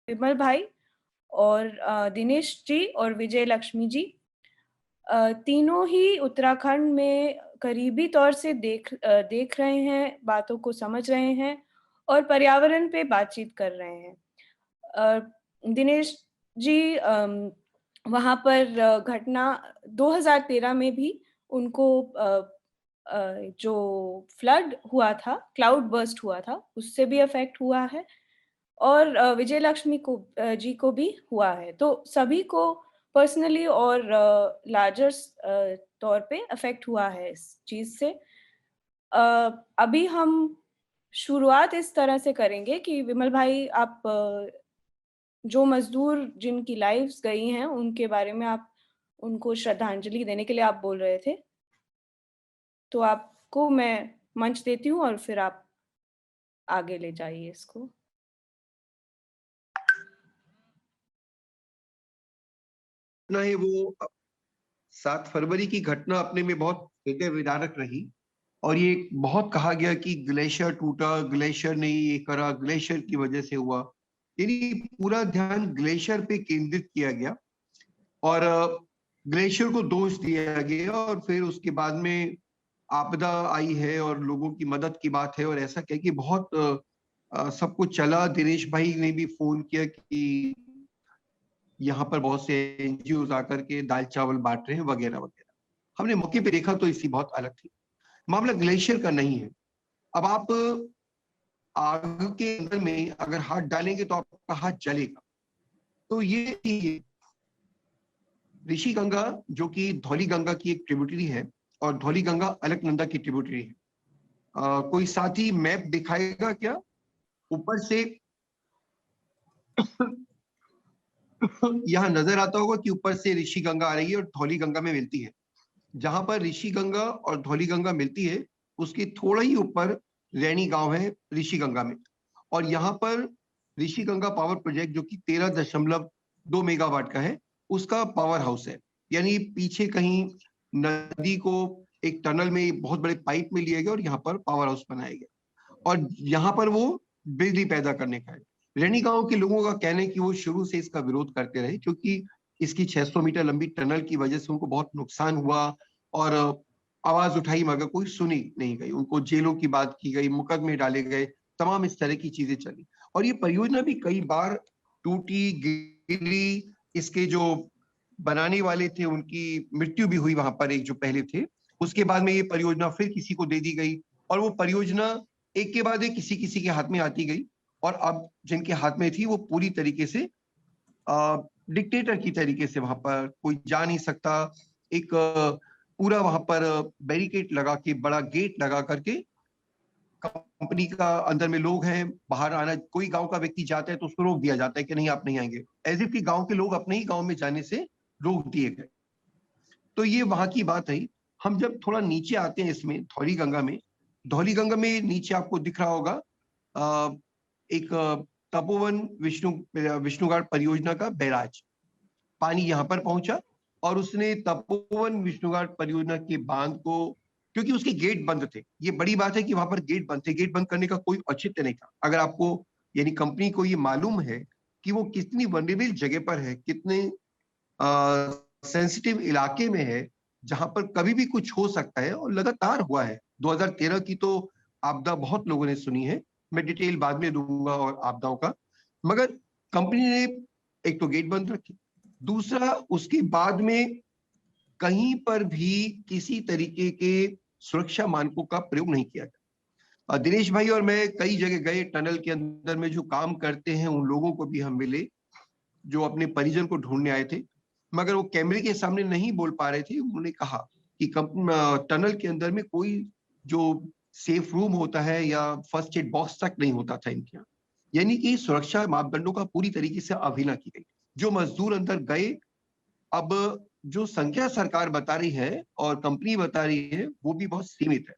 विमल भाई और दिनेश जी और विजय लक्ष्मी जी तीनों ही उत्तराखंड में करीबी तौर से देख रहे हैं, बातों को समझ रहे हैं और पर्यावरण पे बातचीत कर रहे हैं। दिनेश जी वहाँ पर घटना 2013 में भी उनको जो फ्लड हुआ था, क्लाउड बर्स्ट हुआ था, उससे भी अफेक्ट हुआ है और विजय लक्ष्मी को जी को भी हुआ है। तो सभी को पर्सनली और लार्जर तौर पे अफेक्ट हुआ है इस चीज़ से। अभी हम शुरुआत इस तरह से करेंगे कि विमल भाई आप जो मजदूर जिनकी लाइव्स गई हैं उनके बारे में आप उनको श्रद्धांजलि देने के लिए आप बोल रहे थे, तो आपको मैं मंच देती हूँ और फिर आप आगे ले जाइए इसको। ना है वो 7 फरवरी की घटना अपने में बहुत हृदय विदारक रही। और ये बहुत कहा गया कि ग्लेशियर टूटा, ग्लेशियर ने ये करा, ग्लेशियर की वजह से हुआ। यानी पूरा ध्यान ग्लेशियर पे केंद्रित किया गया और ग्लेशियर को दोष दिया गया और फिर उसके बाद में आपदा आई है और लोगों की मदद की बात है और ऐसा कह के बहुत सब कुछ चला। दिनेश भाई ने भी फोन किया कि यहाँ पर बहुत से एनजीओ आकर के दाल चावल बांट रहे हैं वगैरह वगैरह। हमने मौके पे देखा तो इसकी बहुत अलग थी। मामला ग्लेशियर का नहीं है। अब आप आग के अंदर में अगर हाथ डालेंगे तो आपका हाथ जलेगा। तो ये ऋषि गंगा जो कि धौली गंगा की एक ट्रिब्यूटरी है और धौली गंगा अलकनंदा की ट्रिब्यूटरी है। कोई साथी मैप दिखाएगा क्या? ऊपर से यहाँ नजर आता होगा कि ऊपर से ऋषि गंगा आ रही है और धौली गंगा में मिलती है। जहां पर ऋषि गंगा और धौली गंगा मिलती है उसके थोड़ा ही ऊपर रैनी गांव है ऋषि गंगा में। और यहाँ पर ऋषि गंगा पावर प्रोजेक्ट जो कि 13.2 मेगावाट का है उसका पावर हाउस है। यानी पीछे कहीं नदी को एक टनल में बहुत बड़े पाइप में लिया गया और यहाँ पर पावर हाउस बनाया गया और यहाँ पर वो बिजली पैदा करने का है। रैनी गांव के लोगों का कहना है कि वो शुरू से इसका विरोध करते रहे क्योंकि इसकी 600 मीटर लंबी टनल की वजह से उनको बहुत नुकसान हुआ और आवाज उठाई मगर कोई सुनी नहीं गई। उनको जेलों की बात की गई, मुकदमे डाले गए, तमाम इस तरह की चीजें चली और ये परियोजना भी कई बार टूटी गिरी। इसके जो बनाने वाले थे उनकी मृत्यु भी हुई वहां पर, एक जो पहले थे। उसके बाद में ये परियोजना फिर किसी को दे दी गई और वो परियोजना एक के बाद एक किसी किसी के हाथ में आती गई और अब जिनके हाथ में थी वो पूरी तरीके से डिक्टेटर की तरीके से वहां पर कोई जा नहीं सकता। एक पूरा वहां पर बैरिकेड लगा के, बड़ा गेट लगा करके, कंपनी का अंदर में लोग हैं, बाहर आना, कोई गांव का व्यक्ति जाता है तो उसको रोक दिया जाता है कि नहीं आप नहीं आएंगे, एज इफ कि गांव के लोग अपने ही गांव में जाने से रोक दिए गए। तो ये वहां की बात है। हम जब थोड़ा नीचे आते हैं इसमें धौली गंगा में, धौली गंगा में नीचे आपको दिख रहा होगा एक तपोवन विष्णुघाट परियोजना का बैराज। पानी यहाँ पर पहुंचा और उसने तपोवन विष्णुघाट परियोजना के बांध को, क्योंकि उसके गेट बंद थे, ये बड़ी बात है कि वहां पर गेट बंद थे, गेट बंद करने का कोई औचित्य नहीं था। अगर आपको यानी कंपनी को ये मालूम है कि वो कितनी वनरेबल जगह पर है, कितने सेंसिटिव इलाके में है जहां पर कभी भी कुछ हो सकता है और लगातार हुआ है। 2013 की तो आपदा बहुत लोगों ने सुनी है, मैं डिटेल बाद में दूंगा और आपदाओं का। मगर कंपनी ने एक तो गेट बंद रखे, दूसरा उसके बाद में कहीं पर भी किसी तरीके के सुरक्षा मानकों का प्रयोग नहीं किया गया। दिनेश भाई और मैं कई जगह गए, टनल के अंदर में जो काम करते हैं उन लोगों को भी हम मिले जो अपने परिजन को ढूंढने आए थे, मगर वो कैमरे के सामने नहीं बोल पा रहे थे। उन्होंने कहा कि टनल के अंदर में कोई जो सेफ रूम होता है या फर्स्ट एड बॉक्स तक नहीं होता था इनके यहाँ। यानी कि सुरक्षा मापदंडों का पूरी तरीके से अवहेलना की गई। जो मजदूर अंदर गए, अब जो संख्या सरकार बता रही है और कंपनी बता रही है वो भी बहुत सीमित है।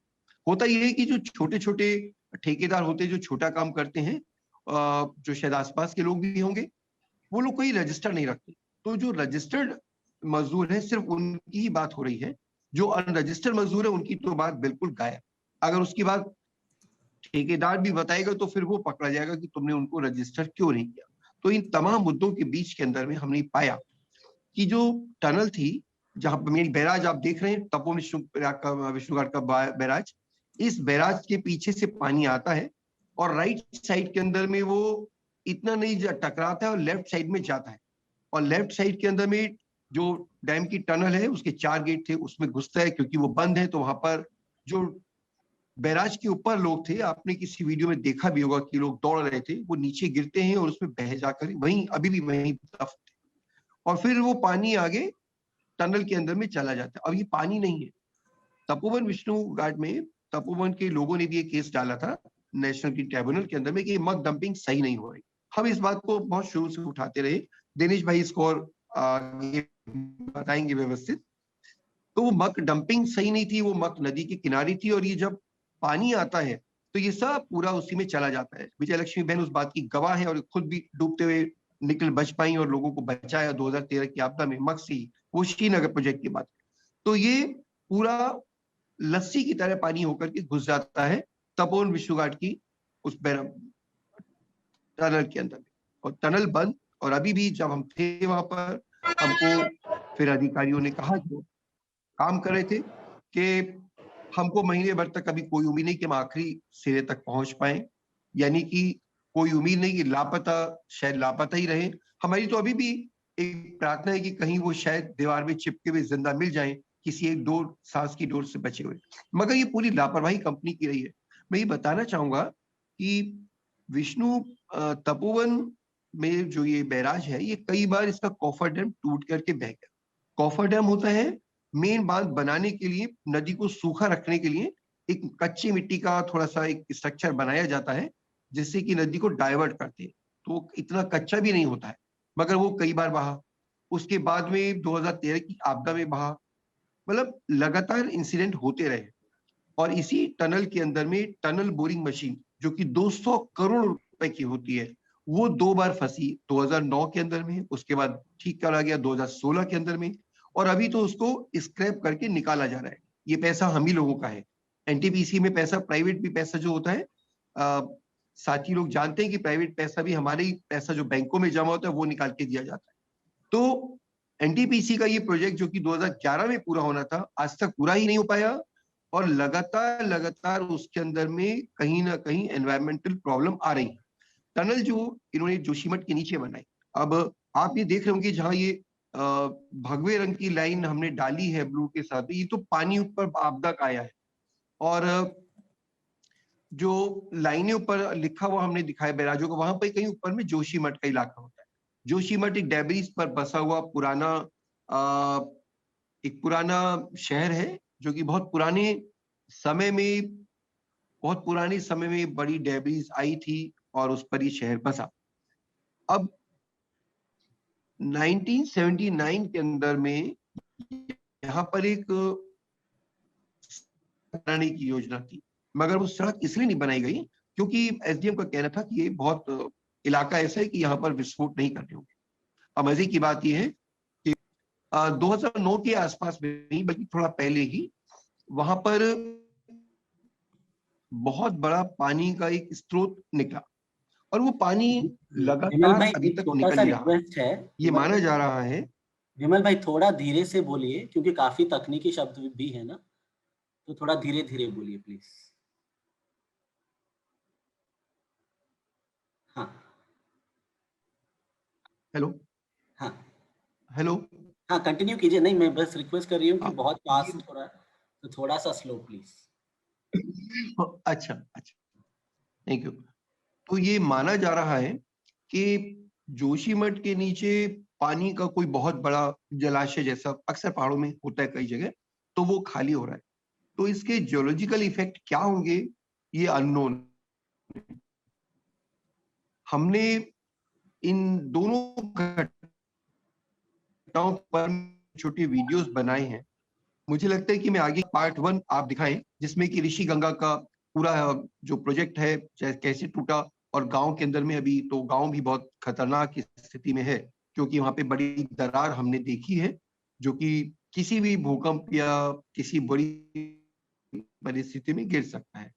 होता यह है कि जो छोटे छोटे ठेकेदार होते हैं जो छोटा काम करते हैं, जो शायद आसपास के लोग भी होंगे, वो लोग कोई रजिस्टर नहीं रखते। तो जो रजिस्टर्ड मजदूर है सिर्फ उनकी ही बात हो रही है। जो अनरजिस्टर्ड मजदूर है उनकी तो बात बिल्कुल गायब। अगर उसकी बात ठेकेदार भी बताएगा तो फिर वो पकड़ा जाएगा कि तुमने उनको रजिस्टर क्यों नहीं किया। तो इन तमाम मुद्दों के बीच के अंदर में हमने पाया कि जो टनल थी, जहां पर मेरी बैराज आप देख रहे हैं, तपोवन विष्णुघाट का बैराज, इस बैराज के पीछे से पानी आता है और राइट साइड के अंदर में वो इतना नहीं टकराता है और लेफ्ट साइड में जाता है। और लेफ्ट साइड के अंदर में जो डैम की टनल है उसके 4 गेट थे, उसमें घुसता है, क्योंकि वो बंद है। तो वहां पर जो बैराज के ऊपर लोग थे, आपने किसी वीडियो में देखा भी होगा कि लोग दौड़ रहे थे, वो नीचे गिरते हैं और उसमें बह जाकर वहीं अभी भी वहीं दफ, और फिर वो पानी आगे टनल के अंदर में चला जाता है। अब ये पानी नहीं है। तपोवन विष्णु घाट में तपोवन के लोगों ने भी एक केस डाला था नेशनल ग्रीन ट्राइब्यूनल के अंदर में कि मग डंपिंग सही नहीं हो रही। हम इस बात को बहुत शुरू से उठाते रहे, दिनेश भाई इसको और आगे बताएंगे व्यवस्थित। तो वो मक डंपिंग सही नहीं थी, वो मक नदी के किनारे थी, और ये जब पानी आता है तो ये सब पूरा उसी में चला जाता है। विजय लक्ष्मी बहन उस बात की गवाह है और खुद भी डूबते हुए निकल बच पाई और लोगों को बचाया 2013 की आपदा में मक से ही, वो श्रीनगर प्रोजेक्ट की बात। तो ये पूरा लस्सी की तरह पानी होकर के घुस जाता है तपोवन विष्णुघाट की उस टनल के अंदर में, और टनल बंद। और अभी भी जब हम थे वहां पर, हमको फिर अधिकारियों ने कहा, जो काम कर रहे थे, कि हमको महीने भर तक अभी कोई उम्मीद नहीं कि हम आखिरी सिरे तक पहुंच पाए, यानी कि कोई उम्मीद नहीं कि लापता, शायद लापता ही रहे। हमारी तो अभी भी एक प्रार्थना है कि कहीं वो शायद दीवार में चिपके हुए जिंदा मिल जाएं, किसी एक डोर, सांस की डोर से बचे हुए। मगर ये पूरी लापरवाही कंपनी की रही है। मैं ये बताना चाहूंगा कि विष्णु तपोवन में जो ये बैराज है, ये कई बार इसका कॉफर डैम टूट करके बह गया। कॉफर डैम होता है मेन बांध बनाने के लिए, नदी को सूखा रखने के लिए एक कच्ची मिट्टी का थोड़ा सा एक स्ट्रक्चर बनाया जाता है, जिससे कि नदी को डाइवर्ट करते हैं। तो इतना कच्चा भी नहीं होता है, मगर वो कई बार बहा। उसके बाद में 2013 की आपदा में बहा। मतलब लगातार इंसिडेंट होते रहे। और इसी टनल के अंदर में टनल बोरिंग मशीन, जो कि 200 करोड़ रुपए की होती है, वो 2 बार फंसी, 2009 के अंदर में, उसके बाद ठीक करा गया 2016 के अंदर में, और अभी तो उसको स्क्रैप करके निकाला जा रहा है। ये पैसा हम ही लोगों का है। एनटीपीसी में पैसा, प्राइवेट भी पैसा जो होता है, साथी लोग जानते हैं कि प्राइवेट पैसा भी हमारे ही पैसा जो बैंकों में जमा होता है वो निकाल के दिया जाता है। तो एनटीपीसी का ये प्रोजेक्ट जो कि 2011 में पूरा होना था, आज तक पूरा ही नहीं हो पाया, और लगातार लगातार उसके अंदर में कहीं ना कहीं एनवायरमेंटल प्रॉब्लम आ रही है। टनल जो इन्होंने जोशीमठ के नीचे बनाई, अब आप ये देख रहे होंगे जहां ये भगवे रंग की लाइन हमने डाली है ब्लू के साथ, ये तो पानी ऊपर आपदा का आया है। और जो लाइनें ऊपर लिखा हुआ हमने दिखाया बैराजों का, वहां पर कहीं ऊपर में जोशीमठ का इलाका होता है। जोशीमठ एक डेब्रिस पर बसा हुआ पुराना एक पुराना शहर है, जो कि बहुत पुराने समय में बड़ी डेब्रिस आई थी और उस पर ये शहर बसा। अब 1979 के अंदर में यहाँ पर एक बनाने की योजना थी, मगर वो सड़क इसलिए नहीं बनाई गई क्योंकि एसडीएम का कहना था कि ये बहुत इलाका ऐसा है कि यहाँ पर विस्फोट नहीं करने होंगे। अब मजे की बात यह है कि 2009 के आसपास में नहीं, बल्कि थोड़ा पहले ही वहां पर बहुत बड़ा पानी का एक स्रोत निकला, और वो पानी विमल लगातार भाई, अभी एक तक छोटा निकल सा ही रहा है। रिक्वेस्ट है। ये माना जा रहा है। विमल भाई थोड़ा धीरे से बोलिए, क्योंकि काफी तकनीकी शब्द भी है ना, तो थोड़ा धीरे धीरे बोलिए प्लीज। हाँ हेलो। हाँ हेलो। हाँ, कंटिन्यू कीजिए। नहीं, मैं बस रिक्वेस्ट कर रही हूँ कि हाँ, बहुत फास्ट हो रहा है, तो थोड़ा सा स्लो प्लीज। अच्छा अच्छा, थैंक यू। तो ये माना जा रहा है कि जोशीमठ के नीचे पानी का कोई बहुत बड़ा जलाशय, जैसा अक्सर पहाड़ों में होता है कई जगह, तो वो खाली हो रहा है। तो इसके जियोलॉजिकल इफेक्ट क्या होंगे, ये अननोन। हमने इन दोनों घटनाओं पर छोटी वीडियोस बनाए हैं। मुझे लगता है कि मैं आगे पार्ट 1 आप दिखाएं, जिसमें कि ऋषि गंगा का पूरा जो प्रोजेक्ट है कैसे टूटा, और गांव के अंदर में अभी तो गांव भी बहुत खतरनाक स्थिति में है, क्योंकि वहां पे बड़ी दरार हमने देखी है, जो कि किसी भी भूकंप या किसी बड़ी परिस्थिति में गिर सकता है।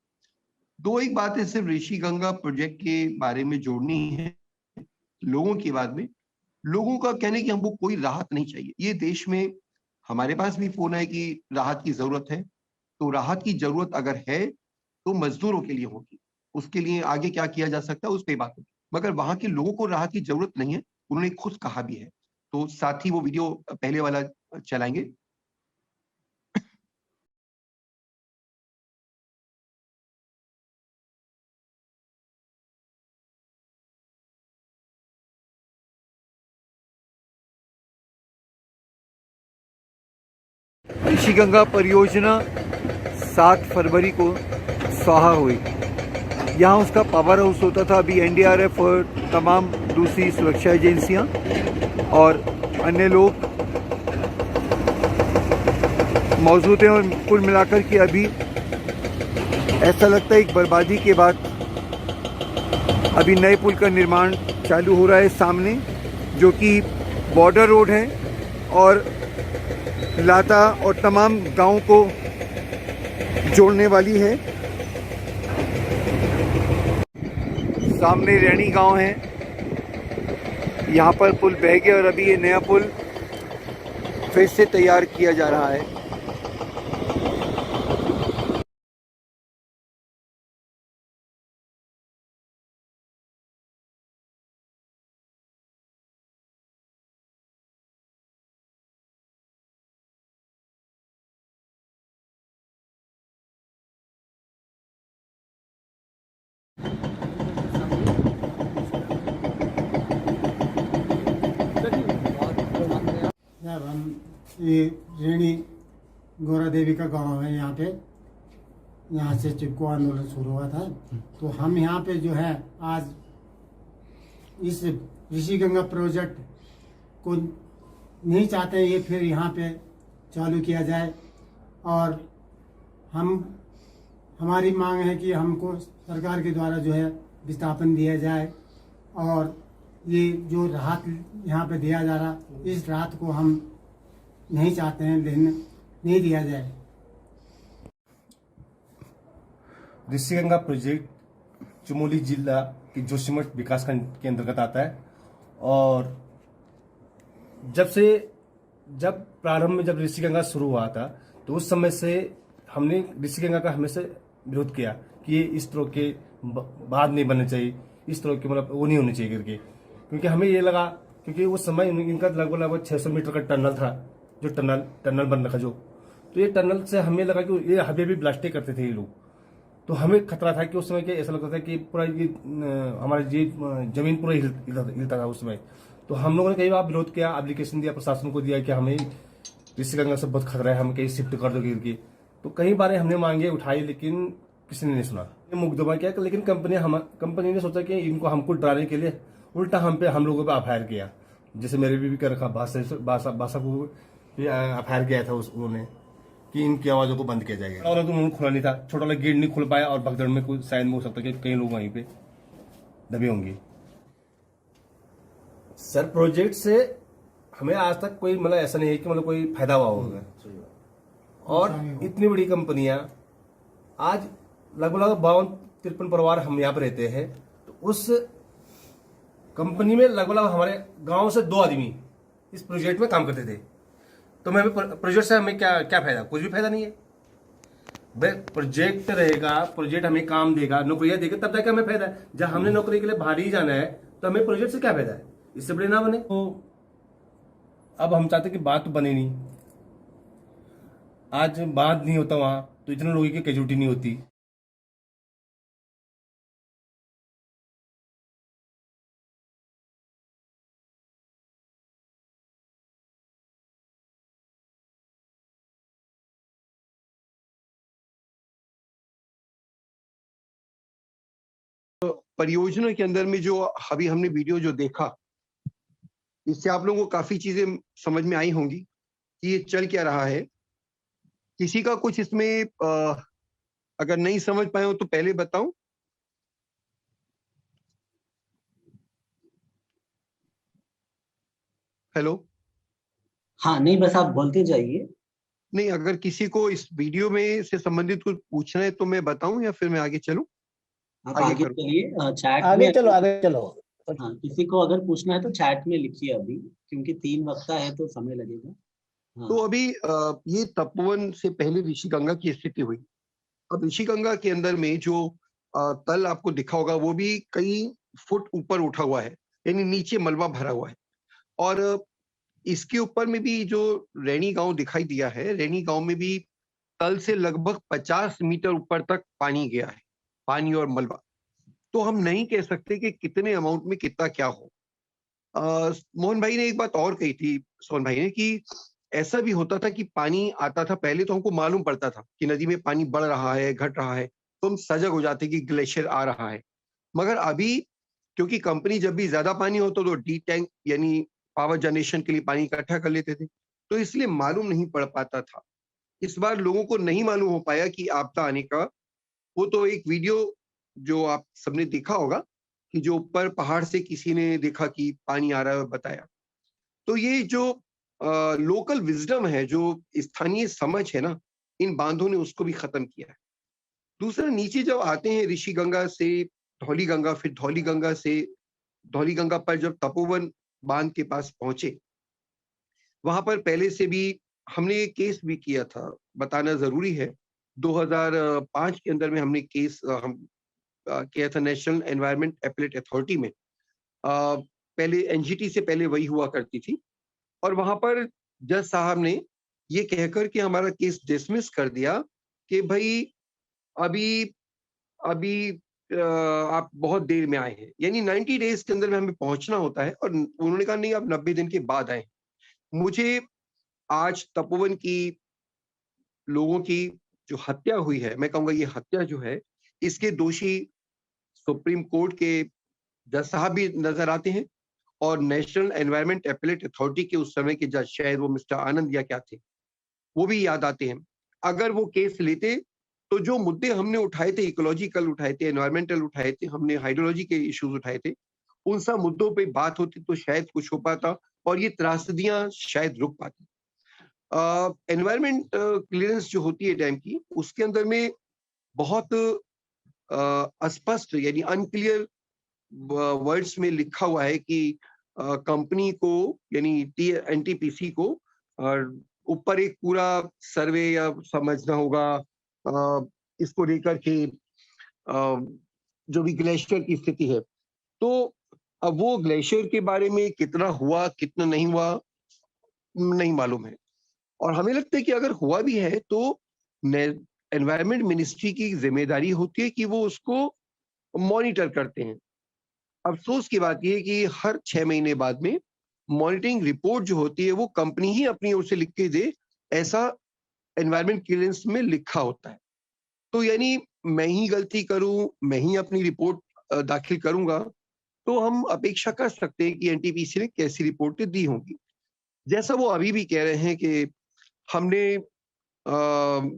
दो एक बातें सिर्फ ऋषि गंगा प्रोजेक्ट के बारे में जोड़नी है लोगों की बात में लोगों का कहने कि हमको कोई राहत नहीं चाहिए। ये देश में हमारे पास भी फोन है कि राहत की जरूरत है, तो राहत की जरूरत अगर है तो मजदूरों के लिए होगी, उसके लिए आगे क्या किया जा सकता है उस पर बात होगी, मगर वहां के लोगों को राहत की जरूरत नहीं है, उन्होंने खुद कहा भी है। तो साथ ही वो वीडियो पहले वाला चलाएंगे। ऋषिगंगा परियोजना 7 फरवरी को स्वाहा हुई। यहाँ उसका पावर हाउस होता था। अभी एनडीआरएफ और तमाम दूसरी सुरक्षा एजेंसियाँ और अन्य लोग मौजूद हैं और कुल मिलाकर के अभी ऐसा लगता है एक बर्बादी के बाद अभी नए पुल का निर्माण चालू हो रहा है सामने, जो कि बॉर्डर रोड है और लाता और तमाम गांवों को जोड़ने वाली है। सामने रैणी गांव है, यहाँ पर पुल बह गया और अभी ये नया पुल फिर से तैयार किया जा रहा है। जब हम ये रेणी गौरा देवी का गांव है, यहाँ पे यहाँ से चिपको आंदोलन शुरू हुआ था, तो हम यहाँ पे जो है आज इस ऋषिगंगा प्रोजेक्ट को नहीं चाहते हैं ये फिर यहाँ पे चालू किया जाए, और हमारी मांग है कि हमको सरकार के द्वारा जो है विस्थापन दिया जाए, और ये जो राहत यहाँ पे दिया जा रहा इस राहत को हम नहीं चाहते हैं, लेकिन नहीं दिया जाए। ऋषिगंगा प्रोजेक्ट चमोली जिला की जोशीमठ विकासखंड के अंतर्गत आता है, और जब प्रारंभ में जब ऋषिगंगा शुरू हुआ था तो उस समय से हमने ऋषिगंगा का हमेशा विरोध किया कि ये इस तरह के बांध नहीं बनने चाहिए, इस तरह के मतलब वो नहीं होने चाहिए करके, क्योंकि हमें ये लगा क्योंकि उस समय इनका लगभग 600 मीटर का टनल था, जो टनल बन रखा जो, तो ये टनल से हमें लगा कि ये हमें भी ब्लास्टिंग करते थे ये लोग, तो हमें खतरा था कि उस समय के ऐसा लगता था कि पूरा ये हमारी ये जमीन पूरा हिलता था उस समय। तो हम लोगों ने कई बार विरोध किया, एप्लीकेशन दिया, प्रशासन को दिया कि हमें ऋषिगंगा से बहुत खतरा है, हम कहीं शिफ्ट कर दो गिर के, तो कई बार हमने मांगे उठाई, लेकिन किसी ने नहीं सुना। मुकदमा किया, लेकिन कंपनी ने सोचा कि इनको हमको डराने के लिए उल्टा हम लोगों पर एफआईआर किया, जैसे मेरे भी कर रखा भाषा को एफआईआर किया था उन्होंने कि इनकी आवाजों को बंद किया जाएगा, और तो उन्होंने खुला नहीं था, छोटा वाला गेट नहीं खुल पाया, और भगदड़ में कोई शायद हो सकता है कि कई लोग वहीं पे दबे होंगे। सर प्रोजेक्ट से हमें आज तक कोई मतलब ऐसा नहीं है कि मतलब कोई फायदा हुआ होगा, और इतनी बड़ी कंपनियां आज लगभग 52-53 परिवार हम यहाँ पे रहते हैं, तो उस कंपनी में लगभग हमारे गांव से 2 आदमी इस प्रोजेक्ट में काम करते थे, तो मैं प्रोजेक्ट से हमें क्या फायदा? कुछ भी फायदा नहीं है। भाई प्रोजेक्ट रहेगा, प्रोजेक्ट हमें काम देगा, नौकरियां देगा, तब जाकर हमें फायदा है। जब हमने नौकरी के लिए बाहर ही जाना है तो हमें प्रोजेक्ट से क्या फायदा है? इससे बड़े ना बने। तो अब हम चाहते कि बात तो बने नहीं, आज बात नहीं होता वहां तो इतने लोगों की कैजुअलिटी नहीं होती। परियोजना के अंदर में जो अभी हमने वीडियो जो देखा, इससे आप लोगों को काफी चीजें समझ में आई होंगी कि ये चल क्या रहा है। किसी का कुछ इसमें अगर नहीं समझ पाए हो तो पहले बताऊं। हेलो। हाँ नहीं, बस आप बोलते जाइए। नहीं, अगर किसी को इस वीडियो में से संबंधित कुछ पूछना है तो मैं बताऊं या फिर मैं आगे चलूं? आप आगे करूं? चलिए, चैट आगे में चलो, आगे चलो। हाँ, किसी को अगर पूछना है तो चैट में लिखिए अभी, क्योंकि 3 वक्ता है तो समय लगेगा। तो हाँ, अभी ये तपोवन से पहले ऋषिगंगा की स्थिति हुई। अब ऋषिगंगा के अंदर में जो तल आपको दिखा होगा वो भी कई फुट ऊपर उठा हुआ है, यानी नीचे मलबा भरा हुआ है। और इसके ऊपर में भी जो रैणी गांव दिखाई दिया है, रैणी गांव में भी तल से लगभग 50 मीटर ऊपर तक पानी गया है, पानी और मलबा। तो हम नहीं कह सकते कि कितने अमाउंट में कितना क्या हो। मोहन भाई ने एक बात और कही थी, सोहन भाई ने, कि ऐसा भी होता था कि पानी आता था, पहले तो हमको मालूम पड़ता था कि नदी में पानी बढ़ रहा है, घट रहा है, तो हम सजग हो जाते कि ग्लेशियर आ रहा है। मगर अभी क्योंकि कंपनी जब भी ज्यादा पानी होता तो डी टैंक यानी पावर जनरेशन के लिए पानी इकट्ठा कर लेते थे, तो इसलिए मालूम नहीं पड़ पाता था। इस बार लोगों को नहीं मालूम हो पाया कि आपदा आने का। वो तो एक वीडियो जो आप सबने देखा होगा कि जो ऊपर पहाड़ से किसी ने देखा कि पानी आ रहा है और बताया। तो ये जो लोकल विजडम है, जो स्थानीय समझ है ना, इन बांधों ने उसको भी खत्म किया है। दूसरा, नीचे जब आते हैं ऋषि गंगा से धौली गंगा, फिर धौली गंगा से धौली गंगा पर जब तपोवन बांध के पास पहुंचे, वहां पर पहले से भी हमने ये केस भी किया था, बताना जरूरी है। 2005 के अंदर में हमने केस किया था नेशनल एनवायरमेंट एपेलेट अथॉरिटी में। पहले एनजीटी से पहले वही हुआ करती थी, और वहां पर जज साहब ने ये कहकर के हमारा केस डिसमिस कर दिया कि भाई अभी अभी आप बहुत देर में आए हैं, यानी 90 डेज के अंदर में हमें पहुंचना होता है, और उन्होंने कहा नहीं, आप 90 दिन के बाद आए। मुझे आज तपोवन की लोगों की जो हत्या हुई है, मैं कहूंगा ये हत्या जो है, इसके दोषी सुप्रीम कोर्ट के जज साहब भी नजर आते हैं, और नेशनल एनवायरमेंट एपेलेट अथॉरिटी के उस समय के जज, शायद वो मिस्टर आनंद या क्या थे, वो भी याद आते हैं। अगर वो केस लेते तो जो मुद्दे हमने उठाए थे, इकोलॉजिकल उठाए थे, एनवायरमेंटल उठाए थे, हमने हाइड्रोलॉजी के इश्यूज उठाए थे, उन सब मुद्दों पे बात होती तो शायद कुछ हो पाता और ये त्रासदियां शायद रुक पाती। एनवायरमेंट क्लियरेंस जो होती है डैम की, उसके अंदर में बहुत अस्पष्ट यानी अनक्लियर वर्ड्स में लिखा हुआ है कि कंपनी को यानी एनटीपीसी को ऊपर एक पूरा सर्वे या समझना होगा इसको लेकर के जो भी ग्लेशियर की स्थिति है। तो अब वो ग्लेशियर के बारे में कितना हुआ कितना नहीं हुआ नहीं मालूम है, और हमें लगता है कि अगर हुआ भी है तो एनवायरमेंट मिनिस्ट्री की जिम्मेदारी होती है कि वो उसको मॉनिटर करते हैं। अफसोस की बात यह है कि हर 6 महीने बाद में मॉनिटरिंग रिपोर्ट जो होती है वो कंपनी ही अपनी ओर से लिख के दे, ऐसा एनवायरमेंट क्लियरेंस में लिखा होता है। तो यानी मैं ही गलती करूं, मैं ही अपनी रिपोर्ट दाखिल करूंगा, तो हम अपेक्षा कर सकते हैं कि एनटीपीसी ने कैसी रिपोर्टें दी होंगी। जैसा वो अभी भी कह रहे हैं कि हमने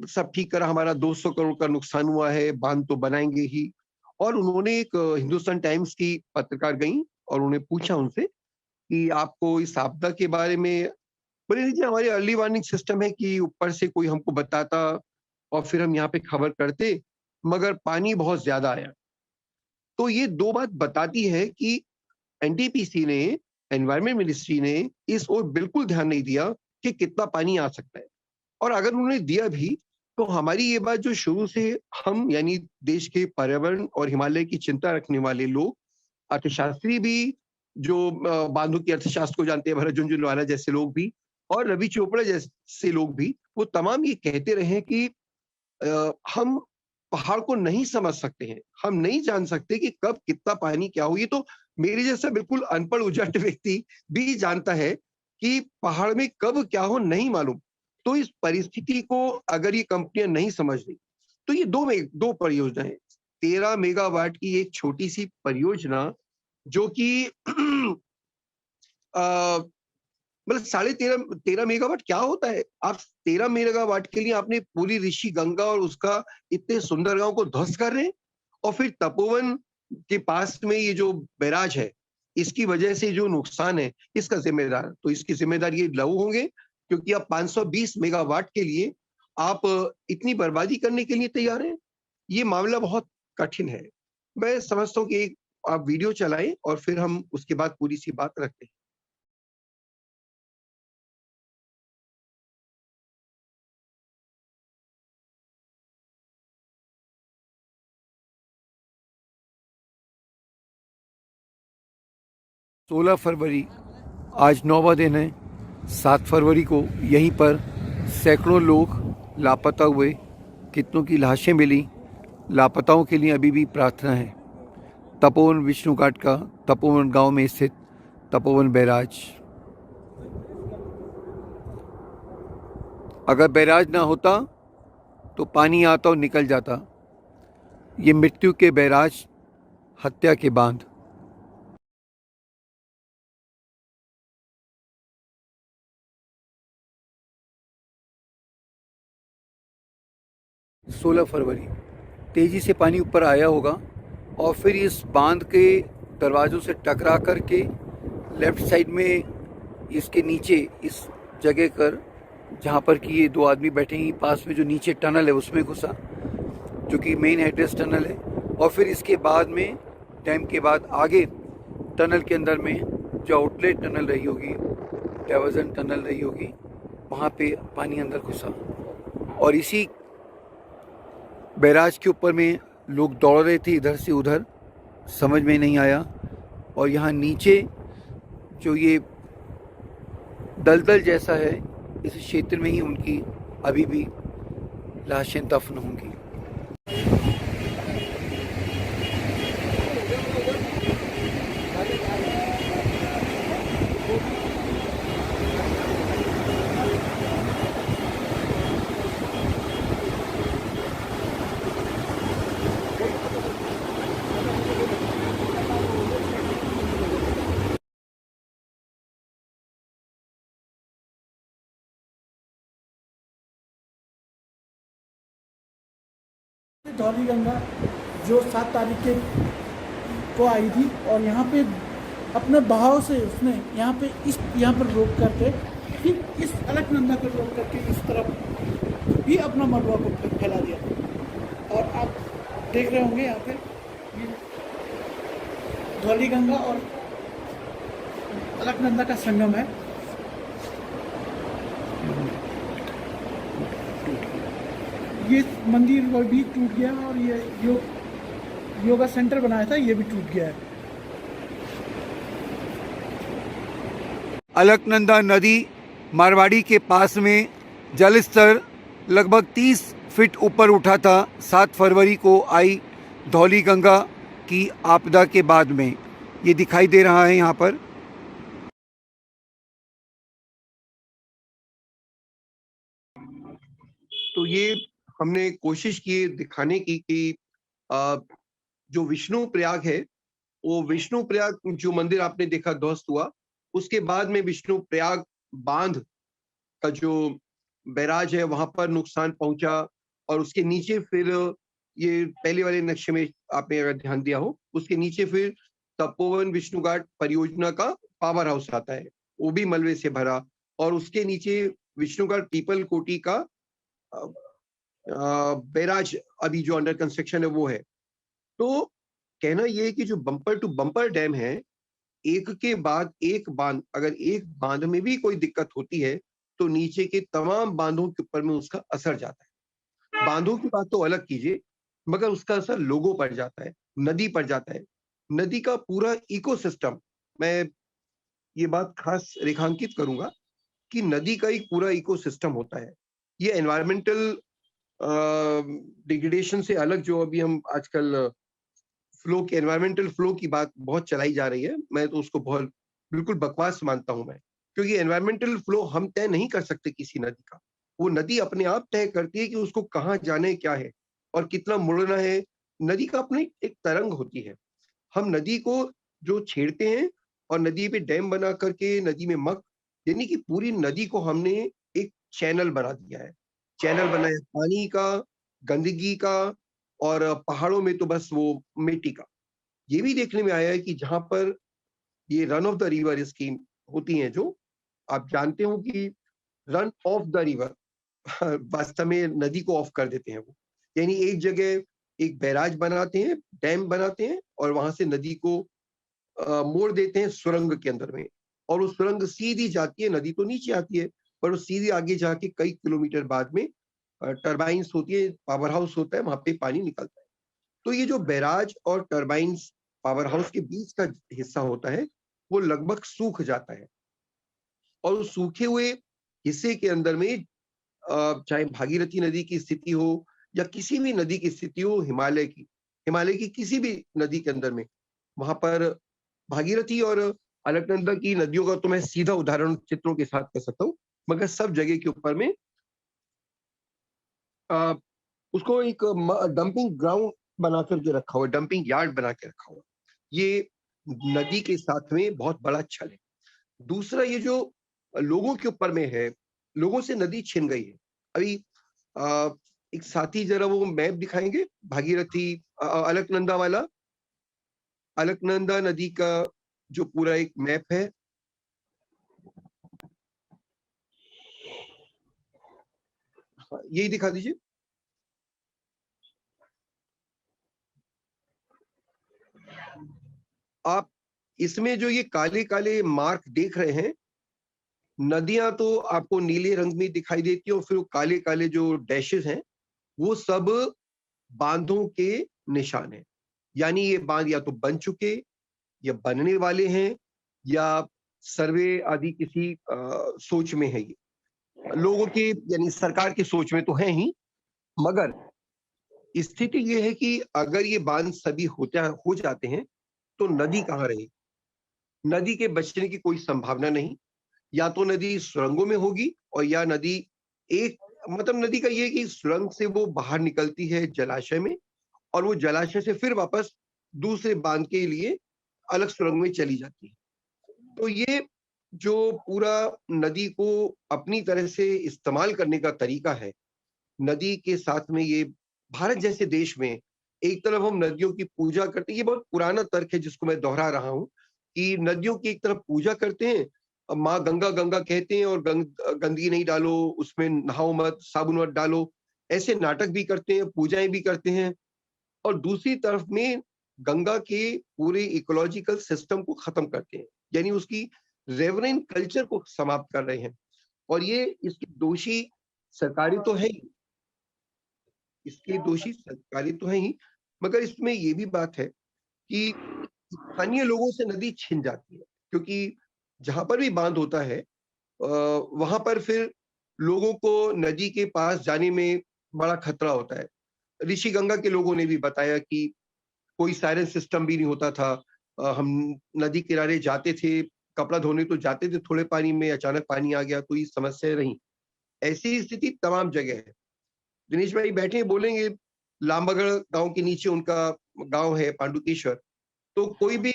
सब ठीक करा, हमारा 200 करोड़ का नुकसान हुआ है, बांध तो बनाएंगे ही। और उन्होंने एक हिंदुस्तान टाइम्स की पत्रकार गई और उन्होंने पूछा उनसे कि आपको इस आपदा के बारे में, बोले जी हमारे अर्ली वार्निंग सिस्टम है कि ऊपर से कोई हमको बताता और फिर हम यहाँ पे खबर करते, मगर पानी बहुत ज्यादा आया। तो ये दो बात बताती है कि एनटीपीसी ने, एनवायरमेंट मिनिस्ट्री ने इस ओर बिल्कुल ध्यान नहीं दिया कि कितना पानी आ सकता है। और अगर उन्होंने दिया भी तो हमारी ये बात जो शुरू से हम यानी देश के पर्यावरण और हिमालय की चिंता रखने वाले लोग, अर्थशास्त्री भी जो बांधों के अर्थशास्त्र को जानते हैं, भरत झुंझुनवाला जैसे लोग भी और रवि चोपड़ा जैसे लोग भी, वो तमाम ये कहते रहे कि हम पहाड़ को नहीं समझ सकते हैं, हम नहीं जान सकते कि कब कितना पानी क्या हो। ये तो मेरे जैसा बिल्कुल अनपढ़ उजट व्यक्ति भी जानता है कि पहाड़ में कब क्या हो नहीं मालूम। तो इस परिस्थिति को अगर ये कंपनियां नहीं समझ रही तो ये दो परियोजना है। 13 मेगावाट की एक छोटी सी परियोजना जो कि मतलब 13.5 मेगावाट क्या होता है। आप 13 मेगावाट के लिए आपने पूरी ऋषि गंगा और उसका इतने सुंदर गांव को ध्वस्त कर रहे हैं, और फिर तपोवन के पास में ये जो बैराज है इसकी वजह से जो नुकसान है इसका जिम्मेदार, तो इसकी जिम्मेदार ये लघु होंगे क्योंकि आप 520 मेगावाट के लिए आप इतनी बर्बादी करने के लिए तैयार हैं। ये मामला बहुत कठिन है। मैं समझता हूँ कि एक आप वीडियो चलाएं और फिर हम उसके बाद पूरी सी बात रखते हैं। सोलह फरवरी आज 9वां दिन है। 7 फरवरी को यहीं पर सैकड़ों लोग लापता हुए, कितनों की लाशें मिली। लापताओं के लिए अभी भी प्रार्थना है। तपोवन विष्णु घाट का तपोवन गांव में स्थित तपोवन बैराज, अगर बैराज ना होता तो पानी आता और निकल जाता। ये मृत्यु के बैराज, हत्या के बांध। सोलह फरवरी तेजी से पानी ऊपर आया होगा और फिर इस बांध के दरवाजों से टकरा करके लेफ्ट साइड में इसके नीचे इस जगह कर जहाँ पर कि ये 2 आदमी बैठे हैं, पास में जो नीचे टनल है उसमें घुसा, जो कि मेन एड्रेस टनल है। और फिर इसके बाद में डैम के बाद आगे टनल के अंदर में जो आउटलेट टनल रही होगी, डाइवर्जन टनल रही होगी, वहाँ पे पानी अंदर घुसा और इसी बैराज के ऊपर में लोग दौड़ रहे थे इधर से उधर, समझ में नहीं आया। और यहाँ नीचे जो ये दलदल जैसा है, इस क्षेत्र में ही उनकी अभी भी लाशें दफन होंगी। धौली गंगा जो 7 तारीख के को आई थी और यहाँ पे अपने बहाव से उसने यहाँ पर रोक करके फिर इस अलकनंदा को रोक करके इस तरफ भी अपना मलबा को फैला दिया। और आप देख रहे होंगे यहाँ पे ये धौली गंगा और अलकनंदा का संगम है। ये मंदिर वो भी टूट गया और ये योगा सेंटर बनाया था, ये भी टूट गया है। अलकनंदा नदी मारवाड़ी के पास में जल स्तर लगभग 30 फीट ऊपर उठा था 7 फरवरी को आई धौली गंगा की आपदा के बाद में। ये दिखाई दे रहा है यहाँ पर। तो ये हमने कोशिश की दिखाने की कि जो विष्णु प्रयाग है, वो विष्णु प्रयाग जो मंदिर आपने देखा ध्वस्त हुआ, उसके बाद में विष्णु प्रयाग बांध का जो बैराज है वहां पर नुकसान पहुंचा। और उसके नीचे फिर ये पहले वाले नक्शे में आपने अगर ध्यान दिया हो, उसके नीचे फिर तपोवन विष्णु घाट परियोजना का पावर हाउस आता है, वो भी मलबे से भरा। और उसके नीचे विष्णु घाट पीपल कोटी का बैराज अभी जो अंडर कंस्ट्रक्शन है वो है। तो कहना ये है कि जो बम्पर टू बम्पर डैम है, एक के बाद एक बांध, अगर एक बांध में भी कोई दिक्कत होती है तो नीचे के तमाम बांधों के ऊपर में उसका असर जाता है। बांधों की बात तो अलग कीजिए, मगर उसका असर लोगों पर जाता है, नदी पर जाता है। नदी का पूरा इकोसिस्टम, मैं ये बात खास रेखांकित करूंगा कि नदी का एक पूरा इकोसिस्टम होता है। ये एनवायरमेंटल डिग्रेडेशन से अलग जो अभी हम आजकल फ्लो के एनवायरमेंटल फ्लो की बात बहुत चलाई जा रही है, मैं तो उसको बहुत बिल्कुल बकवास मानता हूं मैं। क्योंकि एनवायरमेंटल फ्लो हम तय नहीं कर सकते किसी नदी का, वो नदी अपने आप तय करती है कि उसको कहाँ जाना है, क्या है और कितना मुड़ना है। नदी का अपनी एक तरंग होती है। हम नदी को जो छेड़ते हैं और नदी पे डैम बना करके नदी में यानी कि पूरी नदी को हमने एक चैनल बना दिया है। चैनल बनाया पानी का, गंदगी का, और पहाड़ों में तो बस वो मिट्टी का। ये भी देखने में आया है कि जहां पर ये run of the river scheme होती हैं, जो आप जानते हो कि रन ऑफ द रिवर वास्तव में नदी को ऑफ कर देते हैं वो। यानी एक जगह एक बैराज बनाते हैं, डैम बनाते हैं और वहां से नदी को मोड़ देते हैं सुरंग के अंदर में, और वो सुरंग सीधी जाती है, नदी तो नीचे आती है पर वो सीधी आगे जाके कई किलोमीटर बाद में टरबाइन्स होती है, पावर हाउस होता है, वहां पे पानी निकलता है। तो ये जो बैराज और टरबाइन्स पावर हाउस के बीच का हिस्सा होता है वो लगभग सूख जाता है, और उस सूखे हुए हिस्से के अंदर में चाहे भागीरथी नदी की स्थिति हो या किसी भी नदी की स्थिति हो, हिमालय की किसी भी नदी के अंदर में, वहां पर भागीरथी और अलकनंदा की नदियों का तो मैं सीधा उदाहरण चित्रों के साथ कर सकता हूँ, मगर सब जगह के ऊपर में आ, उसको एक डंपिंग ग्राउंड बना करके रखा हुआ, डंपिंग यार्ड बना के रखा हुआ। ये नदी के साथ में बहुत बड़ा छल है। दूसरा, ये जो लोगों के ऊपर में है, लोगों से नदी छिन गई है। अभी एक साथी जरा वो मैप दिखाएंगे भागीरथी अलकनंदा वाला, अलकनंदा नदी का जो पूरा एक मैप है। यही दिखा दीजिए। आप इसमें जो ये काले काले मार्क देख रहे हैं, नदियां तो आपको नीले रंग में दिखाई देती है और फिर काले काले जो डैशेस हैं वो सब बांधों के निशान हैं। यानी ये बांध या तो बन चुके या बनने वाले हैं या सर्वे आदि किसी सोच में है। ये लोगों के यानी सरकार की सोच में तो है ही, मगर स्थिति ये है कि अगर ये बांध सभी हो जाते हैं तो नदी कहाँ रहेगी? नदी के बचने की कोई संभावना नहीं। या तो नदी सुरंगों में होगी, और या नदी एक मतलब नदी का ये कि सुरंग से वो बाहर निकलती है जलाशय में, और वो जलाशय से फिर वापस दूसरे बांध के लिए अलग सुरंग में चली जाती है। तो ये जो पूरा नदी को अपनी तरह से इस्तेमाल करने का तरीका है, नदी के साथ में ये भारत जैसे देश में एक तरफ हम नदियों की पूजा करते हैं, ये बहुत पुराना तर्क है जिसको मैं दोहरा रहा हूँ कि नदियों की एक तरफ पूजा करते हैं, माँ गंगा गंगा कहते हैं और गंदगी नहीं डालो, उसमें नहाओ मत, साबुन मत डालो, ऐसे नाटक भी करते हैं, पूजाएं भी करते हैं, और दूसरी तरफ में गंगा के पूरे इकोलॉजिकल सिस्टम को खत्म करते हैं, यानी उसकी रेवरेंट कल्चर को समाप्त कर रहे हैं। और ये इसके दोषी सरकारी तो है ही, इसके दोषी सरकारी तो है ही, मगर इसमें ये भी बात है कि स्थानीय लोगों से नदी छिन जाती है, क्योंकि जहां पर भी बांध होता है वहां पर फिर लोगों को नदी के पास जाने में बड़ा खतरा होता है। ऋषि गंगा के लोगों ने भी बताया कि कोई सायरन सिस्टम भी नहीं होता था। हम नदी किनारे जाते थे, कपड़ा धोने तो जाते थे थोड़े पानी में, अचानक पानी आ गया तो ये समस्या रही। ऐसी स्थिति तमाम जगह है। दिनेश भाई बैठे बोलेंगे, लामबगड़ गांव के नीचे उनका गांव है पांडुकेश्वर, तो कोई भी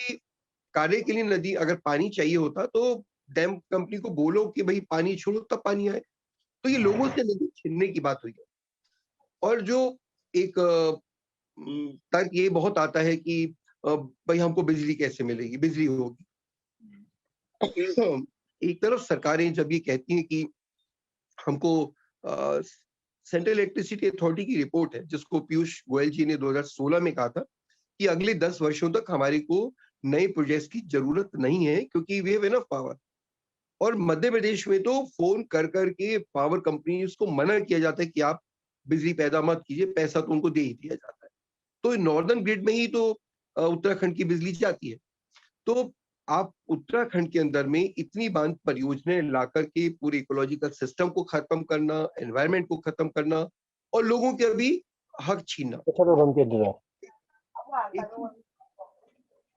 कार्य के लिए नदी अगर पानी चाहिए होता तो डैम कंपनी को बोलो कि भाई पानी छोड़ो तब पानी आए। तो ये लोगों से नदी छीनने की बात हुई है। और जो एक तर्क ये बहुत आता है कि भाई हमको बिजली कैसे मिलेगी, बिजली होगी। एक तरफ सरकारें जब ये कहती हैं कि हमको सेंट्रल इलेक्ट्रिसिटी अथॉरिटी की रिपोर्ट है जिसको पीयूष गोयल जी ने 2016 में कहा था कि अगले 10 वर्षों तक हमारे को नए प्रोजेक्ट्स की जरूरत नहीं है क्योंकि वी हैव इनफ पावर। और मध्य प्रदेश में तो फोन कर करके पावर कंपनीज को मना किया जाता है कि आप बिजली पैदा मत कीजिए, पैसा तो उनको दे ही दिया जाता है। तो नॉर्दर्न ग्रिड में ही तो उत्तराखंड की बिजली जाती है। तो आप उत्तराखंड के अंदर में इतनी बांध परियोजनाएं लाकर के पूरे इकोलॉजिकल सिस्टम को खत्म करना, एनवायरमेंट को खत्म करना और लोगों के अभी हक छीनना।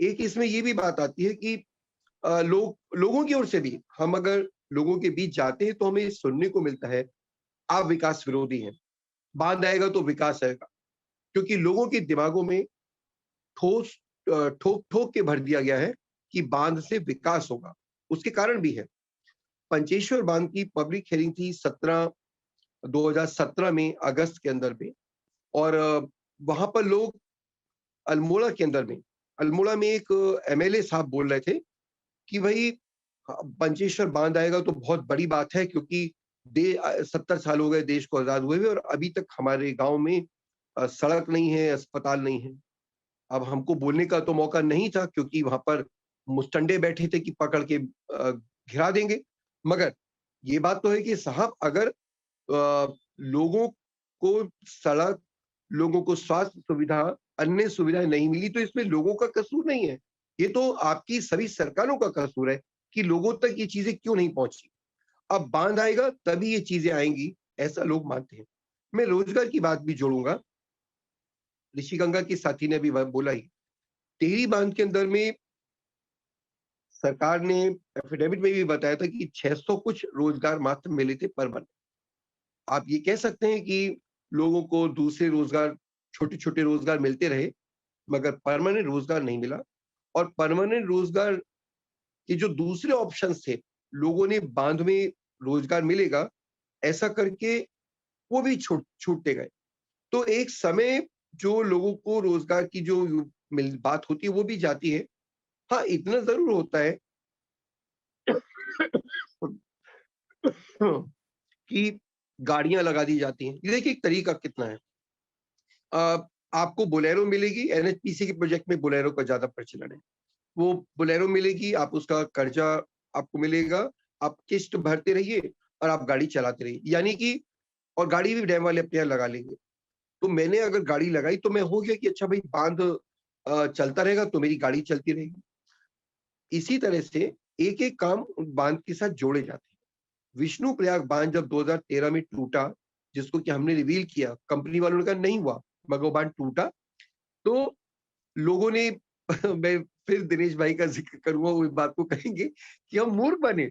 एक इसमें ये भी बात आती है कि लोगों की ओर से भी हम अगर लोगों के बीच जाते हैं तो हमें सुनने को मिलता है आप विकास विरोधी हैं, बांध आएगा तो विकास आएगा, क्योंकि लोगों के दिमागों में ठोक ठोक के भर दिया गया है कि बांध से विकास होगा। उसके कारण भी है। पंचेश्वर बांध की पब्लिक हियरिंग थी 2017 में अगस्त के अंदर में, और वहां पर लोग अल्मोड़ा में एक एमएलए साहब बोल रहे थे कि भाई पंचेश्वर बांध आएगा तो बहुत बड़ी बात है, क्योंकि 70 साल हो गए देश को आजाद हुए हुए और अभी तक हमारे गांव में सड़क नहीं है, अस्पताल नहीं है। अब हमको बोलने का तो मौका नहीं था क्योंकि वहां पर मुस्टंडे बैठे थे कि पकड़ के घिरा देंगे। मगर ये बात तो है कि साहब अगर लोगों को सड़क, लोगों को स्वास्थ्य सुविधा, अन्य सुविधाएं नहीं मिली तो इसमें लोगों का कसूर नहीं है, ये तो आपकी सभी सरकारों का कसूर है कि लोगों तक ये चीजें क्यों नहीं पहुंची। अब बांध आएगा तभी ये चीजें आएंगी, ऐसा लोग मानते हैं। मैं रोजगार की बात भी जोड़ूंगा। ऋषिगंगा के साथी ने अभी बोला ही, टिहरी बांध के अंदर में सरकार ने एफिडेविट में भी बताया था कि 600 कुछ रोजगार मात्र मिले थे परमानेंट। आप ये कह सकते हैं कि लोगों को दूसरे रोजगार, छोटे छोटे रोजगार मिलते रहे, मगर परमानेंट रोजगार नहीं मिला। और परमानेंट रोजगार के जो दूसरे ऑप्शंस थे, लोगों ने बांध में रोजगार मिलेगा ऐसा करके वो भी छूटते गए। तो एक समय जो लोगों को रोजगार की जो बात होती है वो भी जाती है। हाँ, इतना जरूर होता है कि गाड़ियां लगा दी जाती हैं। ये देखिए एक तरीका कितना है। आपको बोलेरो मिलेगी, एनएचपीसी के प्रोजेक्ट में बोलेरो का ज्यादा प्रचलन है। वो बोलेरो मिलेगी, आप उसका कर्जा आपको मिलेगा, आप किस्त भरते रहिए और आप गाड़ी चलाते रहिए, यानी कि और गाड़ी भी डैम वाले अपने यहाँ लगा लेंगे। तो मैंने अगर गाड़ी लगाई तो मैं हो गया कि अच्छा भाई बांध चलता रहेगा तो मेरी गाड़ी चलती रहेगी। इसी तरह से एक एक काम बांध के साथ जोड़े जाते हैं। विष्णु प्रयाग बांध जब 2013 में टूटा, जिसको कि हमने रिवील किया, कंपनी वालों ने कहा नहीं हुआ, मगर वो बांध टूटा तो लोगों ने मैं फिर दिनेश भाई का जिक्र करूंगा, वो इस बात को कहेंगे कि हम मूर्ख बने।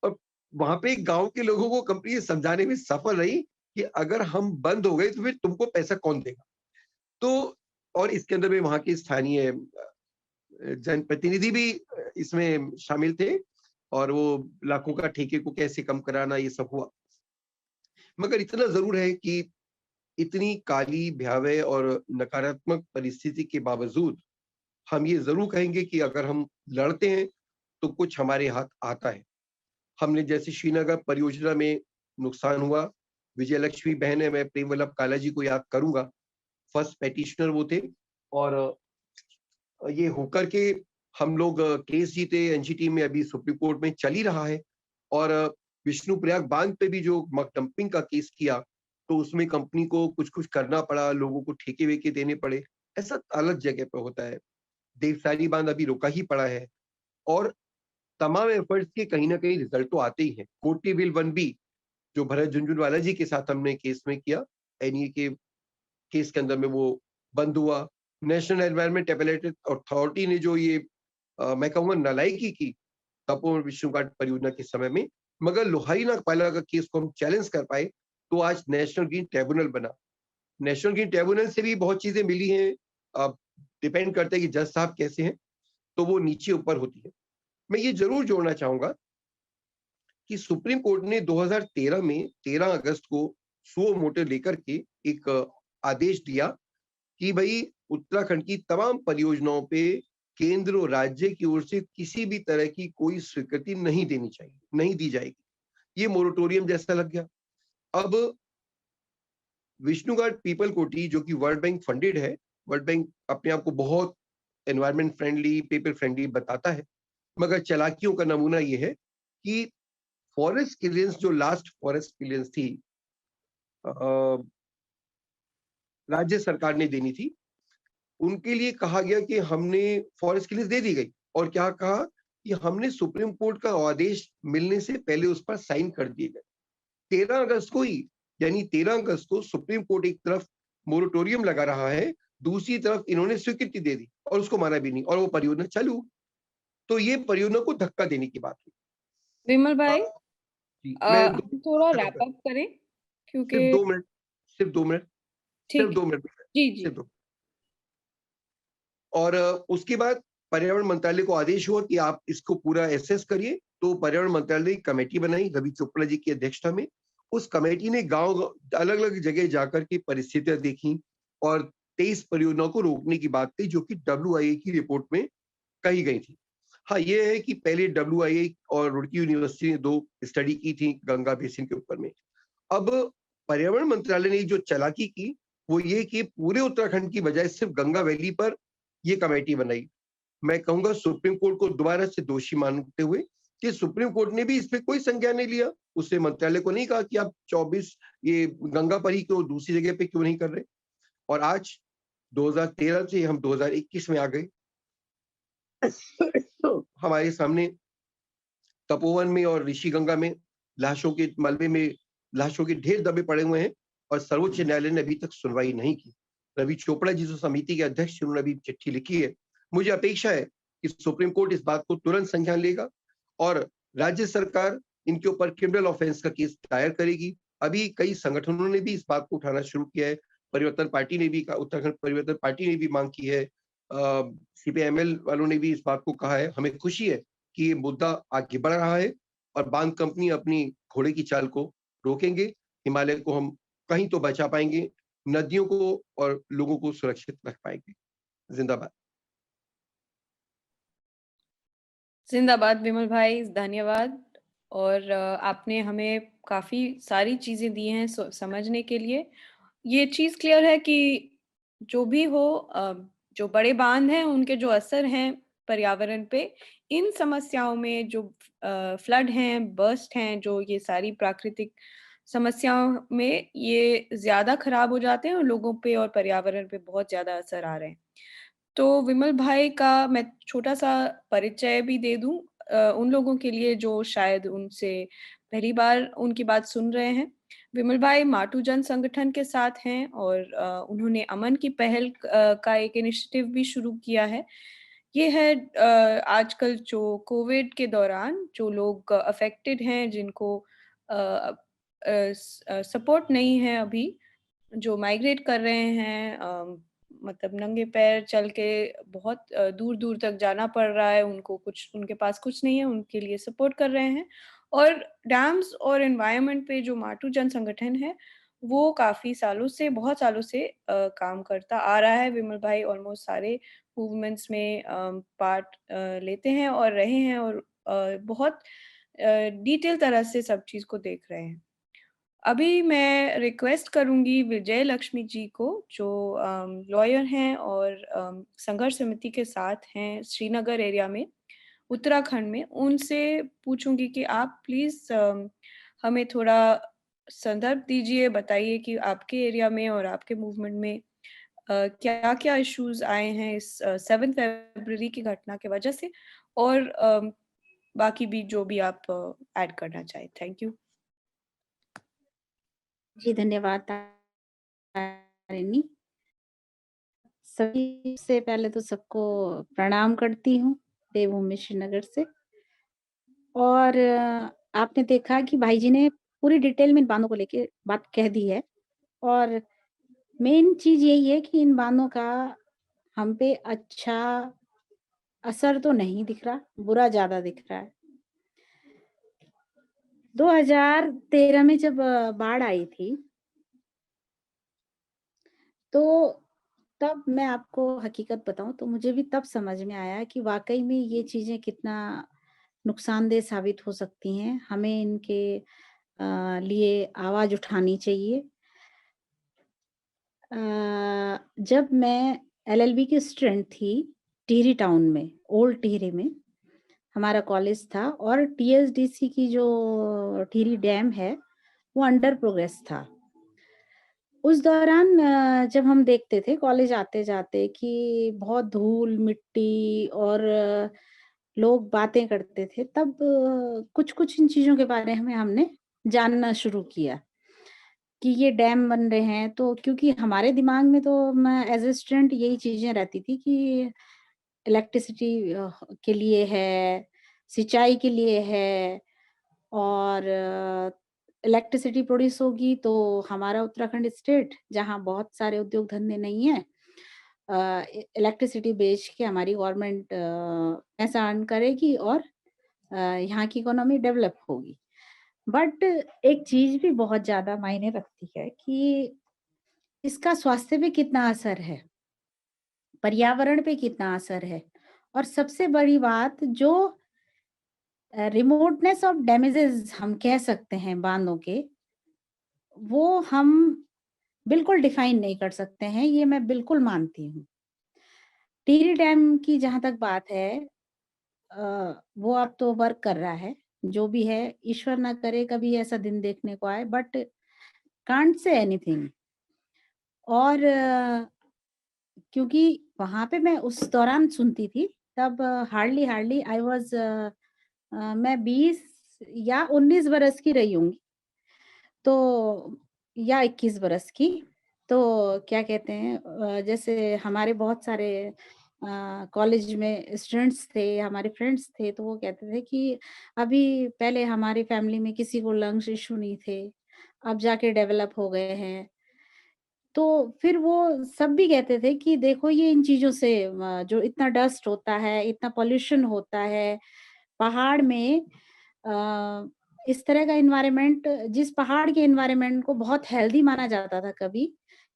और वहां पे गांव के लोगों को कंपनी समझाने में सफल रही कि अगर हम बंद हो गए तो फिर तुमको पैसा कौन देगा। तो और इसके अंदर में वहां के स्थानीय जनप्रतिनिधि भी इसमें शामिल थे और वो लाखों का ठेके को कैसे कम कराना, ये सब हुआ। मगर इतना जरूर है कि इतनी काली, भयावह और नकारात्मक परिस्थिति के बावजूद हम ये जरूर कहेंगे कि अगर हम लड़ते हैं तो कुछ हमारे हाथ आता है। हमने जैसे श्रीनगर परियोजना में नुकसान हुआ, विजय लक्ष्मी बहन है, मैं प्रेम वल्लभ काला जी को याद करूंगा, फर्स्ट पेटिशनर वो थे। और ये होकर के हम लोग केस जीते, एनजीटी में अभी सुप्रीम कोर्ट में चल ही रहा है। और विष्णु प्रयाग बांध पे भी जो मक डंपिंग का केस किया तो उसमें कंपनी को कुछ कुछ करना पड़ा, लोगों को ठेके वेके देने पड़े, ऐसा अलग जगह पे होता है। देवसारी बांध अभी रुका ही पड़ा है और तमाम एफर्ट्स के कहीं ना कहीं रिजल्ट तो आते ही हैं। कोटी बिल 1B जो भरत झुनझुनवाला जी के साथ हमने केस में किया, एनईए के केस के अंदर में वो बंद हुआ। नेशनल एनवायरमेंट अपीलेट अथॉरिटी ने जो ये मैं कहूँगा नालायकी की तपोवन विष्णु घाट परियोजना के समय में, मगर लोहारी नागपाला का केस को हम चैलेंज कर पाए तो आज नेशनल ग्रीन ट्रिब्यूनल बना। नेशनल ग्रीन ट्रिब्यूनल से भी बहुत चीजें मिली हैं, अब डिपेंड करते हैं कि जज साहब कैसे हैं, तो वो नीचे ऊपर होती है। मैं ये जरूर जोड़ना चाहूंगा कि सुप्रीम कोर्ट ने 2013 में 13 अगस्त को सुओ मोटो लेकर के एक आदेश दिया कि भाई उत्तराखंड की तमाम परियोजनाओं पे केंद्र और राज्य की ओर से किसी भी तरह की कोई स्वीकृति नहीं देनी चाहिए, नहीं दी जाएगी। ये मोरेटोरियम जैसा लग गया। अब विष्णुघाट पीपल कोटी जो कि वर्ल्ड बैंक फंडेड है, वर्ल्ड बैंक अपने आप को बहुत एनवायरमेंट फ्रेंडली, पीपल फ्रेंडली बताता है, मगर चालाकियों का नमूना ये है कि फॉरेस्ट क्लियरेंस जो लास्ट फॉरेस्ट क्लियरेंस थी राज्य सरकार ने देनी थी, उनके लिए कहा गया कि हमने फॉरेस्ट क्लियरेंस दे दी गई और क्या कहा कि हमने सुप्रीम कोर्ट का आदेश मिलने से पहले उस पर साइन कर दिए गए। 13 अगस्त को ही, यानी 13 अगस्त को सुप्रीम कोर्ट एक तरफ मोरेटोरियम लगा रहा है, दूसरी तरफ इन्होंने स्वीकृति दे दी और उसको माना भी नहीं और वो परियोजना चालू। तो ये परियोजना को धक्का देने की बात हुई। विमल भाई मैं थोड़ा रैप अप करें क्योंकि सिर्फ 2 मिनट, सिर्फ 2 मिनट, सिर्फ ठीक 2 मिनट, जी जी सिर्फ 2। और उसके बाद पर्यावरण मंत्रालय को आदेश हुआ कि आप इसको पूरा एसेस करिए। तो पर्यावरण मंत्रालय की कमेटी बनाई रवि चोपड़ा जी की अध्यक्षता में। उस कमेटी ने गांव अलग अलग जगह जाकर के परिस्थितियां देखी और 23 परियोजनाओं को रोकने की बात थी जो कि WIA की रिपोर्ट में कही गई थी। हाँ, ये है कि पहले WIA और रुड़की यूनिवर्सिटी ने 2 स्टडी की थी गंगा बेसिन के ऊपर में। अब पर्यावरण मंत्रालय ने जो चालाकी की वो ये कि पूरे उत्तराखंड की बजाय सिर्फ गंगा वैली पर ये कमेटी बनाई। मैं कहूंगा सुप्रीम कोर्ट को दोबारा से दोषी मानते हुए कि सुप्रीम कोर्ट ने भी इस पे कोई संज्ञान नहीं लिया। उसने मंत्रालय को नहीं कहा कि आप 24 ये गंगा पर ही क्यों, दूसरी जगह पे क्यों नहीं कर रहे। और आज 2013 से हम 2021 में आ गए। हमारे सामने तपोवन में और ऋषिगंगा में लाशों के मलबे में लाशों के ढेर दबे पड़े हुए हैं और सर्वोच्च न्यायालय ने अभी तक सुनवाई नहीं की। रवि चोपड़ा जी जो समिति के अध्यक्ष उन्होंने अभी चिट्ठी लिखी है। मुझे अपेक्षा है कि सुप्रीम कोर्ट इस बात को तुरंत संज्ञान लेगा और राज्य सरकार इनके ऊपर क्रिमिनल ऑफेंस का केस दायर करेगी। अभी कई संगठनों ने भी इस बात को उठाना शुरू किया है। परिवर्तन पार्टी ने भी, उत्तराखंड परिवर्तन पार्टी ने भी मांग की है। CPIML वालों ने भी इस बात को कहा है। हमें खुशी है कि ये मुद्दा आगे बढ़ रहा है और बांध कंपनी अपनी घोड़े की चाल को रोकेंगे। हिमालय को हम कहीं तो बचा पाएंगे, नदियों को और लोगों को सुरक्षित रख पाएंगे। जिंदाबाद। जिंदाबाद विमल भाई, धन्यवाद। और आपने हमें काफ़ी सारी चीज़ें दी हैं समझने के लिए। ये चीज़ क्लियर है कि जो भी हो, जो बड़े बांध हैं उनके जो असर हैं पर्यावरण पे, इन समस्याओं में जो फ्लड हैं, बर्स्ट हैं, जो ये सारी प्राकृतिक समस्याओं में ये ज़्यादा खराब हो जाते हैं और लोगों पे और पर्यावरण पे बहुत ज़्यादा असर आ रहे हैं। तो विमल भाई का मैं छोटा-सा परिचय भी दे दूँ उन लोगों के लिए जो शायद उनसे पहली बार उनकी बात सुन रहे हैं। विमल भाई माटू जन संगठन के साथ हैं और उन्होंने अमन की पहल का एक इनिशिएटिव भी शुरू किया है। ये है आजकल जो कोविड के दौरान जो लोग अफ़ेक्टेड हैं, जिनको सपोर्ट नहीं है अभी, जो माइग्रेट कर रहे हैं, मतलब नंगे पैर चल के बहुत दूर-दूर तक जाना पड़ रहा है, उनको कुछ, उनके पास कुछ नहीं है, उनके लिए सपोर्ट कर रहे हैं। और डैम्स और एनवायरनमेंट पे जो माटू जन संगठन है, वो काफ़ी सालों से, बहुत सालों से काम करता आ रहा है। विमल भाई ऑलमोस्ट सारे मूवमेंट्स में पार्ट लेते हैं और रहे हैं और बहुत डिटेल तरह से सब चीज़ को देख रहे हैं। अभी मैं रिक्वेस्ट करूँगी विजय लक्ष्मी जी को, जो लॉयर हैं और संघर्ष समिति के साथ हैं श्रीनगर एरिया में, उत्तराखंड में। उनसे पूछूँगी कि आप प्लीज़ हमें थोड़ा संदर्भ दीजिए, बताइए कि आपके एरिया में और आपके मूवमेंट में क्या-क्या इश्यूज़ आए हैं इस 7 फरवरी की घटना की वजह से, और बाकी भी जो भी आप ऐड करना चाहें। Thank you. जी, धन्यवाद तारिणी। सभी से पहले तो सबको प्रणाम करती हूँ देवभूमि श्रीनगर से। और आपने देखा कि भाई जी ने पूरी डिटेल में इन बांधों को लेके बात कह दी है और मेन चीज़ यही है कि इन बांधों का हम पे अच्छा असर तो नहीं दिख रहा, बुरा ज़्यादा दिख रहा है। 2013 में जब बाढ़ आई थी, तो तब मैं आपको हकीकत बताऊँ तो मुझे भी तब समझ में आया कि वाक़ई में ये चीज़ें कितना नुकसानदेह साबित हो सकती हैं। हमें इनके लिए आवाज़ उठानी चाहिए। जब मैं LLB की स्टूडेंट थी, टिहरी टाउन में, ओल्ड टिहरी में हमारा कॉलेज था और TSDC की जो टिहरी डैम है, वो अंडर प्रोग्रेस था। उस दौरान जब हम देखते थे कॉलेज आते-जाते कि बहुत धूल, मिट्टी और लोग बातें करते थे, तब कुछ-कुछ इन चीज़ों के बारे में हमने जानना शुरू किया कि ये डैम बन रहे हैं। तो क्योंकि हमारे दिमाग में तो मैं एज़ अ स्टूडेंट यही चीज़ें रहती थी कि इलेक्ट्रिसिटी के लिए है, सिंचाई के लिए है और इलेक्ट्रिसिटी प्रोड्यूस होगी तो हमारा उत्तराखंड स्टेट जहाँ बहुत सारे उद्योग धंधे नहीं हैं, इलेक्ट्रिसिटी बेच के हमारी गवर्नमेंट पैसा अर्न करेगी और यहाँ की इकोनॉमी डेवलप होगी। बट एक चीज़ भी बहुत ज़्यादा मायने रखती है कि इसका स्वास्थ्य पे कितना असर है, पर्यावरण पे कितना असर है और सबसे बड़ी बात जो रिमोटनेस ऑफ डैमेजेस हम कह सकते हैं बांधों के, वो हम बिल्कुल डिफाइन नहीं कर सकते हैं, ये मैं बिल्कुल मानती हूँ। टिहरी डैम की जहाँ तक बात है, वो अब तो वर्क कर रहा है, जो भी है, ईश्वर ना करे कभी ऐसा दिन देखने को आए, बट कांट से एनीथिंग। और क्योंकि वहाँ पे मैं उस दौरान सुनती थी, तब हार्डली हार्डली आई वाज मैं 20 या 19 बरस की रही होंगी, तो या 21 बरस की। तो क्या कहते हैं, जैसे हमारे बहुत सारे कॉलेज में स्टूडेंट्स थे, हमारे फ्रेंड्स थे, तो वो कहते थे कि अभी पहले हमारी फैमिली में किसी को लंग्स इश्यू नहीं थे, अब जाके डेवलप हो गए हैं। तो फिर वो सब भी कहते थे कि देखो ये इन चीज़ों से जो इतना डस्ट होता है, इतना पॉल्यूशन होता है, पहाड़ में इस तरह का एनवायरनमेंट, जिस पहाड़ के एनवायरनमेंट को बहुत हेल्दी माना जाता था कभी,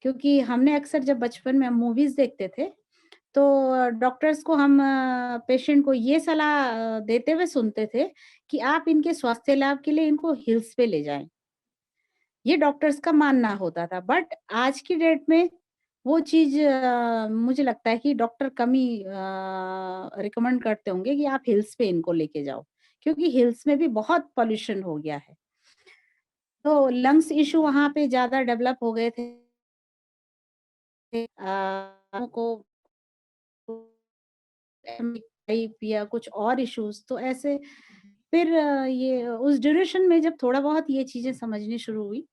क्योंकि हमने अक्सर जब बचपन में मूवीज़ देखते थे, तो डॉक्टर्स को हम पेशेंट को ये सलाह देते हुए सुनते थे कि आप इनके स्वास्थ्य लाभ के लिए इनको हिल्स पे ले जाएँ। ये डॉक्टर्स का मानना होता था, बट आज की डेट में वो चीज़ मुझे लगता है कि डॉक्टर कम ही रिकमेंड करते होंगे कि आप हिल्स पे इनको लेके जाओ, क्योंकि हिल्स में भी बहुत पॉल्यूशन हो गया है। तो लंग्स इश्यू वहाँ पे ज़्यादा डेवलप हो गए थे। को टाइप या कुछ और इश्यूज, तो ऐसे फिर ये उस ड्यूरेशन में जब थोड़ा बहुत ये चीजें समझनी शुरू हुई,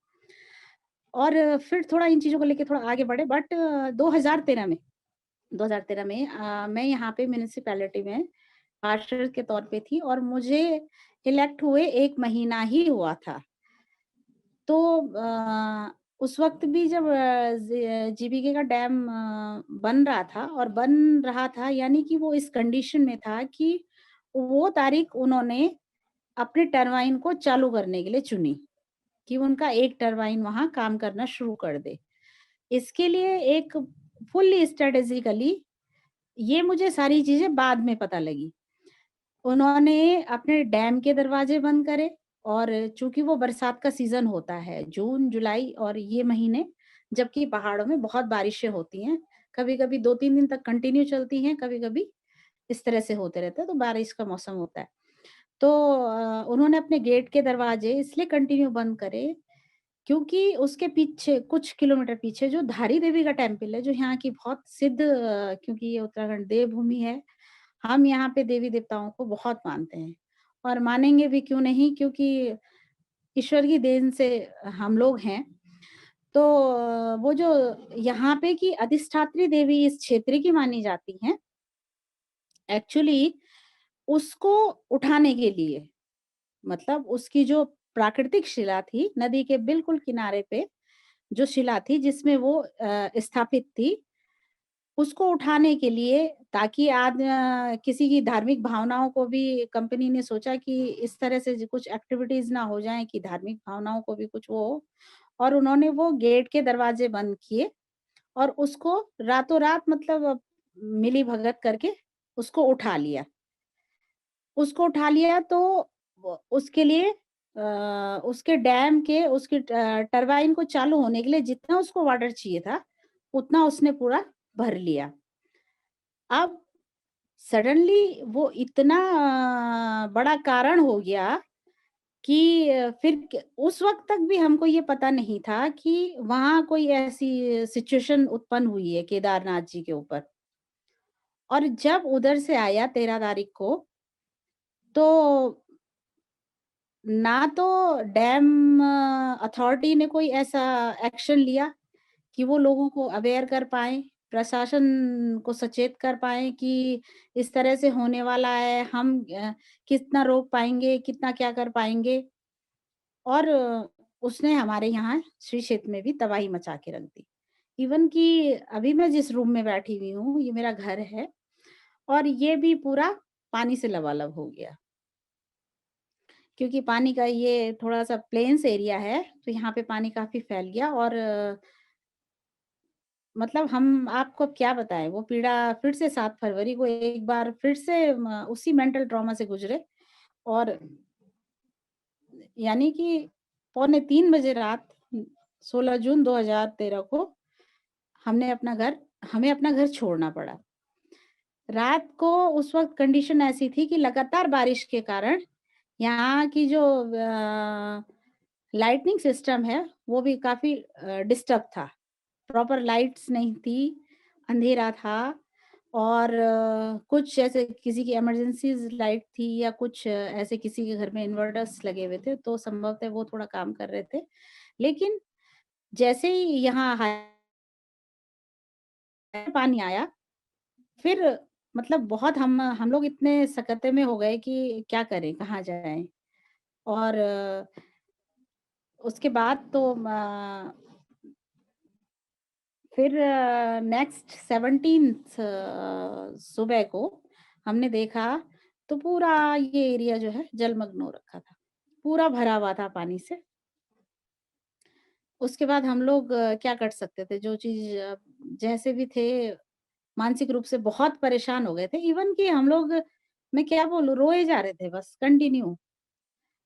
और फिर थोड़ा इन चीजों को लेके थोड़ा आगे बढ़े, बट 2013 में मैं यहाँ पे म्यूनिसिपैलिटी में पार्षद के तौर पे थी, और मुझे इलेक्ट हुए 1 महीना ही हुआ था। तो उस वक्त भी जब जीबीके का डैम बन रहा था, और बन रहा था यानी कि वो इस कंडीशन में था कि वो तारीख उन्होंने अपने टरबाइन को चालू करने के लिए चुनी, कि उनका एक टरबाइन वहां काम करना शुरू कर दे। इसके लिए एक फुल्ली स्ट्रेटेजिकली, ये मुझे सारी चीजें बाद में पता लगी, उन्होंने अपने डैम के दरवाजे बंद करे, और चूंकि वो बरसात का सीजन होता है, जून जुलाई और ये महीने, जबकि पहाड़ों में बहुत बारिशें होती हैं, कभी कभी 2-3 दिन तक कंटिन्यू चलती हैं, कभी कभी इस तरह से होते रहते हैं, तो बारिश का मौसम होता है। तो उन्होंने अपने गेट के दरवाजे इसलिए कंटिन्यू बंद करे, क्योंकि उसके पीछे कुछ किलोमीटर पीछे जो धारी देवी का टेम्पल है, जो यहाँ की बहुत सिद्ध, क्योंकि ये उत्तराखंड देवभूमि है, हम यहाँ पे देवी देवताओं को बहुत मानते हैं, और मानेंगे भी क्यों नहीं, क्योंकि ईश्वर की देन से हम लोग हैं। तो वो जो यहाँ पे की अधिष्ठात्री देवी इस क्षेत्र की मानी जाती हैं, एक्चुअली उसको उठाने के लिए, मतलब उसकी जो प्राकृतिक शिला थी, नदी के बिल्कुल किनारे पे जो शिला थी जिसमें वो स्थापित थी, उसको उठाने के लिए, ताकि आज किसी की धार्मिक भावनाओं को भी कंपनी ने सोचा कि इस तरह से कुछ एक्टिविटीज ना हो जाएं कि धार्मिक भावनाओं को भी कुछ वो हो, और उन्होंने वो गेट के दरवाजे बंद किए, और उसको रातों रात, मतलब मिली भगत करके उसको उठा लिया। उसको उठा लिया तो उसके लिए उसके डैम के, उसकी टरबाइन को चालू होने के लिए जितना उसको वाटर चाहिए था, उतना उसने पूरा भर लिया। अब सडनली वो इतना बड़ा कारण हो गया कि उस वक्त तक भी हमको ये पता नहीं था कि वहां कोई ऐसी सिचुएशन उत्पन्न हुई है केदारनाथ जी के ऊपर। और जब उधर से आया 13 तारीख को, तो ना तो डैम अथॉरिटी ने कोई ऐसा एक्शन लिया कि वो लोगों को अवेयर कर पाए, प्रशासन को सचेत कर पाए कि इस तरह से होने वाला है, हम कितना रोक पाएंगे, कितना क्या कर पाएंगे। और उसने हमारे यहाँ श्री क्षेत्र में भी तबाही मचा के रख दी। इवन कि अभी मैं जिस रूम में बैठी हुई हूँ, ये मेरा घर है, और ये भी पूरा पानी से लबालब हो गया, क्योंकि पानी का ये थोड़ा सा प्लेन्स एरिया है, तो यहाँ पे पानी काफी फैल गया। और मतलब हम आपको अब क्या बताएं, वो पीड़ा फिर से 7 फरवरी को एक बार फिर से उसी मेंटल ट्रॉमा से गुजरे। और यानी कि 2:45 बजे रात 16 जून 2013 को हमें अपना घर छोड़ना पड़ा। रात को उस वक्त कंडीशन ऐसी थी कि लगातार बारिश के कारण यहाँ की जो लाइटनिंग सिस्टम है वो भी काफी डिस्टर्ब था। प्रॉपर लाइट्स नहीं थी, अंधेरा था, और कुछ ऐसे किसी की इमरजेंसी लाइट थी या कुछ ऐसे किसी के घर में इन्वर्टर्स लगे हुए थे, तो संभवतः वो थोड़ा काम कर रहे थे। लेकिन जैसे ही यहाँ पानी आया, फिर मतलब बहुत हम लोग इतने सकते में हो गए कि क्या करें, कहाँ जाएं। और उसके बाद तो फिर नेक्स्ट 17th सुबह को हमने देखा तो पूरा ये एरिया जो है जलमग्न हो रखा था, पूरा भरा हुआ था पानी से। उसके बाद हम लोग क्या कर सकते थे, जो चीज जैसे भी थे मानसिक रूप से बहुत परेशान हो गए थे। इवन कि हम लोग, मैं क्या बोलूं, रोए जा रहे थे बस कंटिन्यू।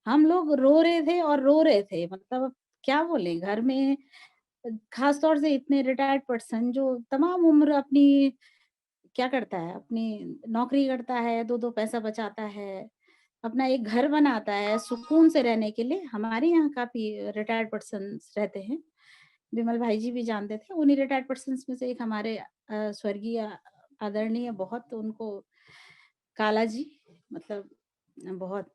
हम लोग रो रहे थे और रो रहे थे, मतलब क्या बोले, घर में खास तौर से इतने रिटायर्ड पर्सन जो तमाम उम्र अपनी क्या करता है, अपनी नौकरी करता है, दो दो पैसा बचाता है, अपना एक घर बनाता है सुकून से रहने के लिए। हमारे यहाँ काफी रिटायर्ड पर्सन रहते हैं, विमल भाई जी भी जानते थे। उन्हीं रिटायर्ड पर्सन में से एक हमारे स्वर्गीय आदरणीय, बहुत उनको काला जी, मतलब बहुत।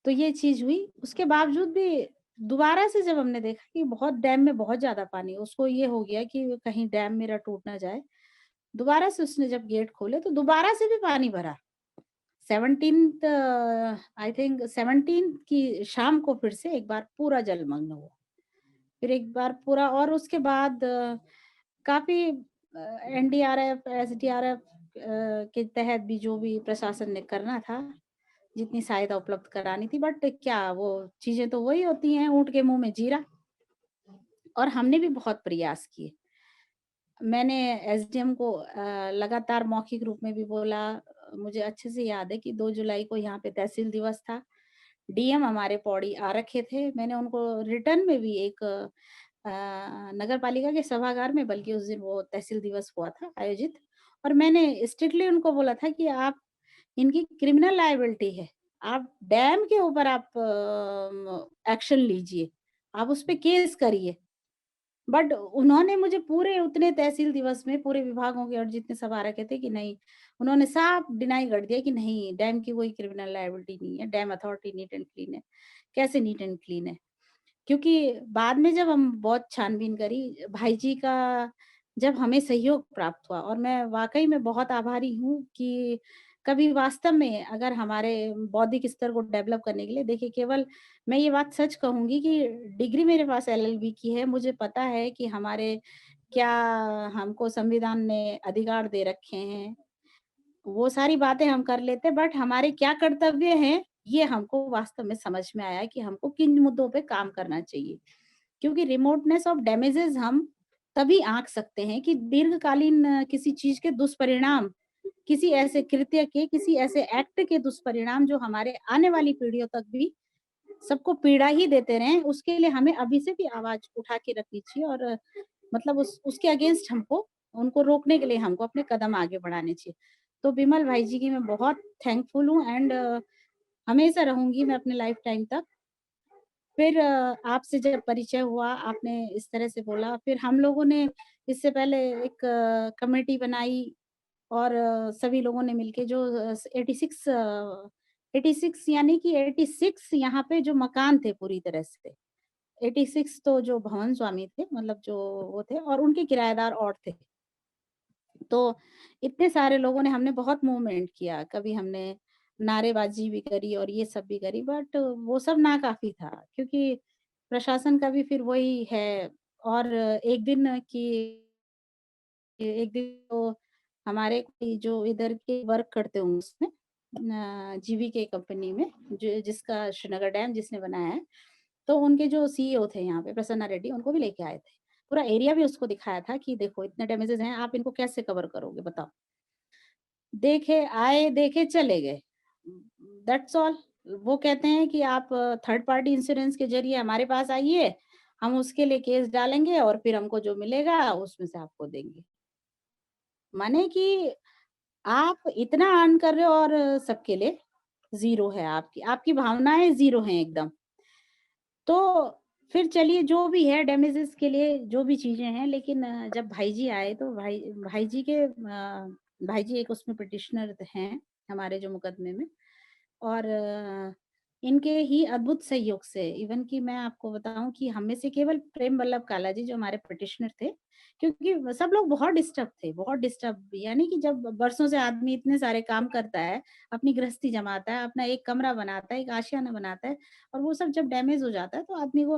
तो ये चीज हुई। उसके बावजूद भी दोबारा से जब हमने देखा कि बहुत डैम में बहुत ज्यादा पानी, उसको ये हो गया कि कहीं डैम मेरा टूट ना जाए, दोबारा से उसने जब गेट खोले तो दोबारा से भी पानी भरा। 17th आई थिंक 17 की शाम को फिर से एक बार पूरा जलमग्न हुआ, फिर एक बार पूरा। और उसके बाद काफी एनडीआरएफ, एसडीआरएफ के तहत भी जो भी प्रशासन ने करना था, जितनी सहायता उपलब्ध करानी थी, बट क्या, वो चीजें तो वही होती हैं, ऊंट के मुंह में जीरा। और हमने भी बहुत प्रयास किए। मैंने एसडीएम को लगातार मौखिक रूप में भी बोला। मुझे अच्छे से याद है कि 2 जुलाई को यहाँ पे तहसील दिवस था, डीएम हमारे पौड़ी आ रखे थे। मैंने उनको रिटर्न में भी एक नगर पालिका के सभागार में, बल्कि उस दिन वो तहसील दिवस हुआ था आयोजित, और मैंने स्ट्रिक्टली उनको बोला था कि आप, इनकी क्रिमिनल लायबिलिटी है, आप डैम के ऊपर आप एक्शन लीजिए, आप उस पर केस करिए। बट उन्होंने मुझे पूरे उतने तहसील दिवस में पूरे विभागों के और जितने सभा रखे थे कि नहीं, उन्होंने साफ डिनाई कर दिया कि नहीं, डैम की कोई क्रिमिनल लायबिलिटी नहीं है, dam authority neat and clean है। कैसे नीट एंड क्लीन है? क्योंकि बाद में जब हम बहुत छानबीन करी, भाई जी का जब हमें सहयोग प्राप्त हुआ, और मैं वाकई में बहुत आभारी हूँ कि कभी वास्तव में अगर हमारे बौद्धिक स्तर को डेवलप करने के लिए, देखिए, केवल मैं ये बात सच कहूंगी कि डिग्री मेरे पास एलएलबी की है, मुझे पता है कि हमारे क्या, हमको संविधान ने अधिकार दे रखे हैं, वो सारी बातें हम कर लेते, बट हमारे क्या कर्तव्य हैं ये हमको वास्तव में समझ में आया कि हमको किन मुद्दों पे काम करना चाहिए। क्योंकि रिमोटनेस ऑफ डैमेजेस हम तभी आंक सकते हैं कि दीर्घकालीन किसी चीज के दुष्परिणाम, किसी ऐसे कृत्य के, किसी ऐसे एक्ट के दुष्परिणाम जो हमारे आने वाली पीढ़ियों तक भी सबको पीड़ा ही देते रहे, उसके लिए हमें अभी से भी आवाज उठा के रखनी चाहिए। और मतलब उसके अगेंस्ट हमको, उनको रोकने के लिए हमको अपने कदम आगे बढ़ाने चाहिए। तो बिमल भाई जी की मैं बहुत थैंकफुल हूँ, एंड हमेशा रहूंगी मैं अपने लाइफ टाइम तक। फिर आपसे जब परिचय हुआ, आपने इस तरह से बोला, फिर हम लोगों ने इससे पहले एक कमेटी बनाई, और सभी लोगों ने मिलके जो 86 यानी कि 86 यहाँ पे जो मकान थे पूरी तरह से, 86 तो जो भवन स्वामी थे, मतलब जो वो थे, और उनके किराएदार और थे। तो इतने सारे लोगों ने, हमने बहुत मूवमेंट किया, कभी हमने नारेबाजी भी करी और ये सब भी करी, बट वो सब नाकाफी था, क्योंकि प्रशासन का भी फिर वही है। और एक दिन तो हमारे कोई जो इधर के वर्क करते होंगे उसमें, जीवी के कंपनी में, जो जिसका श्रीनगर डैम जिसने बनाया है, तो उनके जो सीईओ थे यहाँ पे, प्रसन्ना रेड्डी, उनको भी लेके आए थे। पूरा एरिया भी उसको दिखाया था कि देखो इतने डैमेजेस हैं, आप इनको कैसे कवर करोगे, बताओ। देखे आए, देखे चले गए, दैट्स ऑल। वो कहते हैं कि आप थर्ड पार्टी इंश्योरेंस के जरिए हमारे पास आइए, हम उसके लिए केस डालेंगे और फिर हमको जो मिलेगा उसमें से आपको देंगे। माने कि आप इतना अर्न कर रहे हो और सबके लिए ज़ीरो है, आपकी भावनाएँ ज़ीरो हैं एकदम। तो फिर चलिए जो भी है डैमेजेस के लिए जो भी चीज़ें हैं, लेकिन जब भाई जी आए तो भाई जी एक उसमें पिटिशनर हैं हमारे जो मुकदमे में, और इनके ही अद्भुत सहयोग से, इवन कि मैं आपको बताऊं कि हम में से केवल प्रेम वल्लभ काला जी जो हमारे पिटिशनर थे, क्योंकि सब लोग बहुत डिस्टर्ब थे, बहुत डिस्टर्ब, यानी कि जब बरसों से आदमी इतने सारे काम करता है, अपनी गृहस्थी जमाता है, अपना एक कमरा बनाता है, एक आशियाना बनाता है, और वो सब जब डैमेज हो जाता है तो आदमी को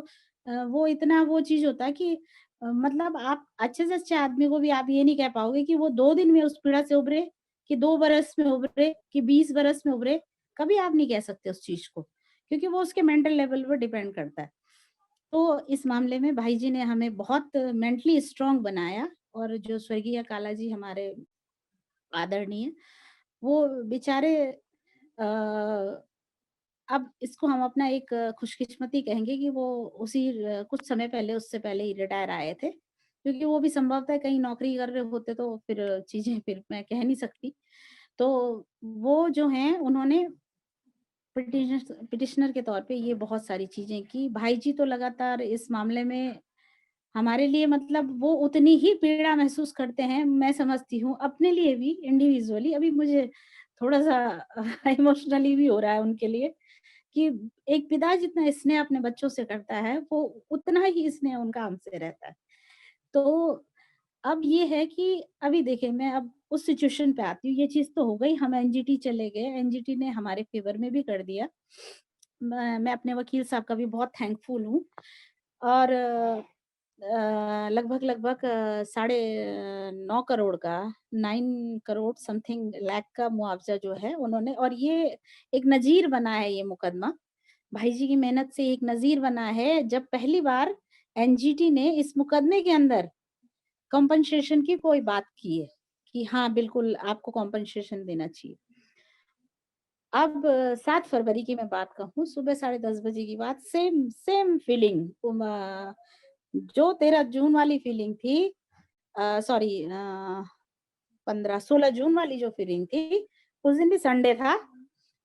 वो इतना वो चीज होता है कि मतलब आप अच्छे से अच्छे आदमी को भी आप ये नहीं कह पाओगे कि वो 2 दिन में उस पीड़ा से उभरे, कि 2 बरस में उभरे, कि 20 बरस में उभरे, कभी आप नहीं कह सकते उस चीज को, क्योंकि वो उसके मेंटल लेवल पर डिपेंड करता है। तो इस मामले में भाई जी ने हमें बहुत मेंटली स्ट्रांग बनाया, और जो स्वर्गीय काला जी हमारे आदरणीय, वो बेचारे अब इसको हम अपना एक खुशकिस्मती कहेंगे कि वो उसी कुछ समय पहले, उससे पहले ही रिटायर आए थे, क्योंकि वो भी संभवतः कहीं नौकरी कर रहे होते तो फिर चीजें फिर मैं कह नहीं सकती। तो वो जो हैं उन्होंने पिटिशनर के तौर पे ये बहुत सारी चीजें की। भाई जी तो लगातार इस मामले में हमारे लिए, मतलब वो उतनी ही पीड़ा महसूस करते हैं, मैं समझती हूँ अपने लिए भी इंडिविजुअली। अभी मुझे थोड़ा सा इमोशनली भी हो रहा है उनके लिए, कि एक पिता जितना स्नेह अपने बच्चों से करता है, वो उतना ही स्नेह उनका हमसे रहता है। तो अब ये है कि अभी देखिए, मैं अब उस सिचुएशन पे आती हूँ। ये चीज तो हो गई, हम एनजीटी चले गए, एनजीटी ने हमारे फेवर में भी कर दिया। मैं अपने वकील साहब का भी बहुत थैंकफुल हूँ, और लगभग लगभग 9.5 करोड़ का, 9 करोड़ समथिंग लाख का मुआवजा जो है उन्होंने, और ये एक नजीर बना है ये मुकदमा, भाई जी की मेहनत से एक नजीर बना है, जब पहली बार एनजीटी ने इस मुकदमे के अंदर कॉम्पनसेशन की कोई बात की है, कि हाँ बिल्कुल आपको कॉम्पनसेशन देना चाहिए। अब 7 फरवरी की मैं बात कहूँ, सुबह 10:30 बजे की बात, सेम सेम फीलिंग, जो 13 जून वाली फीलिंग थी, सॉरी 16 जून वाली जो फीलिंग थी, उस दिन भी संडे था।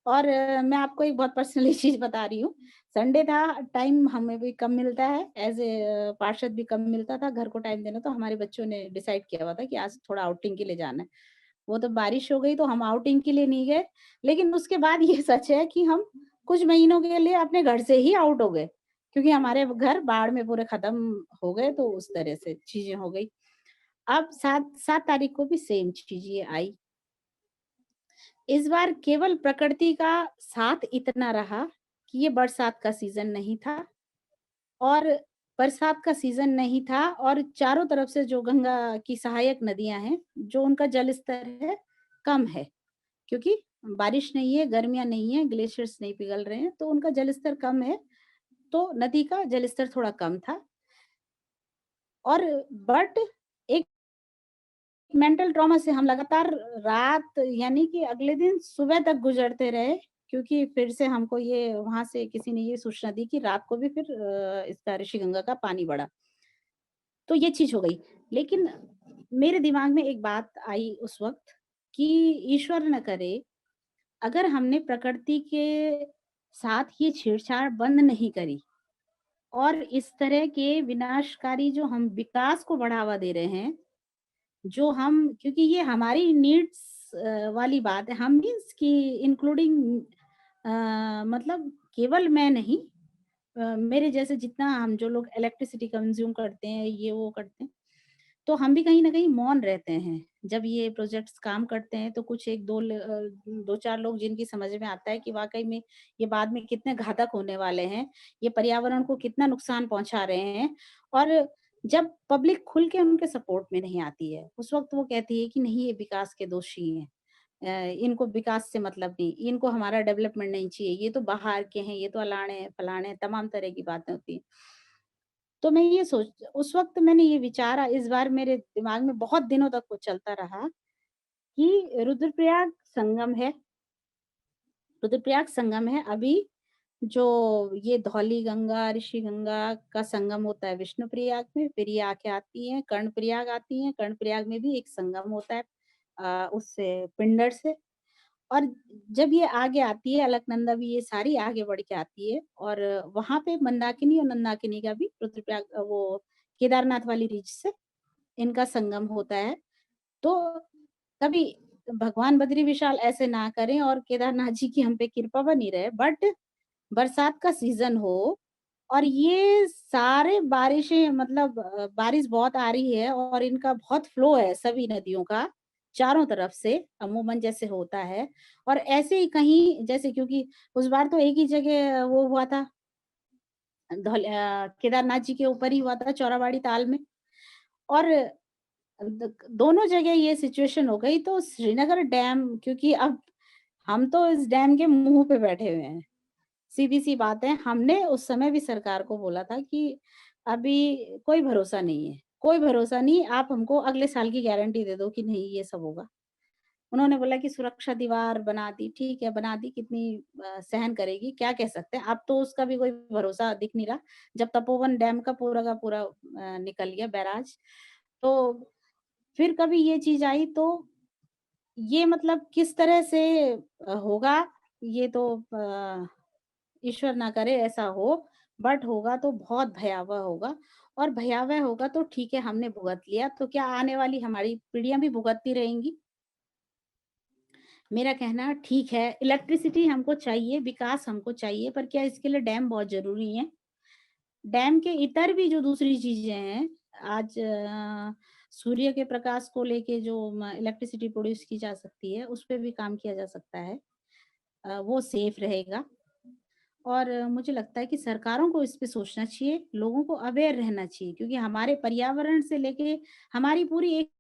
और मैं आपको एक बहुत पर्सनली चीज बता रही हूँ, संडे था, टाइम हमें भी कम मिलता है, एज ए पार्षद भी कम मिलता था घर को टाइम देना, तो हमारे बच्चों ने डिसाइड किया हुआ था कि आज थोड़ा आउटिंग के लिए जाना है। वो तो बारिश हो गई तो हम आउटिंग के लिए नहीं गए, लेकिन उसके बाद ये सच है कि हम कुछ महीनों के लिए अपने घर से ही आउट हो गए, क्योंकि हमारे घर बाढ़ में पूरे खत्म हो गए, तो उस तरह से चीजें हो गई। अब 7 तारीख को भी सेम चीज ये आई। इस बार केवल प्रकृति का साथ इतना रहा कि ये बरसात का सीजन नहीं था, और बरसात का सीजन नहीं था, और चारों तरफ से जो गंगा की सहायक नदियां हैं, जो उनका जल स्तर है कम है, क्योंकि बारिश नहीं है, गर्मियां नहीं है, ग्लेशियर्स नहीं पिघल रहे हैं, तो उनका जल स्तर कम है, तो नदी का जल स्तर थोड़ा कम था। और बट एक मेंटल ट्रॉमा से हम लगातार रात, यानी कि अगले दिन सुबह तक गुजरते रहे, क्योंकि फिर से हमको ये वहां से किसी ने ये सूचना दी कि रात को भी फिर इसका ऋषिगंगा का पानी बढ़ा, तो ये चीज हो गई। लेकिन मेरे दिमाग में एक बात आई उस वक्त कि ईश्वर न करे, अगर हमने प्रकृति के साथ ये छेड़छाड़ बंद नहीं करी, और इस तरह के विनाशकारी जो हम विकास को बढ़ावा दे रहे हैं, जो हम, क्योंकि ये हमारी नीड्स वाली बात है, हम मीन्स की इंक्लूडिंग, मतलब केवल मैं नहीं, मेरे जैसे जितना हम जो लोग इलेक्ट्रिसिटी कंज्यूम करते हैं, ये वो करते हैं, तो हम भी कहीं ना कहीं मौन रहते हैं जब ये प्रोजेक्ट्स काम करते हैं। तो कुछ एक दो चार लोग जिनकी समझ में आता है कि वाकई में ये बाद में कितने घातक होने वाले हैं, ये पर्यावरण को कितना नुकसान पहुंचा रहे हैं, और जब पब्लिक खुल के उनके सपोर्ट में नहीं आती है, उस वक्त वो कहती है कि नहीं ये विकास के दोषी हैं, इनको विकास से मतलब नहीं, इनको हमारा डेवलपमेंट नहीं चाहिए, ये तो बाहर के हैं, ये तो अलाने हैं, फलाने हैं, तमाम तरह की बातें होती हैं। तो मैं ये सोच, उस वक्त मैंने ये विचारा, इस बार मेरे दिमाग में बहुत दिनों तक वो चलता रहा कि रुद्रप्रयाग संगम है, रुद्रप्रयाग संगम है, अभी जो ये धौली गंगा, ऋषि गंगा का संगम होता है विष्णुप्रयाग में, फिर ये आके आती है कर्णप्रयाग आती है, कर्णप्रयाग में भी एक संगम होता है उससे पिंडर से। और जब ये आगे आती है अलकनंदा भी, ये सारी आगे बढ़ के आती है और वहां पे मंदाकिनी और नंदाकिनी का भी रुद्रप्रयाग वो केदारनाथ वाली रीच से इनका संगम होता है। तो कभी भगवान बद्री विशाल ऐसे ना करें और केदारनाथ जी की हम पे कृपा बनी रहे, बट बरसात का सीजन हो और ये सारे बारिशें मतलब बारिश बहुत आ रही है और इनका बहुत फ्लो है सभी नदियों का चारों तरफ से अमूमन जैसे होता है। और ऐसे ही कहीं जैसे क्योंकि उस बार तो एक ही जगह वो हुआ था केदारनाथ जी के ऊपर ही हुआ था चौराबाड़ी ताल में। और दोनों जगह ये सिचुएशन हो गई तो श्रीनगर डैम, क्योंकि अब हम तो इस डैम के मुंह पे बैठे हुए हैं, सीधी सी बात है। हमने उस समय भी सरकार को बोला था कि अभी कोई भरोसा नहीं है, कोई भरोसा नहीं, आप हमको अगले साल की गारंटी दे दो कि नहीं ये सब होगा। उन्होंने बोला कि सुरक्षा दीवार बना दी, ठीक है बना दी, कितनी सहन करेगी क्या कह सकते हैं। अब तो उसका भी कोई भरोसा दिख नहीं रहा, जब तपोवन डैम का पूरा निकल गया बैराज। तो फिर कभी ये चीज आई तो ये मतलब किस तरह से होगा, ये तो ईश्वर ना करे ऐसा हो, बट होगा तो बहुत भयावह होगा। और भयावह होगा तो ठीक है हमने भुगत लिया, तो क्या आने वाली हमारी पीढ़ियां भी भुगतती रहेंगी? मेरा कहना ठीक है, इलेक्ट्रिसिटी हमको चाहिए, विकास हमको चाहिए, पर क्या इसके लिए डैम बहुत जरूरी है? डैम के इतर भी जो दूसरी चीजें हैं, आज सूर्य के प्रकाश को लेके जो इलेक्ट्रिसिटी प्रोड्यूस की जा सकती है उस पे भी काम किया जा सकता है, वो सेफ रहेगा। और मुझे लगता है कि सरकारों को इस पे सोचना चाहिए, लोगों को अवेयर रहना चाहिए, क्योंकि हमारे पर्यावरण से लेके हमारी पूरी एक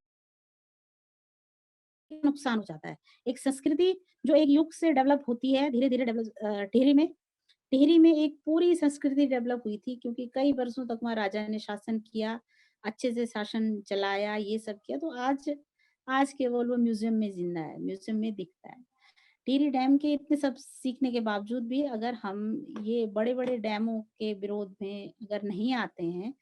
नुकसान हो जाता है। एक संस्कृति जो एक युग से डेवलप होती है, धीरे-धीरे डेवलप टिहरी में एक पूरी संस्कृति डेवलप हुई थी, क्योंकि कई वर्षों तक वहाँ राजा ने शासन किया, अच्छे से शासन चलाया, ये सब किया, तो आज केवल वो म्यूज़ियम में ज़िंदा है, म्यूज़ियम में दिखता है। टिहरी डैम के इतने सब सीखने के बावजूद भी अगर हम ये बड़े-बड़े डैमों के विरोध में अगर नहीं आते हैं,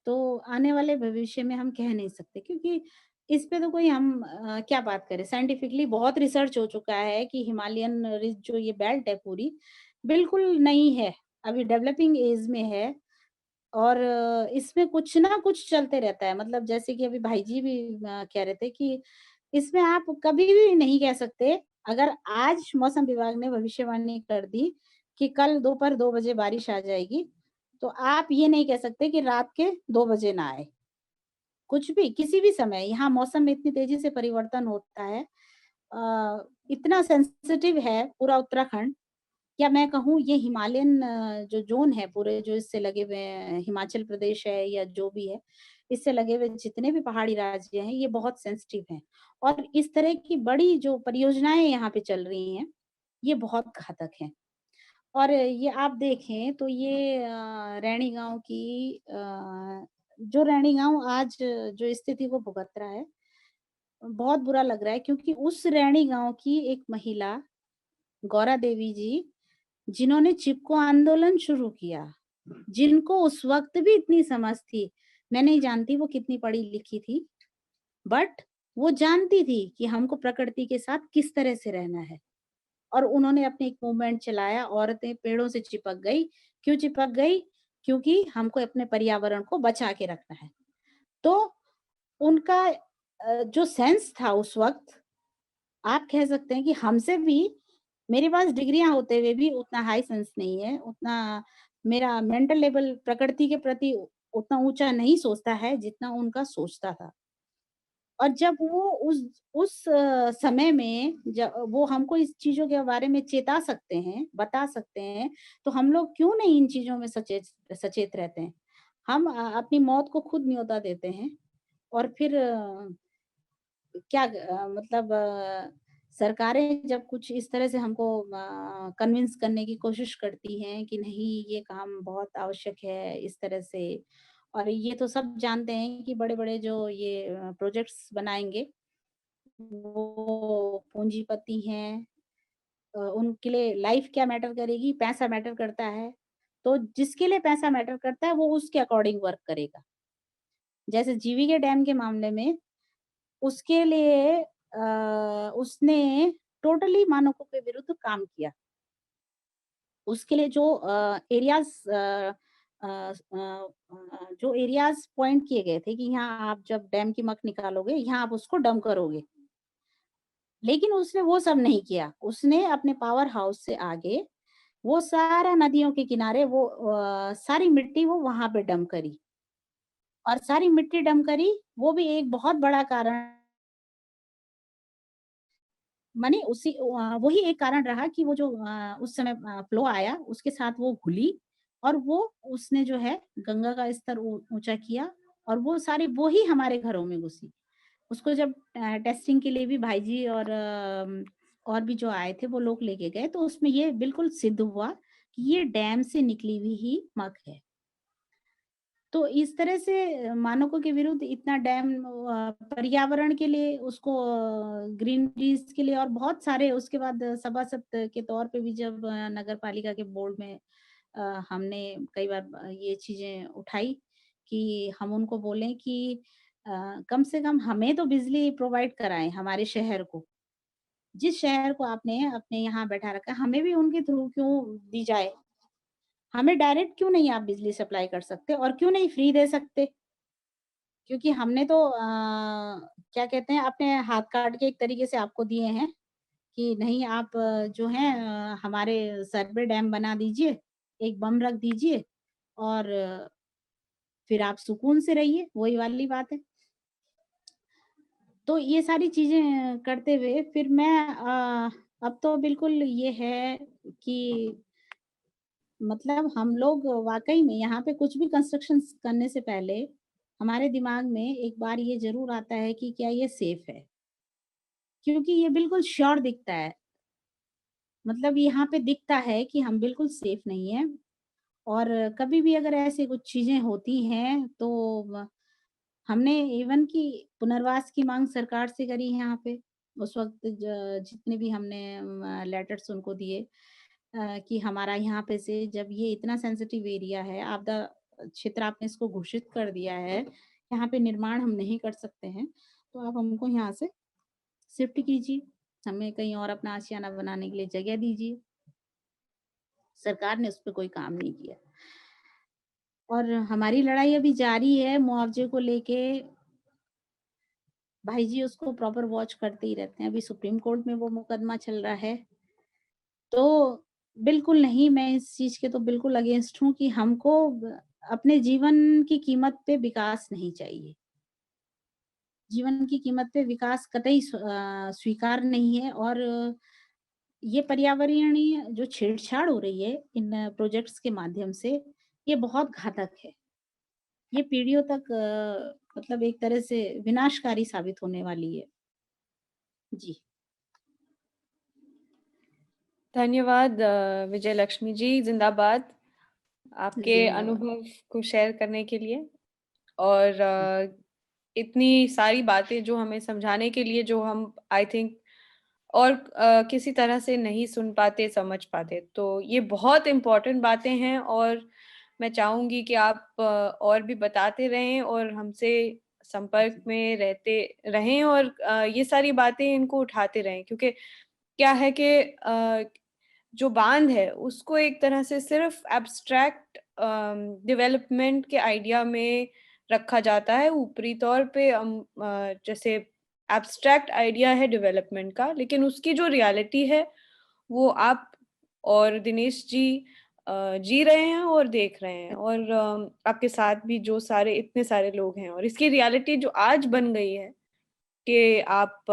तो आने वाले भविष्य में हम कह नहीं सकते, क्योंकि इस पे तो कोई हम क्या बात करें, साइंटिफिकली बहुत रिसर्च हो चुका है कि हिमालयन रिज जो ये बेल्ट है पूरी, बिल्कुल नहीं है, अभी डेवलपिंग एज में है। और इसमें कुछ ना कुछ चलते रहता है, मतलब जैसे कि अभी भाई जी भी कह रहे थे कि इसमें आप कभी भी नहीं कह सकते, अगर आज मौसम विभाग ने भविष्यवाणी कर दी कि कल दोपहर 2 बजे बारिश आ जाएगी, तो आप ये नहीं कह सकते कि रात के 2 बजे ना आए। कुछ भी, किसी भी समय यहाँ मौसम में इतनी तेजी से परिवर्तन होता है। इतना सेंसिटिव है पूरा उत्तराखंड, या मैं कहूँ ये हिमालयन जो ज़ोन है पूरे, जो इससे लगे हुए हैं, हिमाचल प्रदेश है या जो भी है, इससे लगे हुए जितने भी पहाड़ी राज्य हैं, ये बहुत सेंसिटिव हैं। और इस तरह की बड़ी जो परियोजनाएँ यहाँ पे चल रही हैं, ये बहुत घातक हैं। और ये आप देखें तो ये रैणी गाँव की जो रैणी गाँव आज जो स्थिति को भुगत रहा है, बहुत बुरा लग रहा है, क्योंकि उस रैणी गाँव की एक महिला गौरा देवी जी, जिन्होंने चिपको आंदोलन शुरू किया, जिनको उस वक़्त भी इतनी समझ थी, मैं नहीं जानती वो कितनी पढ़ी-लिखी थी, बट वो जानती थी कि हमको प्रकृति के साथ किस तरह से रहना है। और उन्होंने अपने एक मूवमेंट चलाया, औरतें पेड़ों से चिपक गई। क्यों चिपक गई? क्योंकि हमको अपने पर्यावरण को बचा के रखना है। तो उनका जो सेंस था उस वक़्त, आप कह सकते हैं कि हमसे भी, मेरे पास डिग्रियाँ होते हुए भी उतना हाई सेंस नहीं है, उतना मेरा मेंटल लेवल प्रकृति के प्रति उतना ऊँचा नहीं सोचता है जितना उनका सोचता था। और जब वो उस समय में वो हमको इस चीज़ों के बारे में चेता सकते हैं, बता सकते हैं, तो हम लोग क्यों नहीं इन चीज़ों में सचेत सचेत रहते हैं? हम अपनी मौत को खुद न्योता देते हैं और फिर क्या मतलब सरकारें जब कुछ इस तरह से हमको कन्विंस करने की कोशिश करती हैं कि नहीं ये काम बहुत आवश्यक है इस तरह से, और ये तो सब जानते हैं कि बड़े-बड़े जो ये प्रोजेक्ट्स बनाएँगे, वो पूंजीपति हैं, उनके लिए लाइफ क्या मैटर करेगी, पैसा मैटर करता है। तो जिसके लिए पैसा मैटर करता है वो उसके अकॉर्डिंग वर्क करेगा। जैसे जीवीके डैम के मामले में उसके लिए उसने टोटली मानकों के विरुद्ध काम किया। उसके लिए जो जो एरियाज पॉइंट किए गए थे कि यहाँ आप जब डैम की मक निकालोगे, यहाँ आप उसको डंप करोगे। लेकिन उसने वो सब नहीं किया। उसने अपने पावर हाउस से आगे वो सारा नदियों के किनारे वो सारी मिट्टी वो वहां पे डंप करी, और सारी मिट्टी डंप करी। वो भी एक बहुत बड़ा कारण, माने वही एक कारण रहा कि वो जो उस समय फ्लो आया उसके साथ वो घुली, और वो उसने जो है गंगा का स्तर ऊंचा किया, और वो सारी वो ही हमारे घरों में घुसी। उसको जब टेस्टिंग के लिए भी भाई जी और भी जो आए थे वो लोग लेके गए, तो उसमें ये बिल्कुल सिद्ध हुआ कि ये डैम से निकली हुई ही मक है। तो इस तरह से मानकों के विरुद्ध इतना डैम पर्यावरण के लिए उसको ग्रीनरीज के लिए और बहुत सारे, उसके बाद सभासद के तौर पे भी जब नगर पालिका के बोर्ड में हमने कई बार ये चीजें उठाई कि हम उनको बोलें कि कम से कम हमें तो बिजली प्रोवाइड कराएं हमारे शहर को। जिस शहर को आपने अपने यहाँ बैठा रखा है, हमें भी उनके थ्रू क्यों दी जाए? हमें डायरेक्ट क्यों नहीं आप बिजली सप्लाई कर सकते, और क्यों नहीं फ्री दे सकते? क्योंकि हमने तो क्या कहते हैं, अपने हाथ काट के एक तरीके से आपको दिए हैं कि नहीं आप जो है हमारे सर पे डैम बना दीजिए, एक बम रख दीजिए, और फिर आप सुकून से रहिए, वही वाली बात है। तो ये सारी चीजें करते हुए फिर मैं अब तो बिल्कुल ये है कि मतलब हम लोग वाकई में यहाँ पे कुछ भी कंस्ट्रक्शन करने से पहले हमारे दिमाग में एक बार ये जरूर आता है कि क्या ये सेफ है, क्योंकि ये बिल्कुल श्योर दिखता है। मतलब यहाँ पे दिखता है कि हम बिल्कुल सेफ नहीं है, और कभी भी अगर ऐसी कुछ चीजें होती हैं तो हमने इवन की पुनर्वास की मांग सरकार से करी है यहाँ पे। उस वक्त जितने भी हमने लेटर्स उनको दिए कि हमारा यहाँ पे से जब ये इतना सेंसिटिव एरिया है, आपदा क्षेत्र आपने इसको घोषित कर दिया है, यहाँ पे निर्माण हम नहीं कर सकते हैं, तो आप हमको यहाँ से शिफ्ट कीजिए, हमें कहीं और अपना आशियाना बनाने के लिए जगह दीजिए। सरकार ने उस पर कोई काम नहीं किया, और हमारी लड़ाई अभी जारी है मुआवजे को लेके। भाई जी उसको प्रॉपर वॉच करते ही रहते हैं। अभी सुप्रीम कोर्ट में वो मुकदमा चल रहा है। तो बिल्कुल नहीं, मैं इस चीज के तो बिल्कुल अगेंस्ट हूँ कि हमको अपने जीवन की कीमत पे विकास नहीं चाहिए। जीवन की कीमत पे विकास कतई स्वीकार नहीं है, और ये पर्यावरणीय जो छेड़छाड़ हो रही है इन प्रोजेक्ट्स के माध्यम से, ये बहुत घातक है। ये पीढ़ियों तक मतलब एक तरह से विनाशकारी साबित होने वाली है। जी। धन्यवाद विजय लक्ष्मी जी, जिंदाबाद, आपके जिंदाबाद। अनुभव को शेयर करने के लिए, और इतनी सारी बातें जो हमें समझाने के लिए, जो हम आई थिंक और किसी तरह से नहीं सुन पाते, समझ पाते। तो ये बहुत इम्पोर्टेंट बातें हैं, और मैं चाहूंगी कि आप और भी बताते रहें और हमसे संपर्क में रहते रहें, और ये सारी बातें इनको उठाते रहें, क्योंकि क्या है कि जो बांध है उसको एक तरह से सिर्फ एब्स्ट्रैक्ट डेवलपमेंट के आइडिया में रखा जाता है, ऊपरी तौर पे जैसे एब्स्ट्रैक्ट आइडिया है डेवलपमेंट का, लेकिन उसकी जो रियलिटी है वो आप और दिनेश जी जी रहे हैं और देख रहे हैं, और आपके साथ भी जो सारे इतने सारे लोग हैं, और इसकी रियलिटी जो आज बन गई है कि आप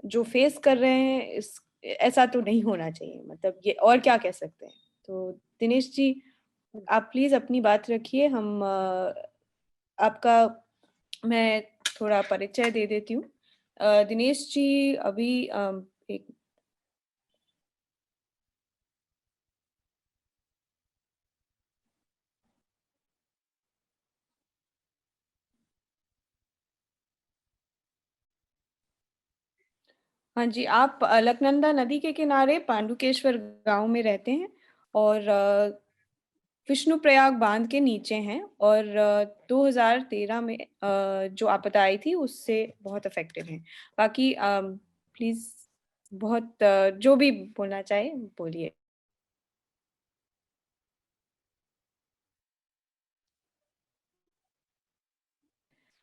जो फेस कर रहे हैं, इस ऐसा तो नहीं होना चाहिए, मतलब ये और क्या कह सकते हैं। तो दिनेश जी, आप प्लीज अपनी बात रखिए। हम आपका मैं थोड़ा परिचय दे देती हूँ। दिनेश जी अभी एक हाँ जी, आप अलकनंदा नदी के किनारे पांडुकेश्वर गांव में रहते हैं और विष्णुप्रयाग बांध के नीचे हैं और 2013 में जो आपदा आई थी उससे बहुत अफेक्टेड हैं। बाकी प्लीज बहुत जो भी बोलना चाहे बोलिए।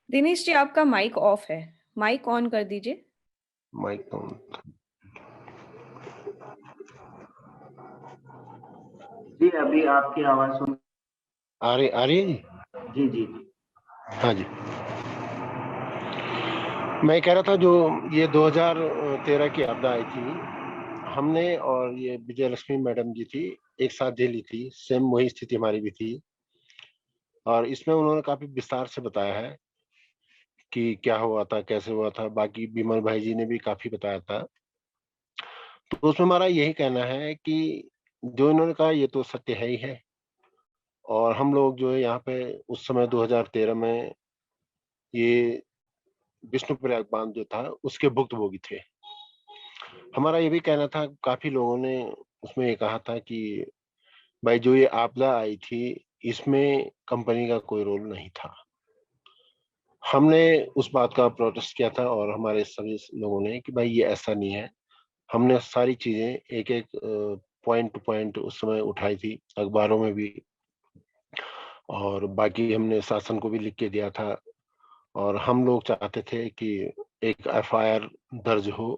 दिनेश जी, आपका माइक ऑफ है, माइक ऑन कर दीजिए। Mic on. जी अभी आपकी आवाज सुन आ रही है जी। जी। हाँ जी, मैं कह रहा था जो ये 2013 की आपदा आई थी, हमने और ये विजय लक्ष्मी मैडम जी थी एक साथ झेली थी, सेम वही स्थिति हमारी भी थी। और इसमें उन्होंने काफी विस्तार से बताया है कि क्या हुआ था, कैसे हुआ था। बाकी बिमल भाई जी ने भी काफी बताया था। तो उसमें हमारा यही कहना है कि जो इन्होंने कहा ये तो सत्य है ही है। और हम लोग जो है यहाँ पे उस समय 2013 में ये विष्णुप्रयाग बांध जो था उसके भुक्तभोगी थे। हमारा ये भी कहना था, काफी लोगों ने उसमें ये कहा था कि भाई जो ये आपदा आई थी इसमें कंपनी का कोई रोल नहीं था। हमने उस बात का प्रोटेस्ट किया था और हमारे सभी लोगों ने कि भाई ये ऐसा नहीं है। हमने सारी चीजें एक एक पॉइंट टू पॉइंट उस समय उठाई थी, अखबारों में भी, और बाकी हमने शासन को भी लिख के दिया था। और हम लोग चाहते थे कि एक एफआईआर दर्ज हो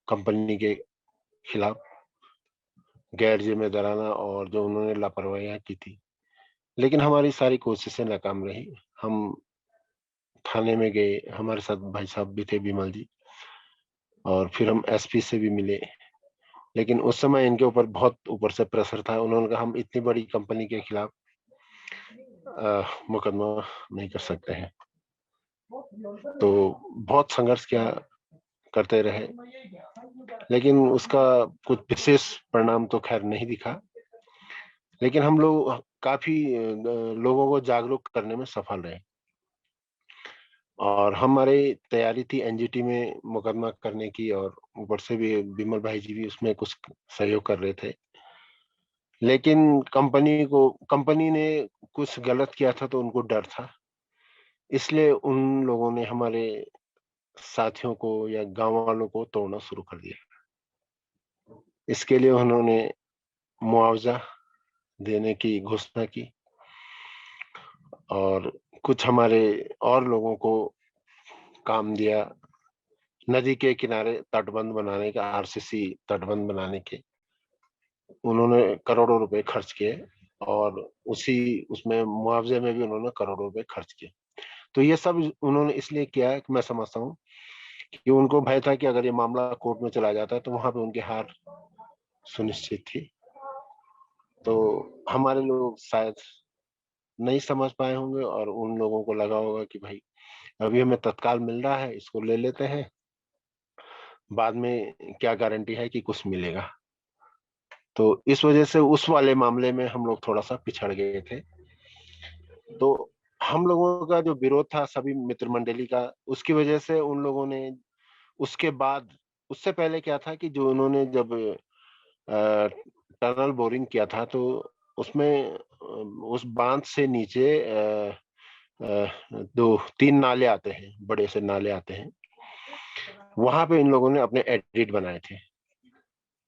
कंपनी के खिलाफ, गैर जिम्मेदाराना और जो उन्होंने लापरवाहियां की थी। लेकिन हमारी सारी कोशिशें नाकाम रही। हम थाने में गए, हमारे साथ भाई साहब भी थे, बिमल जी, और फिर हम एसपी से भी मिले। लेकिन उस समय इनके ऊपर बहुत ऊपर से प्रेशर था। उन्होंने कहा हम इतनी बड़ी कंपनी के खिलाफ मुकदमा नहीं कर सकते हैं। तो बहुत संघर्ष किया, करते रहे, लेकिन उसका कुछ विशेष परिणाम तो खैर नहीं दिखा। लेकिन हम लोग काफी लोगों को जागरूक करने में सफल रहे। और हमारी तैयारी थी एनजीटी में मुकदमा करने की, और ऊपर से भी बिमल भाई जी भी उसमें कुछ सहयोग कर रहे थे। लेकिन कंपनी ने कुछ गलत किया था तो उनको डर था, इसलिए उन लोगों ने हमारे साथियों को या गांव वालों को तोड़ना शुरू कर दिया। इसके लिए उन्होंने मुआवजा देने की घोषणा की और कुछ हमारे और लोगों को काम दिया। नदी के किनारे तटबंध बनाने का, आरसीसी तटबंध बनाने के उन्होंने करोड़ों रुपए खर्च किए, और उसमें मुआवजे में भी उन्होंने करोड़ों रुपए खर्च किए। तो ये सब उन्होंने इसलिए किया है कि मैं समझता हूँ कि उनको भय था कि अगर ये मामला कोर्ट में चला जाता है तो वहां पे उनकी हार सुनिश्चित थी। तो हमारे लोग शायद नहीं समझ पाए होंगे और उन लोगों को लगा होगा कि भाई अभी हमें तत्काल मिल रहा है, इसको ले लेते हैं, बाद में क्या गारंटी है कि कुछ मिलेगा। तो इस वजह से उस वाले मामले में हम लोग थोड़ा सा पिछड़ गए थे। तो हम लोगों का जो विरोध था सभी मित्र मंडली का, उसकी वजह से उन लोगों ने उसके बाद, उससे पहले क्या था कि जो उन्होंने जब टनल बोरिंग किया था तो उसमें उस बांध से नीचे 2-3 नाले आते हैं, बड़े से नाले आते हैं, वहां पे इन लोगों ने अपने एडिट बनाए थे।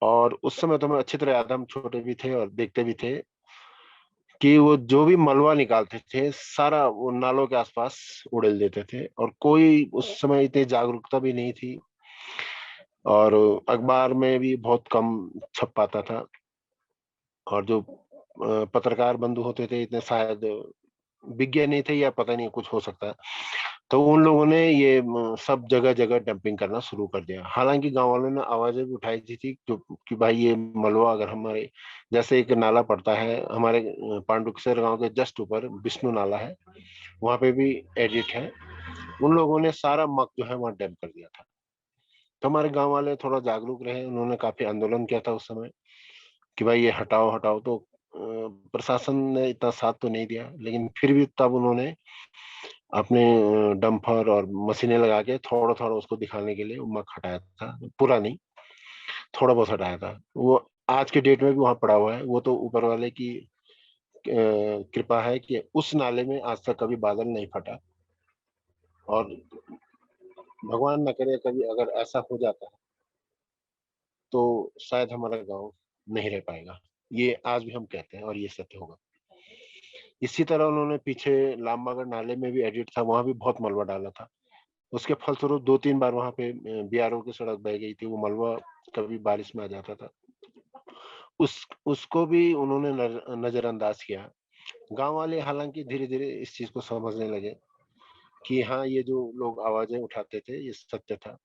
और उस समय तो हमें अच्छी तरह याद, हम छोटे भी थे और देखते भी थे कि वो जो भी मलबा निकालते थे सारा वो नालों के आसपास उड़ेल देते थे। और कोई उस समय इतनी जागरूकता भी नहीं थी, और अखबार में भी बहुत कम छप पाता था। और जो पत्रकार बंधु होते थे इतने शायद विज्ञ नहीं थे, या पता नहीं कुछ हो सकता है। तो उन लोगों ने ये सब जगह जगह डंपिंग करना शुरू कर दिया। हालांकि गांव वालों ने आवाजें भी उठाई थी जो कि भाई ये मलबा अगर हमारे, जैसे एक नाला पड़ता है हमारे पांडुकेश्वर गांव के जस्ट ऊपर विष्णु नाला है, वहां पे भी एडिट है, उन लोगों ने सारा मक जो है वहां डैम कर दिया था। तो हमारे गांव वाले थोड़ा जागरूक रहे, उन्होंने काफी आंदोलन किया था उस समय कि भाई ये हटाओ हटाओ। तो प्रशासन ने इतना साथ तो नहीं दिया, लेकिन फिर भी तब उन्होंने अपने डंपर और मशीनें लगा के थोड़ा थोड़ा उसको दिखाने के लिए मक हटाया था, पूरा नहीं, थोड़ा बहुत हटाया था। वो आज के डेट में भी वहां पड़ा हुआ है। वो तो ऊपर वाले की कृपा है कि उस नाले में आज तक कभी बादल नहीं फटा, और भगवान न करे कभी अगर ऐसा हो जाता है तो शायद हमारा गांव नहीं रह पाएगा। ये आज भी हम कहते हैं और ये सत्य होगा। इसी तरह उन्होंने पीछे लामबगड़ नाले में भी एडिट था, वहां भी बहुत मलबा डाला था। उसके फलस्वरूप 2-3 बार वहां पे बीआरओ की सड़क बह गई थी। वो मलबा कभी बारिश में आ जाता था, उसको भी उन्होंने नजरअंदाज किया। गांव वाले हालांकि धीरे धीरे इस चीज को समझने लगे कि हाँ, ये जो लोग आवाजें उठाते थे ये सत्य था।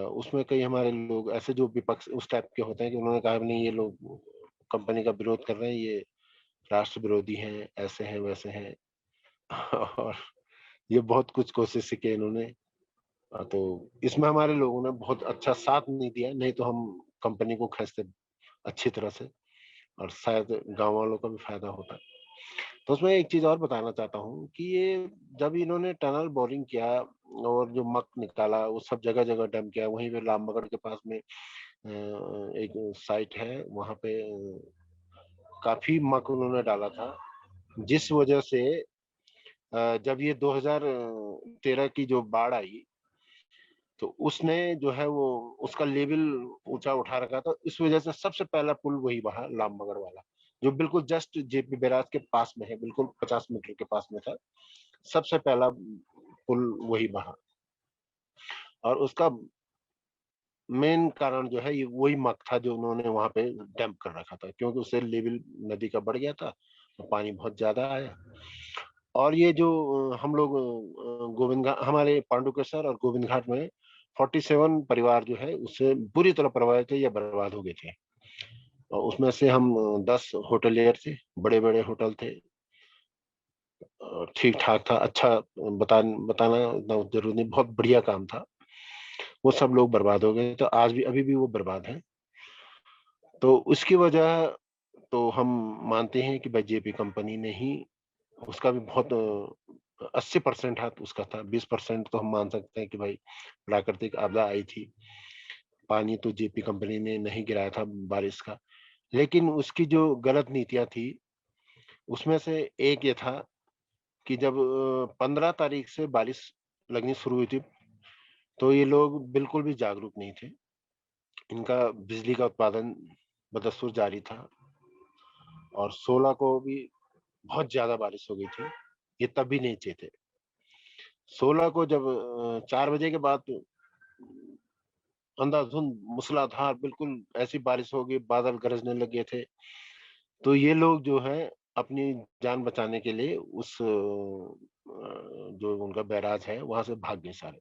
उसमें कई हमारे लोग ऐसे जो विपक्ष उस टाइप के होते हैं कि उन्होंने कहा नहीं, ये लोग कंपनी का विरोध कर रहे हैं, ये राष्ट्र विरोधी हैं, ऐसे हैं वैसे हैं। और ये बहुत कुछ कोशिश की इन्होंने। तो इसमें हमारे लोगों ने बहुत अच्छा साथ नहीं दिया, नहीं तो हम कंपनी को खींचते अच्छी तरह से और शायद गांव वालों का भी फायदा होता। तो उसमें एक चीज और बताना चाहता हूँ कि ये जब इन्होंने टनल बोरिंग किया और जो मक निकाला वो सब जगह जगह डंप किया। वहीं पे लामबगड़ के पास में एक साइट है, वहां पे काफी मक उन्होंने डाला था, जिस वजह से जब ये 2013 की जो बाढ़ आई तो उसने जो है वो उसका लेवल ऊंचा उठा रखा था। इस वजह से सबसे पहला पुल वही बहा, लामबगड़ वाला, जो बिल्कुल जस्ट जेपी बैराज के पास में है, बिल्कुल 50 मीटर के पास में था। सबसे पहला पुल वही बहा, और उसका मेन कारण जो है ये वही मक था जो उन्होंने वहां पे डैम्प कर रखा था, क्योंकि उससे लेवल नदी का बढ़ गया था, तो पानी बहुत ज्यादा आया। और ये जो हम लोग गोविंद घाट, हमारे पांडुकेश्वर और गोविंद घाट में 47 परिवार जो है उससे बुरी तरह प्रभावित थे या बर्बाद हो गए थे। और उसमें से हम 10 होटलियर थे, बड़े बड़े होटल थे, ठीक ठाक था, अच्छा बताना इतना जरूरी नहीं, बहुत बढ़िया काम था। वो सब लोग बर्बाद हो गए, तो आज भी अभी भी वो बर्बाद है। तो उसकी वजह तो हम मानते हैं कि भाई जेपी कंपनी ने ही, उसका भी बहुत 80% हाथ उसका था, 20% तो हम मान सकते हैं कि भाई प्राकृतिक आपदा आई थी। पानी तो जेपी कंपनी ने नहीं गिराया था बारिश का, लेकिन उसकी जो गलत नीतियां थी उसमें से एक ये था कि जब 15 तारीख से बारिश लगनी शुरू हुई थी तो ये लोग बिल्कुल भी जागरूक नहीं थे। इनका बिजली का उत्पादन बदस्तूर जारी था, और 16 को भी बहुत ज्यादा बारिश हो गई थी, ये तब भी नहीं चेते। 16 को जब 4 बजे के बाद अंधाधुंध मूसलाधार बिल्कुल ऐसी बारिश हो गई, बादल गरजने लगे थे, तो ये लोग जो है अपनी जान बचाने के लिए उस जो उनका बैराज है वहां से भाग गए सारे।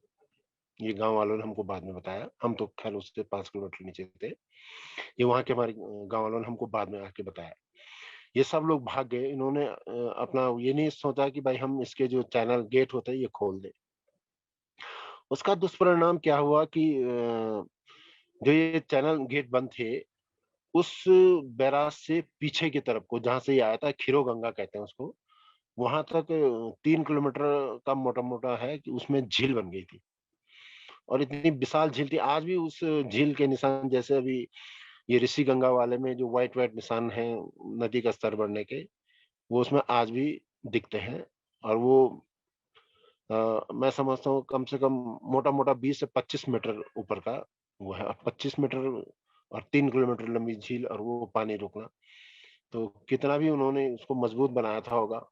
ये गांव वालों ने हमको बाद में बताया, हम तो खैर उससे 5 किलोमीटर नीचे थे। ये वहां के हमारे गांव वालों ने हमको बाद में आके बताया। ये सब लोग भाग गए, इन्होंने अपना ये नहीं सोचा कि भाई हम इसके जो चैनल गेट होते हैं ये खोल दें। उसका दुष्परिणाम क्या हुआ कि जो ये चैनल गेट बंद थे, उस बैराज से पीछे की तरफ को जहां से ये आया था, खीरो गंगा कहते हैं उसको, वहां तक 3 किलोमीटर का मोटा मोटा है कि उसमें झील बन गई थी, और इतनी विशाल झील थी। आज भी उस झील के निशान, जैसे अभी ये ऋषि गंगा वाले में जो व्हाइट व्हाइट निशान हैं नदी का स्तर बढ़ने के, वो उसमें आज भी दिखते हैं। और वो मैं समझता हूँ कम से कम मोटा मोटा 20 से 25 मीटर ऊपर का वो है, 25 मीटर और 3 किलोमीटर लंबी झील, और वो पानी रुकना, तो कितना भी उन्होंने उसको मजबूत बनाया था होगा,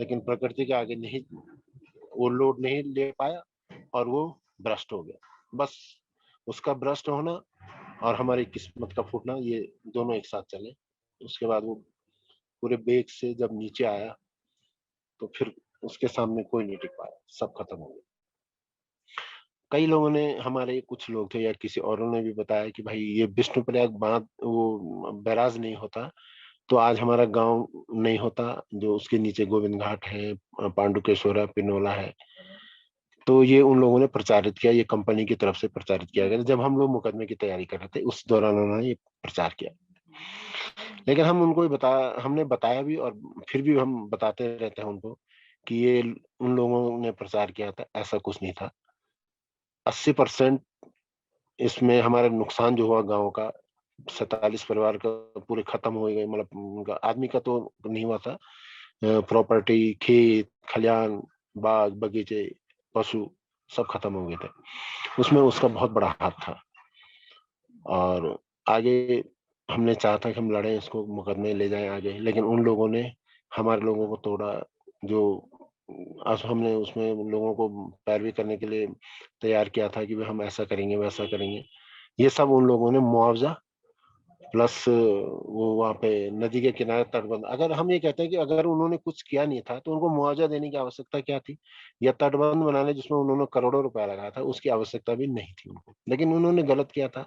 लेकिन प्रकृति के आगे नहीं, वो लोड नहीं ले पाया और वो भ्रष्ट हो गया। बस उसका भ्रष्ट होना और हमारी किस्मत का फूटना, ये दोनों एक साथ चले। उसके बाद वो पूरे बेग से जब नीचे आया तो फिर उसके सामने कोई नहीं टिक पाया, सब खत्म हो गया। कई लोगों ने, हमारे कुछ लोग थे या किसी औरों ने भी बताया कि भाई ये विष्णुप्रयाग बांध वो बैराज नहीं होता तो आज हमारा गांव नहीं होता, जो उसके नीचे गोविंद घाट है, पांडुकेश्वर है, पिनोला है। तो ये उन लोगों ने प्रचारित किया, ये कंपनी की तरफ से प्रचारित किया गया। जब हम लोग मुकदमे की तैयारी कर रहे थे उस दौरान उन्होंने ये प्रचार किया, लेकिन हम उनको हमने बताया भी, और फिर भी हम बताते रहते हैं उनको कि ये उन लोगों ने प्रचार किया था, ऐसा कुछ नहीं था। 80% इसमें हमारा नुकसान जो हुआ गांव का, 47 परिवार का पूरे खत्म हो गए, मतलब उनका आदमी का तो नहीं हुआ था, प्रॉपर्टी, खेत खलियान, बाग बगीचे, पशु सब खत्म हो गए थे। उसमें उसका बहुत बड़ा हाथ था। और आगे हमने चाहा था कि हम लड़ें, इसको मुकदमे ले जाएं आगे, लेकिन उन लोगों ने हमारे लोगों को तोड़ा। जो आज हमने उसमें उन लोगों को पैरवी करने के लिए तैयार किया था कि भाई हम ऐसा करेंगे वैसा करेंगे, ये सब उन लोगों ने मुआवजा प्लस वो वहाँ पे नदी के किनारे तटबंध, अगर हम ये कहते हैं कि अगर उन्होंने कुछ किया नहीं था तो उनको मुआवजा देने की आवश्यकता क्या थी, या तटबंध बनाने जिसमें उन्होंने करोड़ों रुपया लगाया था उसकी आवश्यकता भी नहीं थी उनको, लेकिन उन्होंने गलत किया था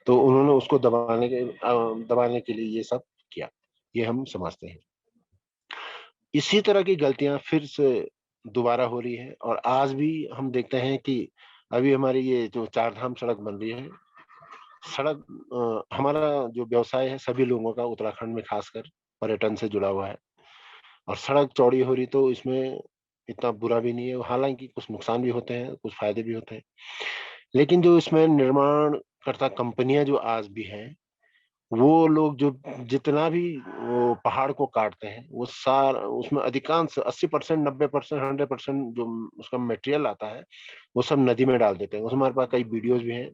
तो उन्होंने उसको दबाने के लिए ये सब किया, ये हम समझते हैं। इसी तरह की गलतियां फिर से दोबारा हो रही है। और आज भी हम देखते हैं कि अभी हमारी ये जो 4 धाम सड़क बन रही है, सड़क हमारा जो व्यवसाय है सभी लोगों का उत्तराखंड में खासकर पर्यटन से जुड़ा हुआ है, और सड़क चौड़ी हो रही तो इसमें इतना बुरा भी नहीं है, हालांकि कुछ नुकसान भी होते हैं कुछ फायदे भी होते हैं, लेकिन जो इसमें निर्माण करता कंपनियां जो आज भी हैं, वो लोग जो जितना भी वो पहाड़ को काटते हैं वो सार उसमें अधिकांश 80%, 90%, 100% जो उसका मटेरियल आता है वो सब नदी में डाल देते हैं। उसमें हमारे पास कई वीडियोज भी हैं,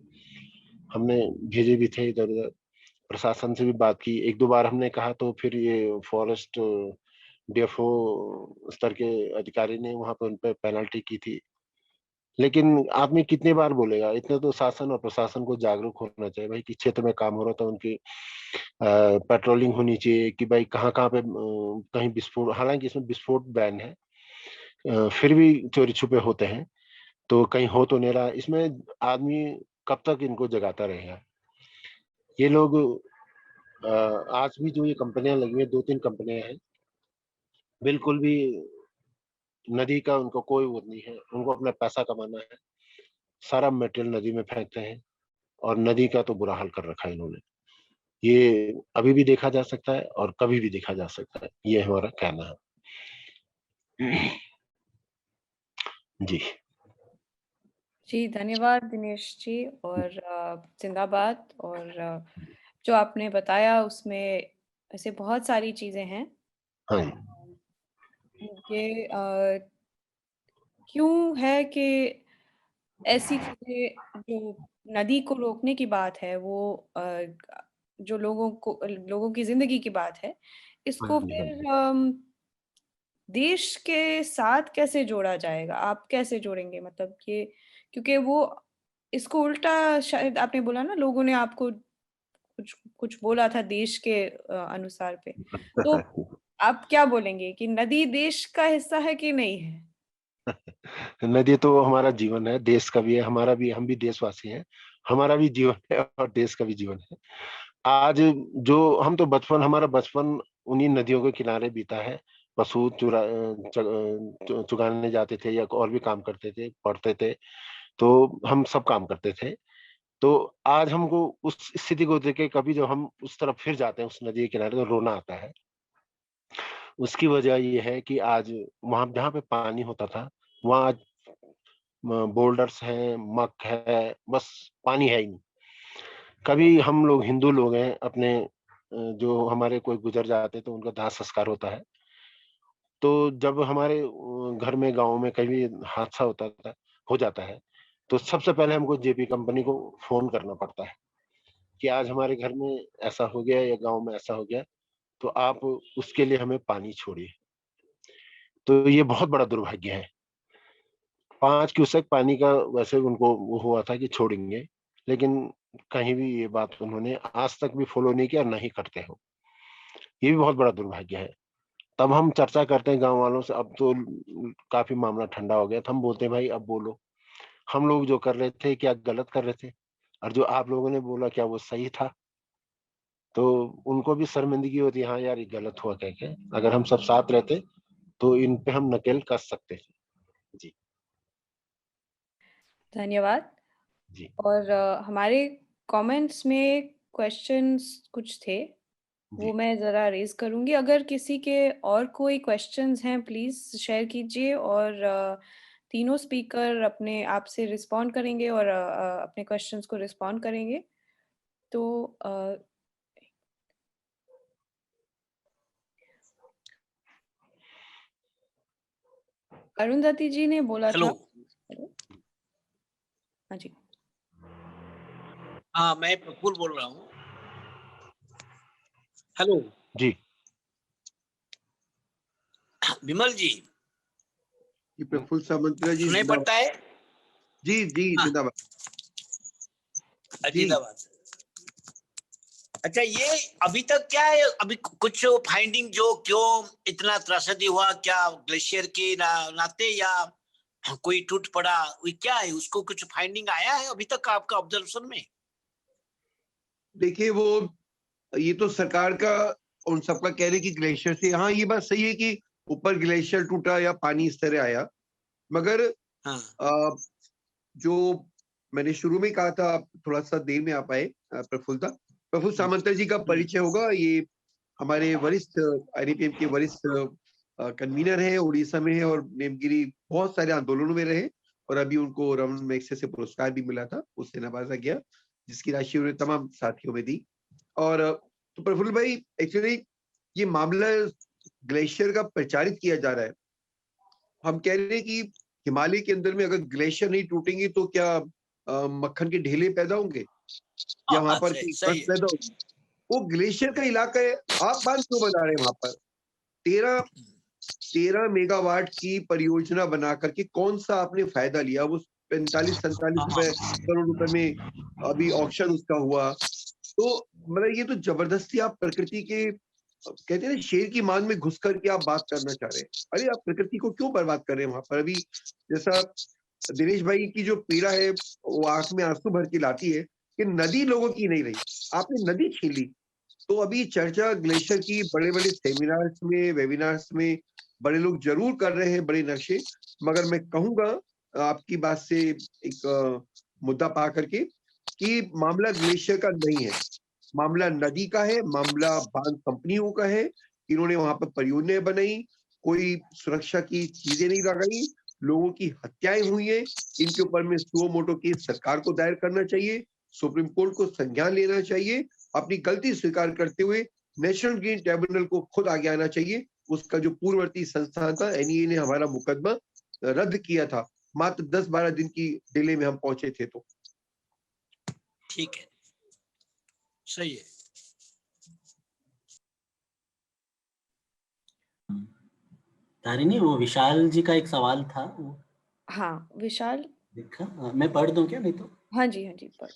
हमने भेजे भी थे इधर उधर, प्रशासन से भी बात की, 1-2 बार हमने कहा तो फिर ये फॉरेस्ट डीएफओ स्तर के अधिकारी ने वहां पर उन पर पेनल्टी की थी। लेकिन आदमी कितनी बार बोलेगा, इतने तो शासन और प्रशासन को जागरूक होना चाहिए भाई कि क्षेत्र में काम हो रहा था उनकी पेट्रोलिंग होनी चाहिए कि भाई कहाँ कहाँ पे कहीं विस्फोट, हालांकि इसमें विस्फोट बैन है, फिर भी चोरी छुपे होते हैं, तो कहीं हो तो नहीं रहा इसमें, आदमी कब तक इनको जगाता रहेगा। ये लोग आज भी जो ये कंपनियां लगी हुई है, 2-3 कंपनियां हैं, बिल्कुल भी नदी का उनको कोई वो नहीं है, उनको अपना पैसा कमाना है, सारा मटेरियल नदी में फेंकते हैं, और नदी का तो बुरा हाल कर रखा है इन्होंने। ये अभी भी देखा जा सकता है और कभी भी देखा जा सकता है, ये हमारा कहना है। जी जी, धन्यवाद दिनेश जी, और जिंदाबाद। और जो आपने बताया उसमें ऐसे बहुत सारी चीज़ें हैं। हाँ ये क्यों है कि ऐसी चीज़ें, जो नदी को रोकने की बात है, वो जो लोगों की ज़िंदगी की बात है, हाँ इसको जी हाँ फिर जी। देश के साथ कैसे जोड़ा जाएगा? आप कैसे जोड़ेंगे? मतलब ये, क्योंकि वो इसको उल्टा, शायद आपने बोला ना, लोगों ने आपको कुछ कुछ बोला था देश के अनुसार पे। तो आप क्या बोलेंगे कि नदी देश का हिस्सा है कि नहीं है? नदी तो हमारा जीवन है, देश का भी है, हमारा भी, हम भी देशवासी हैं, हमारा भी जीवन है और देश का भी जीवन है। आज जो हम तो बचपन, हमारा बचपन उन्हीं नदियों के किनारे बीता है, पशु चुगाने जाते थे या और भी काम करते थे, पढ़ते थे, तो हम सब काम करते थे। तो आज हमको उस स्थिति को देख के कभी जब हम उस तरफ फिर जाते हैं उस नदी के किनारे तो रोना आता है। उसकी वजह ये है कि आज वहां जहाँ पे पानी होता था वहां आज बोल्डर्स हैं, मक है, बस पानी है ही नहीं। कभी हम लोग हिंदू लोग हैं, अपने जो हमारे कोई गुजर जाते तो उनका दाह संस्कार होता है, तो जब हमारे घर में गांव में कभी हादसा होता था, हो जाता है, तो सबसे पहले हमको जेपी कंपनी को फोन करना पड़ता है कि आज हमारे घर में ऐसा हो गया या गांव में ऐसा हो गया, तो आप उसके लिए हमें पानी छोड़िए। तो ये बहुत बड़ा दुर्भाग्य है। 5 क्यूसेक पानी का वैसे उनको वो हुआ था कि छोड़ेंगे, लेकिन कहीं भी ये बात उन्होंने आज तक भी फॉलो नहीं किया और नहीं करते हो। ये भी बहुत बड़ा दुर्भाग्य है। तब हम चर्चा करते हैं गांव वालों से, अब तो काफी मामला ठंडा हो गया, तो हम बोलते हैं भाई अब बोलो, हम लोग जो कर रहे थे क्या गलत कर रहे थे, और जो आप लोगों ने बोला क्या वो सही था। तो उनको भी शर्मिंदगी होती है, हाँ यार ये गलत हुआ कह के, अगर हम सब साथ रहते तो इन पे हम नकेल कस सकते थे। जी धन्यवाद। जी और हमारे कमेंट्स में क्वेश्चंस कुछ थे, वो मैं ज़रा रेज़ करूँगी। अगर किसी के और कोई क्वेश्चंस हैं प्लीज़ शेयर कीजिए और तीनों स्पीकर अपने आप से रिस्पॉन्ड करेंगे और अपने क्वेश्चंस को रिस्पॉन्ड करेंगे। तो अरुंधति जी ने बोला हेलो। था। हेलो। हाँ जी। हाँ, मैं प्रफुल्ल बोल रहा हूँ। हेलो जी विमल जी, जी प्रफुल्ल सामंतरा जी सुनाई जिंदाबाद। पड़ता है? जी जी हाँ। जिंदाबाद। जी जिंदाबाद। अच्छा, ये अभी तक क्या है, अभी कुछ फाइंडिंग जो क्यों इतना त्रासदी हुआ, क्या ग्लेशियर के नाते या कोई टूट पड़ा, वो क्या है, उसको कुछ फाइंडिंग आया है अभी तक आपका ऑब्जर्वेशन में? देखिए वो ये तो सरकार का उन सबका कह रहे कि ग्लेशियर से, हाँ ये बात सही है कि ऊपर ग्लेशियर टूटा या पानी इस तरह आया, मगर हाँ। जो मैंने शुरू में कहा था, आप थोड़ा सा देर में आ पाए, प्रफुल्ल सामंतरा जी का परिचय होगा। ये हमारे वरिष्ठ आईडीपीएम के वरिष्ठ कन्वीनर हैं, उड़ीसा में है और नेमगिरी बहुत सारे आंदोलनों में रहे और अभी उनको रमन मैग्सेसे पुरस्कार भी मिला था, उससे नवाजा गया, जिसकी राशि उन्होंने तमाम साथियों में दी। और तो प्रफुल्ल भाई, एक्चुअली ये मामला ग्लेशियर का प्रचारित किया जा रहा है। हम कह रहे हैं कि हिमालय के अंदर में अगर ग्लेशियर नहीं टूटेंगे तो क्या मक्खन के ढेले पैदा होंगे या वहां पर कोई बर्फ पैदा होगी? वो ग्लेशियर का इलाका है, आप बांध क्यों बना रहे हैं वहां पर? 13 मेगावाट की परियोजना बना करके कौन सा आपने फायदा लिया? वो 45-47 रुपए करोड़ रुपए में अभी ऑक्शन उसका हुआ। तो मतलब ये तो जबरदस्ती आप प्रकृति के कहते हैं ना, शेर की मान में घुस करके आप बात करना चाह रहे हैं। अरे आप प्रकृति को क्यों बर्बाद कर रहे हैं वहां पर? अभी जैसा दिनेश भाई की जो पीड़ा है वो आंख में आंसू भर के लाती है कि नदी लोगों की नहीं रही, आपने नदी छीन ली। तो अभी चर्चा ग्लेशियर की बड़े-बड़े सेमिनार्स में, वेबिनार्स में बड़े लोग जरूर कर रहे हैं, बड़े नक्शे, मगर मैं कहूंगा आपकी बात से एक मुद्दा पा करके कि मामला ग्लेशियर का नहीं है, मामला नदी का है, मामला बांध कंपनियों का है। इन्होंने वहां पर परियोजनाएं बनाई, कोई सुरक्षा की चीजें नहीं लगाई, लोगों की हत्याएं हुई है। इनके ऊपर में सुओ मोटो केस सरकार को दायर करना चाहिए, सुप्रीम कोर्ट को संज्ञान लेना चाहिए, अपनी गलती स्वीकार करते हुए नेशनल ग्रीन ट्रिब्यूनल को खुद आगे आना चाहिए। उसका जो पूर्ववर्ती संस्थान था एनईए ने हमारा मुकदमा रद्द किया था, मात्र 10-12 दिन की डिले में हम पहुंचे थे। तो ठीक है, सही है। तारिणी, वो विशाल जी का एक सवाल था वो हाँ विशाल। देखा, मैं पढ़ दूं क्या? नहीं तो हाँ जी पर।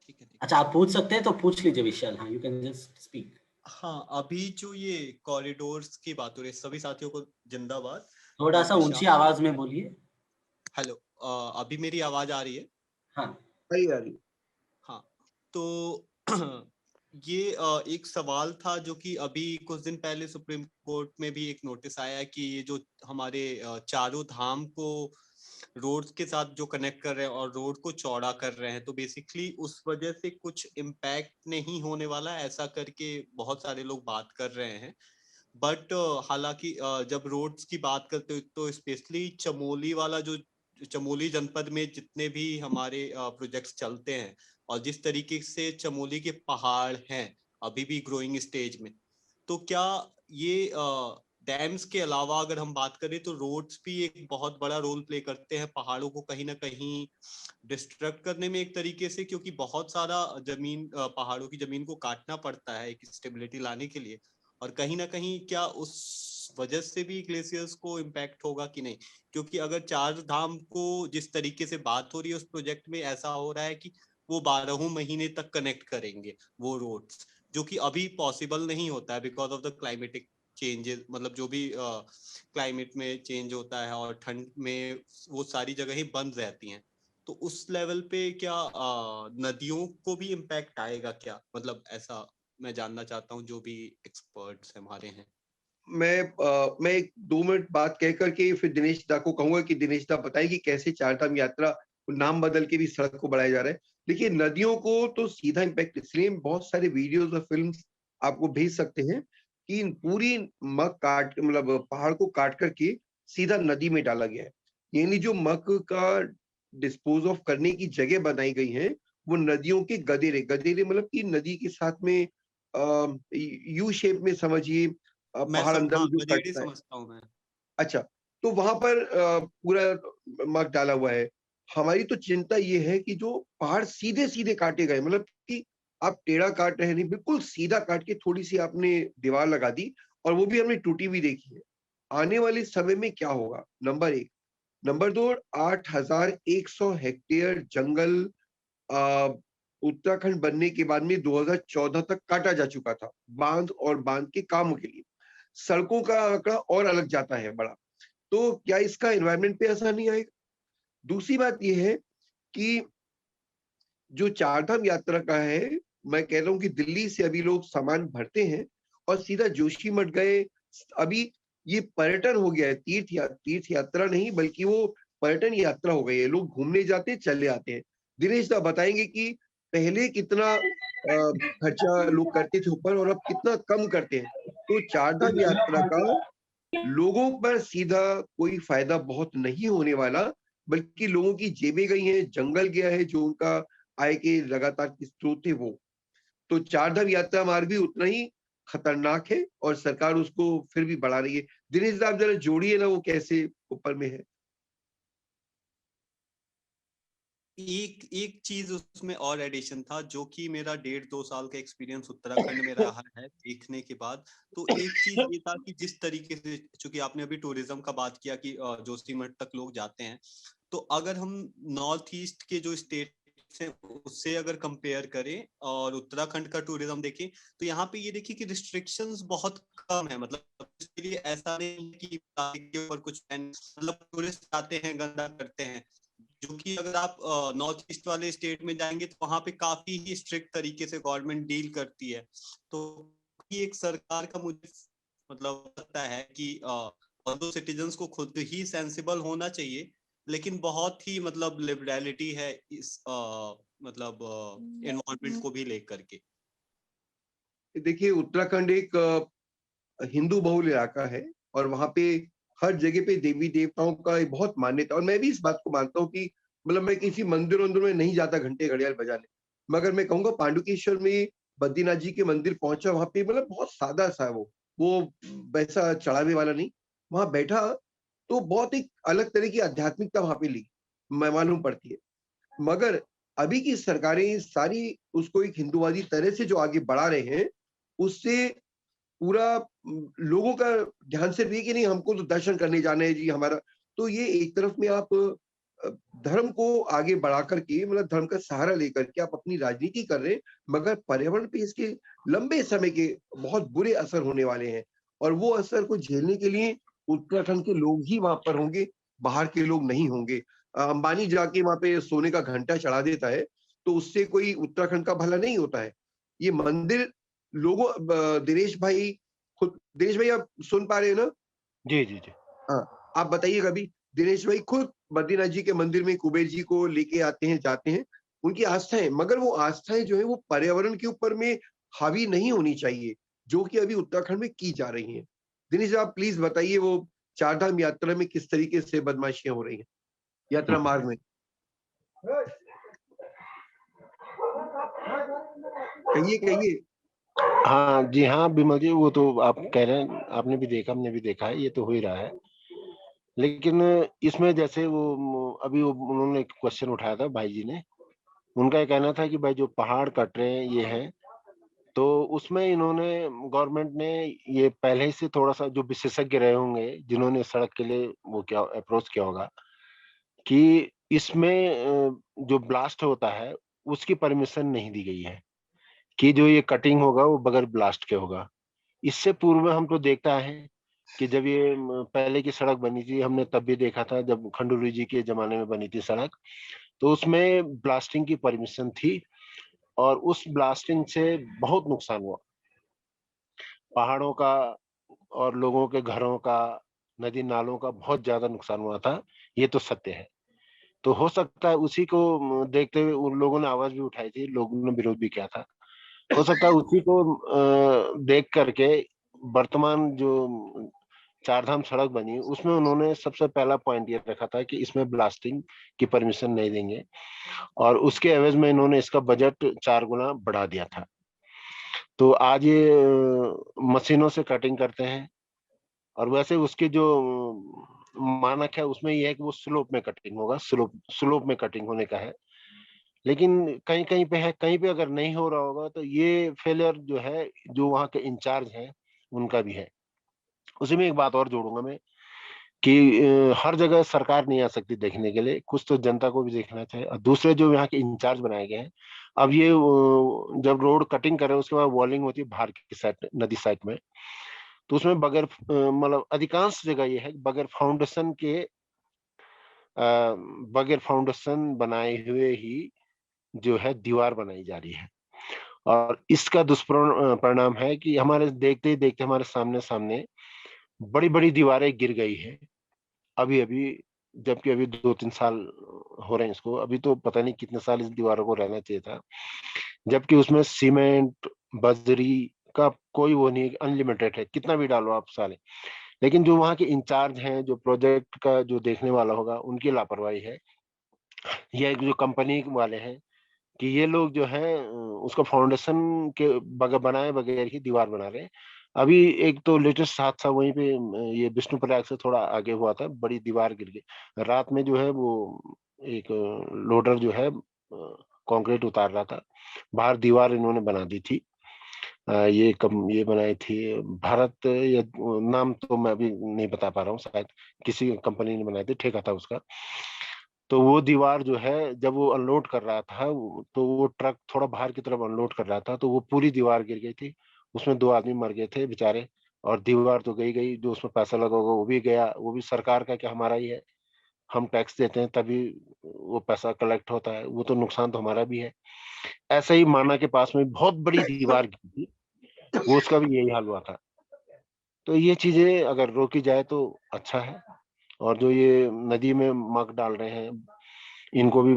ठीक है। अच्छा, आप पूछ सकते हैं तो पूछ लीजिए विशाल। हाँ, यू कैन जस्ट स्पीक। हाँ, अभी जो ये कॉरिडोर्स की बात हो रही है, सभी साथियों को जिंदाबाद। थोड़ा सा ऊंची आवाज में बोलिए। हेलो, अभी मेरी आवाज आ रही है? हाँ सही आ रही। हाँ, तो ये एक सवाल था जो कि अभी कुछ दिन पहले सुप्रीम कोर्ट में भी एक नोटिस आया है कि ये जो हमारे चारों धाम को रोड के साथ जो कनेक्ट कर रहे हैं और रोड को चौड़ा कर रहे हैं, तो बेसिकली उस वजह से कुछ इम्पैक्ट नहीं होने वाला, ऐसा करके बहुत सारे लोग बात कर रहे हैं। बट हालांकि जब रोड्स की बात करते हो तो स्पेशली चमोली वाला जो चमोली जनपद में जितने भी हमारे प्रोजेक्ट्स चलते हैं और जिस तरीके से चमोली के पहाड़ हैं अभी भी ग्रोइंग स्टेज में, तो क्या ये डैम्स के अलावा अगर हम बात करें तो रोड्स भी एक बहुत बड़ा रोल प्ले करते हैं पहाड़ों को कहीं ना कहीं डिस्ट्रक्ट करने में एक तरीके से, क्योंकि बहुत सारा जमीन पहाड़ों की जमीन को काटना पड़ता है एक स्टेबिलिटी लाने के लिए, और कहीं ना कहीं क्या उस वजह से भी ग्लेशियर्स को इम्पैक्ट होगा कि नहीं? क्योंकि अगर चार धाम को जिस तरीके से बात हो रही है उस प्रोजेक्ट में ऐसा हो रहा है कि वो 12 महीने तक कनेक्ट करेंगे वो रोड्स, जो कि अभी पॉसिबल नहीं होता है because of the climatic changes, मतलब जो भी क्लाइमेट में चेंज होता है और ठंड में वो सारी जगह ही बंद रहती हैं। तो उस लेवल पे क्या नदियों को भी इम्पैक्ट आएगा क्या? मतलब ऐसा मैं जानना चाहता हूँ, जो भी एक्सपर्ट्स हमारे हैं। मैं एक 2 मिनट बात कह करके फिर दिनेश दा को कहूंगा कि दिनेश दा बताए कि कैसे चारधाम यात्रा नाम बदल के भी सड़क को बढ़ाया जा रहा है। देखिए नदियों को तो सीधा इम्पैक्ट, इसलिए बहुत सारे वीडियोस और फिल्म्स आपको भेज सकते हैं कि पूरी मक काट मतलब पहाड़ को काट करके सीधा नदी में डाला गया है। यानी जो मक का डिस्पोज ऑफ करने की जगह बनाई गई है वो नदियों के गदेरे, गदेरे मतलब कि नदी के साथ में यू शेप में समझिए, पहाड़ अंदर हाँ, जो गदेड़े कटता है। समझता हूँ मैं। अच्छा, तो वहां पर पूरा मग डाला हुआ है। हमारी तो चिंता ये है कि जो पहाड़ सीधे सीधे काटे गए, मतलब कि आप टेढ़ा काट रहे नहीं, बिल्कुल सीधा काट के थोड़ी सी आपने दीवार लगा दी, और वो भी हमने टूटी हुई देखी है। आने वाले समय में क्या होगा, नंबर एक। नंबर दो, 8,100 हेक्टेयर जंगल अ, उत्तराखंड बनने के बाद में 2014 तक काटा जा चुका था, बांध और बांध के कामों के लिए। सड़कों का आंकड़ा और अलग जाता है बड़ा। तो क्या इसका एनवायरनमेंट पे असर नहीं आएगा? दूसरी बात ये है कि जो चारधाम यात्रा का है, मैं कह रहा हूँ कि दिल्ली से अभी लोग सामान भरते हैं और सीधा जोशीमठ गए। अभी ये पर्यटन हो गया है, तीर्थ यात्रा नहीं बल्कि वो पर्यटन यात्रा हो गई है। लोग घूमने जाते हैं, चले आते हैं। दिनेश साहब बताएंगे कि पहले कितना खर्चा लोग करते थे ऊपर और अब कितना कम करते हैं। तो चारधाम यात्रा का लोगों पर सीधा कोई फायदा बहुत नहीं होने वाला, बल्कि लोगों की जेबें गई हैं, जंगल गया है जो उनका आय के लगातार के स्रोत थे वो। तो चारधाम यात्रा मार्ग भी उतना ही खतरनाक है और सरकार उसको फिर भी बढ़ा रही है। दिनेश साहब जरा जोड़िए ना, वो कैसे ऊपर में है। एक एक चीज उसमें और एडिशन था, जो कि मेरा 1.5-2 साल का एक्सपीरियंस उत्तराखंड में रहा है देखने के बाद। तो एक चीज ये था कि जिस तरीके से, चूंकि आपने अभी टूरिज्म का बात किया कि जोशीमठ तक लोग जाते हैं, तो अगर हम नॉर्थ ईस्ट के जो स्टेट हैं उससे अगर कंपेयर करें और उत्तराखंड का टूरिज्म देखें, तो यहाँ पे ये देखिए कि रिस्ट्रिक्शंस बहुत कम है। मतलब इसके लिए ऐसा नहीं कि के ऊपर कुछ मतलब टूरिस्ट आते हैं गंदा करते हैं, जो कि अगर आप नॉर्थ ईस्ट वाले स्टेट में जाएंगे तो वहां पे काफी ही स्ट्रिक्ट तरीके से गवर्नमेंट डील करती है। तो ये एक सरकार का मुझे मतलब लगता है कि सिटीजन्स को खुद ही सेंसिबल होना चाहिए, लेकिन बहुत ही मतलब लिबरलिटी है इस मतलब एनवायरनमेंट को भी लेकर के। देखिए उत्तराखंड एक हिंदू बहुल इलाका है और वहां पे हर जगह पे देवी देवताओं का एक बहुत मान्यता, और मैं भी इस बात को मानता हूँ कि मतलब मैं किसी मंदिर वंदिर में नहीं जाता घंटे घड़ियाल बजाने, मगर मैं कहूंगा पांडुकेश्वर में बद्रीनाथ जी के मंदिर पहुंचा, वहां पे मतलब बहुत सादा सा है वो वैसा चढ़ावे वाला नहीं। वहां बैठा तो बहुत एक अलग तरह की आध्यात्मिकता वहां पे ली मैं मालूम पड़ती है। मगर अभी की सरकारें सारी उसको एक हिंदुवादी तरह से जो आगे बढ़ा रहे हैं, उससे पूरा लोगों का ध्यान सिर्फ ये कि नहीं हमको तो दर्शन करने जाना है जी हमारा। तो ये एक तरफ में आप धर्म को आगे बढ़ा करके मतलब धर्म का सहारा लेकर के आप अपनी राजनीति कर रहे हैं, मगर पर्यावरण पे इसके लंबे समय के बहुत बुरे असर होने वाले हैं, और वो असर को झेलने के लिए उत्तराखंड के लोग ही वहां पर होंगे, बाहर के लोग नहीं होंगे। अंबानी जाके वहां पे सोने का घंटा चढ़ा देता है तो उससे कोई उत्तराखंड का भला नहीं होता है। ये मंदिर लोगों दिनेश भाई आप सुन पा रहे हैं ना? जी जी जी। हाँ, आप बताइए कभी दिनेश भाई खुद बद्रीनाथ जी के मंदिर में कुबेर जी को लेके आते हैं, जाते हैं, उनकी आस्थाएं, मगर वो आस्थाएं जो है वो पर्यावरण के ऊपर में हावी नहीं होनी चाहिए, जो कि अभी उत्तराखंड में की जा रही हैं। दिनेश आप प्लीज बताइए वो चारधाम यात्रा में किस तरीके से बदमाशियां हो रही हैं यात्रा मार्ग में, कहिए कहिए। हाँ जी, हाँ विमल जी, वो तो आप कह रहे हैं, आपने भी देखा, हमने भी देखा है, ये तो हो ही रहा है। लेकिन इसमें जैसे वो अभी वो उन्होंने एक क्वेश्चन उठाया था भाई जी ने, उनका ये कहना था कि भाई जो पहाड़ कट रहे हैं ये है, तो उसमें इन्होंने गवर्नमेंट ने ये पहले ही से थोड़ा सा जो विशेषज्ञ रहे होंगे जिन्होंने सड़क के लिए वो क्या अप्रोच किया होगा कि इसमें जो ब्लास्ट होता है उसकी परमिशन नहीं दी गई है कि जो ये कटिंग होगा वो बगैर ब्लास्ट के होगा। इससे पूर्व में हम तो देखता है कि जब ये पहले की सड़क बनी थी, हमने तब भी देखा था जब खंडूरी जी के जमाने में बनी थी सड़क, तो उसमें ब्लास्टिंग की परमिशन थी और उस ब्लास्टिंग से बहुत नुकसान हुआ, पहाड़ों का और लोगों के घरों का, नदी नालों का बहुत ज्यादा नुकसान हुआ था। ये तो सत्य है। तो हो सकता है उसी को देखते हुए उन लोगों ने आवाज भी उठाई थी, लोगों ने विरोध भी किया था। हो सकता है उसी को देख करके वर्तमान जो चारधाम सड़क बनी उसमें उन्होंने सबसे पहला पॉइंट ये रखा था कि इसमें ब्लास्टिंग की परमिशन नहीं देंगे, और उसके एवज में इन्होंने इसका बजट 4 गुना बढ़ा दिया था। तो आज ये मशीनों से कटिंग करते हैं, और वैसे उसके जो मानक है उसमें यह है कि वो स्लोप में कटिंग होगा, स्लोप में कटिंग होने का है। लेकिन कहीं कहीं पे है, कहीं पे अगर नहीं हो रहा होगा तो ये फेलियर जो है जो वहाँ के इंचार्ज हैं उनका भी है। उसी में एक बात और जोड़ूंगा मैं कि हर जगह सरकार नहीं आ सकती देखने के लिए, कुछ तो जनता को भी देखना चाहिए। और दूसरे जो यहाँ के इंचार्ज बनाए गए हैं, अब ये जब रोड कटिंग कर रहे हैं उसके बाद वॉलिंग होती है बाहर की साइड, नदी साइड में, तो उसमें बगैर मतलब अधिकांश जगह ये है बगैर फाउंडेशन बनाए हुए ही जो है दीवार बनाई जा रही है। और इसका दुष्परिणाम है कि हमारे देखते ही देखते हमारे सामने सामने बड़ी बड़ी दीवारें गिर गई है अभी अभी, जबकि अभी 2-3 साल हो रहे हैं इसको, अभी तो पता नहीं कितने साल इस दीवारों को रहना चाहिए था, जबकि उसमें सीमेंट बजरी का कोई वो नहीं, अनलिमिटेड है, कितना भी डालो आप साले। लेकिन जो वहाँ के इंचार्ज हैं, जो प्रोजेक्ट का जो देखने वाला होगा, उनकी लापरवाही है, या जो कंपनी वाले हैं कि ये लोग जो है उसका फाउंडेशन के बगैर बनाए बगैर ही दीवार बना रहे हैं। अभी एक तो लेटेस्ट हादसा वहीं पे ये विष्णुप्रयाग से थोड़ा आगे हुआ था, बड़ी दीवार गिर गई रात में, जो है वो एक लोडर जो है कंक्रीट उतार रहा था, बाहर दीवार इन्होंने बना दी थी। ये बनाई थी भारत, या नाम तो मैं अभी नहीं बता पा रहा हूँ, शायद किसी कंपनी ने बनाई थी, ठेका था उसका। तो वो दीवार जो है जब वो अनलोड कर रहा था, तो वो ट्रक थोड़ा बाहर की तरफ अनलोड कर रहा था, तो वो पूरी दीवार गिर गई थी, उसमें 2 आदमी मर गए थे बेचारे, और दीवार तो गई गई, जो उसमें पैसा लगा होगा वो भी गया, वो भी सरकार का क्या हमारा ही है, हम टैक्स देते हैं तभी वो पैसा कलेक्ट होता है, वो तो नुकसान तो हमारा भी है। ऐसे ही माना के पास में बहुत बड़ी दीवार गिरी थी, वो उसका भी यही हाल हुआ था। तो ये चीजें अगर रोकी जाए तो अच्छा है, और जो ये नदी में मग डाल रहे हैं इनको भी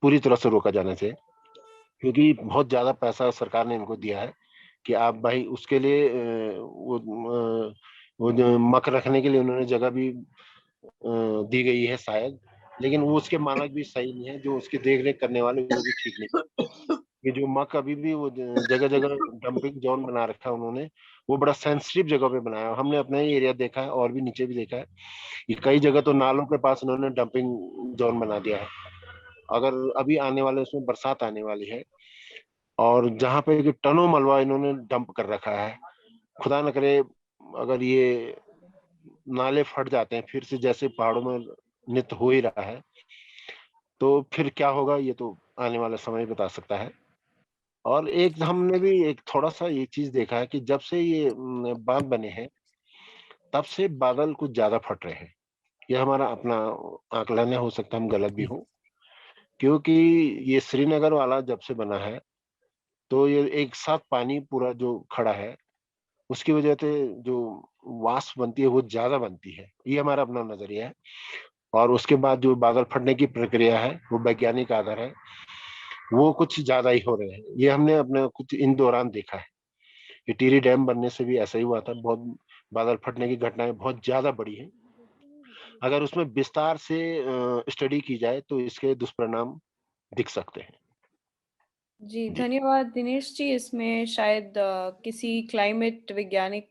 पूरी तरह से रोका जाना चाहिए, क्योंकि बहुत ज्यादा पैसा सरकार ने इनको दिया है कि आप भाई उसके लिए वो जो मक रखने के लिए उन्होंने जगह भी दी गई है शायद, लेकिन वो उसके मानक भी सही नहीं है, जो उसकी देख रेख करने वाले वो भी ठीक नहीं। ये जो मक अभी भी वो जगह जगह डंपिंग जोन बना रखा है उन्होंने, वो बड़ा सेंसिटिव जगह पे बनाया है, हमने अपना ही एरिया देखा है और भी नीचे भी देखा है, ये कई जगह तो नालों के पास उन्होंने डंपिंग जोन बना दिया है। अगर अभी आने वाले उसमें बरसात आने वाली है, और जहाँ पे कि टनों मलबा इन्होंने डंप कर रखा है, खुदा न करे अगर ये नाले फट जाते हैं फिर से, जैसे पहाड़ों में नित्य हो ही रहा है, तो फिर क्या होगा ये तो आने वाला समय बता सकता है। और एक हमने भी एक थोड़ा सा ये चीज देखा है कि जब से ये बांध बने हैं तब से बादल कुछ ज्यादा फट रहे हैं। ये हमारा अपना आकलन है, हो सकता है हम गलत भी हो, क्योंकि ये श्रीनगर वाला जब से बना है तो ये एक साथ पानी पूरा जो खड़ा है उसकी वजह से जो वाष्प बनती है वो ज्यादा बनती है, ये हमारा अपना नजरिया है। और उसके बाद जो बादल फटने की प्रक्रिया है वो वैज्ञानिक आधार है, वो कुछ ज्यादा ही हो रहे हैं, ये हमने अपने कुछ इन दौरान देखा है। ये टिहरी डैम बनने से भी ऐसा ही हुआ था, बहुत बादल फटने की घटनाएं बहुत ज्यादा बड़ी हैं। अगर उसमें विस्तार से स्टडी की जाए तो इसके दुष्परिणाम दिख सकते हैं। जी, धन्यवाद दिनेश जी। इसमें शायद किसी क्लाइमेट वैज्ञानिक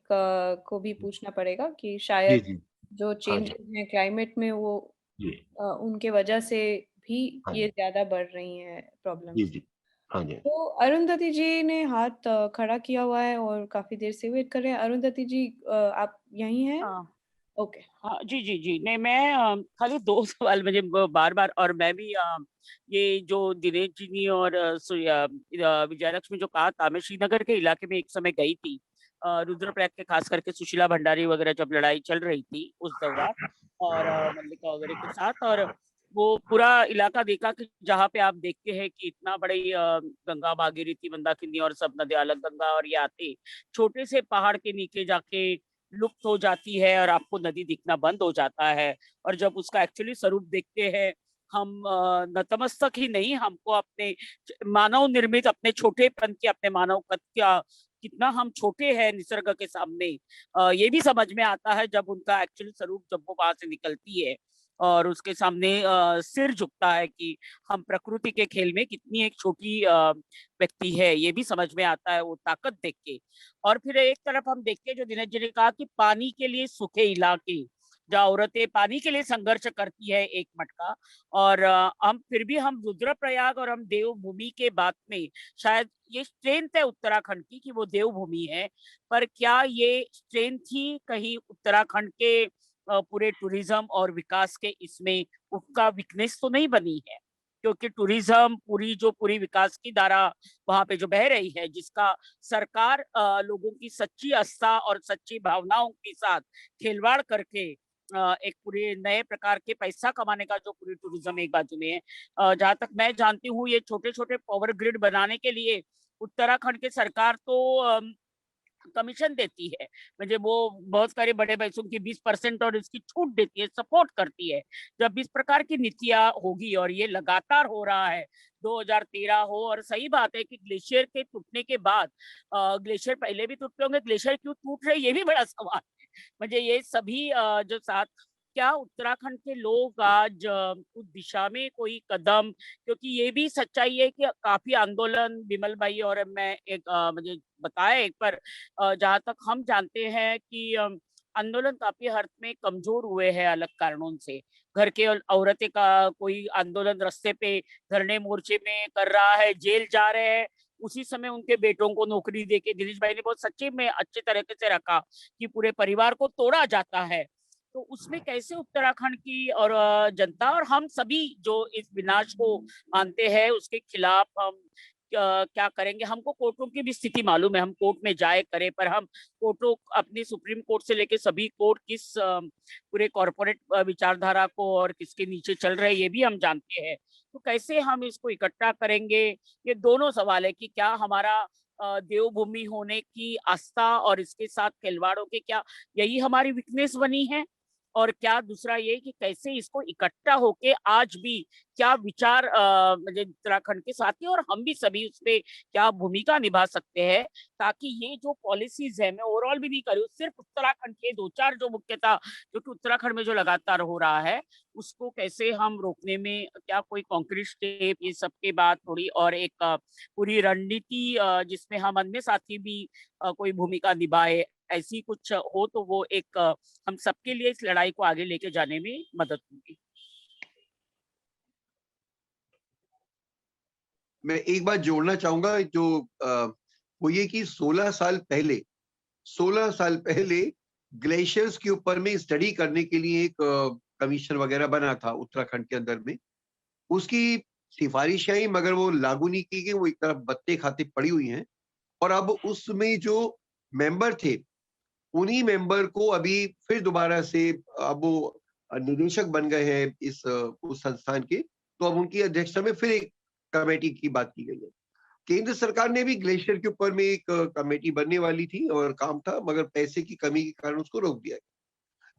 को भी पूछना पड़ेगा कि जी शायद जी जो हाँ जी चेंजेस हैं क्लाइमेट में वो जी उनके वजह से भी हाँ ये जी ज़्यादा बढ़ रही हैं जी प्रॉब्लम्स। जी हाँ जी तो अरुंधति जी ने हाथ खड़ा किया हुआ है और काफ़ी देर से वेट कर रहे हैं। अरुंधति जी आप यहीं हैं? हाँ ओके। हाँ जी जी जी नहीं मैं खाली दो सवाल मुझे बार बार, और मैं भी ये जो दिनेश जी ने और विजयलक्ष्मी जो कहा था, मैं श्रीनगर के इलाके में एक समय गई थी, रुद्रप्रयाग के, खास करके सुशीला भंडारी वगैरह जब लड़ाई चल रही थी उस दौरान, और मल्लिका वगैरह के साथ, और वो पूरा इलाका देखा कि जहाँ पे आप देखते हैं कि इतना बड़ी गंगा भागीरथी मंदाकिनी और सब नदियां, अलग गंगा और ये आते छोटे से पहाड़ के नीचे जाके लुप्त हो जाती है और आपको नदी दिखना बंद हो जाता है, और जब उसका एक्चुअली स्वरूप देखते हैं हम नतमस्तक ही नहीं, हमको अपने मानव निर्मित अपने छोटेपन के, अपने मानव कद का कितना हम छोटे हैं निसर्ग के सामने, ये भी समझ में आता है जब उनका एक्चुअल स्वरूप जब वो वहां से निकलती है और उसके सामने सिर झुकता है कि हम प्रकृति के खेल में कितनी एक छोटी व्यक्ति है, ये भी समझ में आता है वो ताकत देख के। और फिर एक तरफ हम देखते हैं जो दिनेश जी ने कहा कि पानी के लिए सूखे इलाके, जहाँ औरतें पानी के लिए संघर्ष करती है एक मटका, और हम फिर भी हम रुद्रप्रयाग और हम देवभूमि के बात में शायद ये स्ट्रेंथ है उत्तराखंड की कि वो देवभूमि है, पर क्या ये स्ट्रेंथ ही कहीं उत्तराखंड के पूरे टूरिज्म और विकास के इसमें उसका वीकनेस तो नहीं बनी है? क्योंकि टूरिज्म पूरी विकास की धारा वहां पे जो बह रही है, जिसका सरकार लोगों की सच्ची आस्था और सच्ची भावनाओं के साथ खिलवाड़ करके एक पूरे नए प्रकार के पैसा कमाने का जो पूरी टूरिज्म एक बाजू में है, जहां तक मैं जानती हूँ ये छोटे छोटे पावर ग्रिड बनाने के लिए उत्तराखंड की सरकार तो कमीशन देती है, म्हणजे वो बहुत सारे बड़े पैसों की 20% और इसकी छूट देती है, सपोर्ट करती है। जब इस प्रकार की नीतियां होगी और ये लगातार हो रहा है, 2013 हो, और सही बात है कि ग्लेशियर के टूटने के बाद ग्लेशियर पहले भी टूटते होंगे, ग्लेशियर क्यों टूट रहे ये भी बड़ा सवाल है। म्हणजे ये सभी जो साथ, क्या उत्तराखंड के लोग आज उस दिशा में कोई कदम, क्योंकि ये भी सच्चाई है कि काफी आंदोलन विमल भाई और मैं एक मुझे बताया एक पर जहां तक हम जानते हैं कि आंदोलन काफी हद में कमजोर हुए हैं अलग कारणों से। घर के औरतें का कोई आंदोलन रास्ते पे धरने मोर्चे में कर रहा है, जेल जा रहे हैं, उसी समय उनके बेटों को नौकरी देके दिनेश भाई ने बहुत सच्चे में अच्छे तरीके से रखा कि पूरे परिवार को तोड़ा जाता है। तो उसमें कैसे उत्तराखंड की और जनता और हम सभी जो इस विनाश को मानते हैं उसके खिलाफ हम क्या करेंगे? हमको कोर्टों की भी स्थिति मालूम है, हम कोर्ट में जाए करें, पर हम कोर्टों अपनी सुप्रीम कोर्ट से लेके सभी कोर्ट किस पूरे कॉर्पोरेट विचारधारा को और किसके नीचे चल रहे हैं ये भी हम जानते हैं। तो कैसे हम इसको इकट्ठा करेंगे? ये दोनों सवाल है कि क्या हमारा देवभूमि होने की आस्था और इसके साथ खिलवाड़ों के क्या यही हमारी वीकनेस बनी है, और क्या दूसरा ये कि कैसे इसको इकट्ठा होके आज भी क्या विचार मतलब उत्तराखंड के साथी और हम भी सभी उस पे क्या भूमिका निभा सकते हैं, ताकि ये जो पॉलिसीज है, मैं ओवरऑल भी नहीं कर रही हूँ, सिर्फ उत्तराखंड के 2-4 जो मुख्यतः जो कि उत्तराखंड में जो लगातार हो रहा है उसको कैसे हम रोकने में क्या कोई कॉन्क्रीट स्टेप, ये सबके बाद थोड़ी और एक पूरी रणनीति जिसमें हम अन्य साथी भी कोई भूमिका निभाए, ऐसी कुछ हो तो वो एक हम सबके लिए इस लड़ाई को आगे लेके जाने में मदद होगी। मैं एक बात जोड़ना चाहूंगा जो वो ये कि 16 साल पहले ग्लेशियर्स के ऊपर में स्टडी करने के लिए एक कमीशन वगैरह बना था उत्तराखंड के अंदर में, उसकी सिफारिश आई मगर वो लागू नहीं की गई, वो एक तरफ बत्ते खाते पड़ी हुई हैं। और अब उसमें जो मेंबर थे उन्हीं मेंबर को अभी फिर दोबारा से अब वो निदेशक बन गए हैं इस उस संस्थान के, तो अब उनकी अध्यक्षता में फिर एक कमेटी की बात की गई है। केंद्र सरकार ने भी ग्लेशियर के ऊपर में एक कमेटी बनने वाली थी और काम था, मगर पैसे की कमी के कारण उसको रोक दिया गया।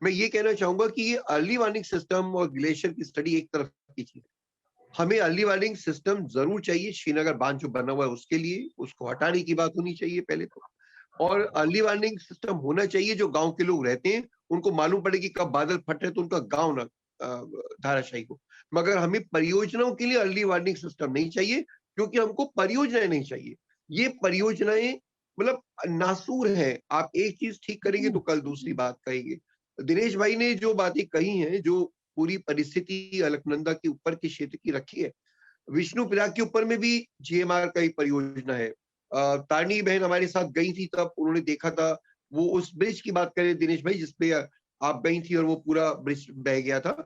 मैं ये कहना चाहूंगा कि ये अर्ली वार्निंग सिस्टम और ग्लेशियर की स्टडी एक तरफ की चीज है, हमें अर्ली वार्निंग सिस्टम जरूर चाहिए। श्रीनगर बांध जो बना हुआ है उसके लिए उसको हटाने की बात होनी चाहिए पहले तो, और अर्ली वार्निंग सिस्टम होना चाहिए जो गांव के लोग रहते हैं उनको मालूम पड़े कि कब बादल फट रहे तो उनका गांव ना धाराशायी हो। मगर हमें परियोजनाओं के लिए अर्ली वार्निंग सिस्टम नहीं चाहिए, क्योंकि हमको परियोजनाएं नहीं चाहिए। ये परियोजनाएं मतलब नासूर है, आप एक चीज ठीक करेंगे तो कल दूसरी बात कहेंगे। दिनेश भाई ने जो बातें कही हैं, जो पूरी परिस्थिति अलकनंदा के ऊपर के क्षेत्र की रखी है, विष्णु प्रयाग के ऊपर में भी जीएमआर का ही परियोजना है। तारनी बहन हमारे साथ गई थी, तब उन्होंने देखा था, वो उस ब्रिज की बात करें दिनेश भाई जिसपे आप गई थी और वो पूरा ब्रिज बह गया था।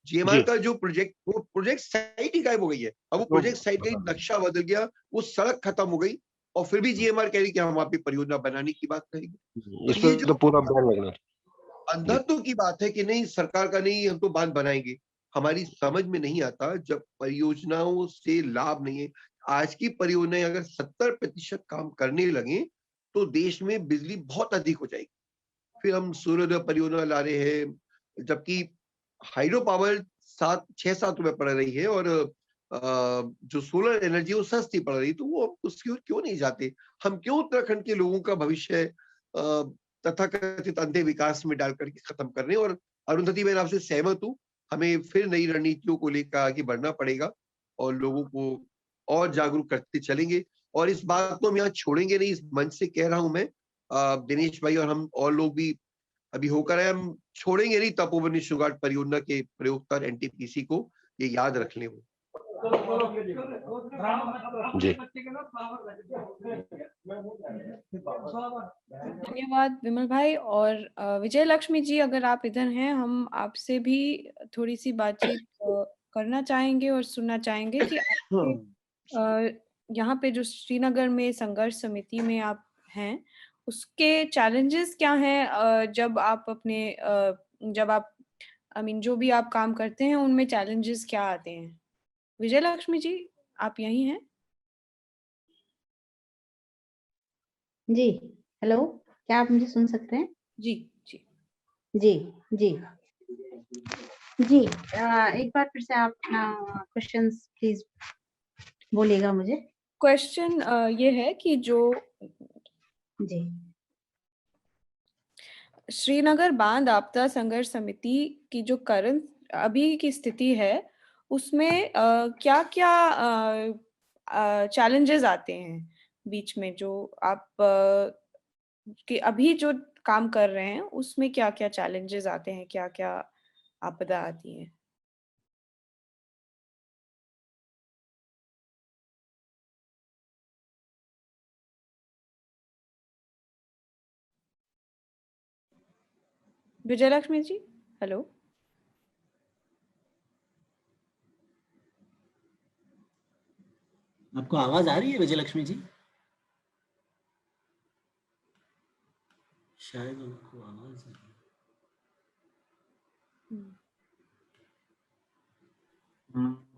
जीएमआर का जो प्रोजेक्ट, वो प्रोजेक्ट साइट ही गायब हो गई है। अब वो प्रोजेक्ट साइट का नक्शा बदल गया, वो सड़क खत्म हो गई और फिर भी जीएमआर कह रही कि हम वहां पे परियोजना बनाने की बात करेंगे। इस पर तो पूरा बैन लगना अंधत्व की बात है कि नहीं सरकार का नहीं, हम तो बांध बनाएंगे। हमारी समझ में नहीं आता जब परियोजनाओं से लाभ नहीं है। आज की परियोजनाएं अगर 70% काम करने लगे तो देश में बिजली बहुत अधिक हो जाएगी। फिर हम सूर्योदय परियोजना ला रहे हैं, जबकि हाइड्रो पावर 6-7 रुपए पड़ रही है और जो सोलर एनर्जी वो सस्ती पड़ रही, तो वो उसकी ओर क्यों नहीं जाते? हम क्यों उत्तराखंड के लोगों का भविष्य तथाकथित अंधे विकास में डाल करके खत्म कर रहे हैं? और अरुंधति, मैं आपसे सहमत हूँ, हमें फिर नई रणनीतियों को लेकर आगे बढ़ना पड़ेगा और लोगों को और जागरूक करते चलेंगे। और इस बात को हम यहाँ छोड़ेंगे नहीं, इस मंच से कह रहा हूं मैं, दिनेश भाई और हम और लोग भी अभी होकर आए, हम छोड़ेंगे नहीं तपोवन शुगाट परियोजना के प्रयोक्ता एनटीपीसी को, ये याद रख लें वो। जी धन्यवाद विमल भाई। और विजय लक्ष्मी जी, अगर आप इधर हैं, हम आपसे भी थोड़ी सी बातचीत करना चाहेंगे और सुनना चाहेंगे कि आपके यहाँ पे जो श्रीनगर में संघर्ष समिति में आप हैं, उसके चैलेंजेस क्या हैं? जब आप अपने जब आप जो भी आप काम करते हैं, उनमें चैलेंजेस क्या आते हैं? विजय लक्ष्मी जी, आप यहीं हैं? जी, हेलो, क्या आप मुझे सुन सकते हैं? जी जी जी जी जी। एक बार फिर से आप अपना क्वेश्चंस प्लीज बोलिएगा मुझे। क्वेश्चन ये है कि जो जी श्रीनगर बांध आपदा संघर्ष समिति की जो करंट अभी की स्थिति है, उसमें क्या क्या चैलेंजेस आते हैं बीच में, जो आप कि अभी जो काम कर रहे हैं उसमें क्या क्या चैलेंजेस आते हैं, क्या क्या आपदा आती है? विजय लक्ष्मी जी, हेलो। आपको आवाज आ रही है विजय लक्ष्मी जी? शायद उनको आवाज नहीं।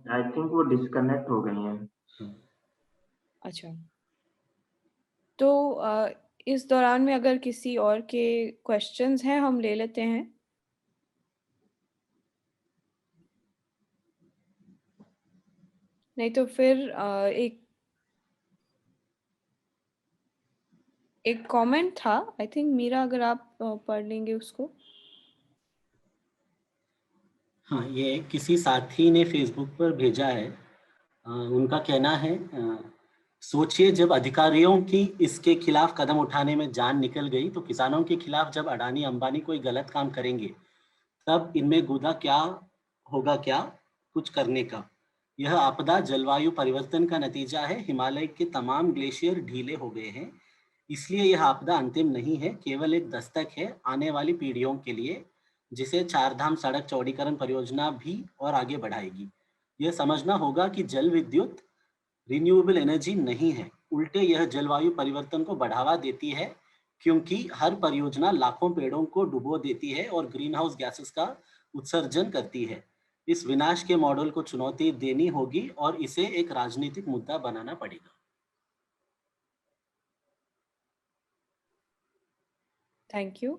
आई थिंक वो डिस्कनेक्ट हो गई हैं। अच्छा, तो इस दौरान में अगर किसी और के क्वेश्चंस हैं, हम ले लेते हैं। नहीं तो फिर एक कमेंट था, आई थिंक मीरा, अगर आप पढ़ लेंगे उसको। हाँ, ये किसी साथी ने फेसबुक पर भेजा है। उनका कहना है, सोचिए जब अधिकारियों की इसके खिलाफ कदम उठाने में जान निकल गई, तो किसानों के खिलाफ जब अडानी अंबानी कोई गलत काम करेंगे, तब इनमें गुदा क्या होगा, क्या कुछ करने का। यह आपदा जलवायु परिवर्तन का नतीजा है। हिमालय के तमाम ग्लेशियर ढीले हो गए हैं, इसलिए यह आपदा अंतिम नहीं है, केवल एक दस्तक है आने वाली पीढ़ियों के लिए, जिसे चारधाम सड़क चौड़ीकरण परियोजना भी और आगे बढ़ाएगी। यह समझना होगा कि जल विद्युत रिन्यूएबल एनर्जी नहीं है, उल्टे यह जलवायु परिवर्तन को बढ़ावा देती है, क्योंकि हर परियोजना लाखों पेड़ों को डुबो देती है और ग्रीन हाउस गैसेस का उत्सर्जन करती है। इस विनाश के मॉडल को चुनौती देनी होगी और इसे एक राजनीतिक मुद्दा बनाना पड़ेगा। Thank you.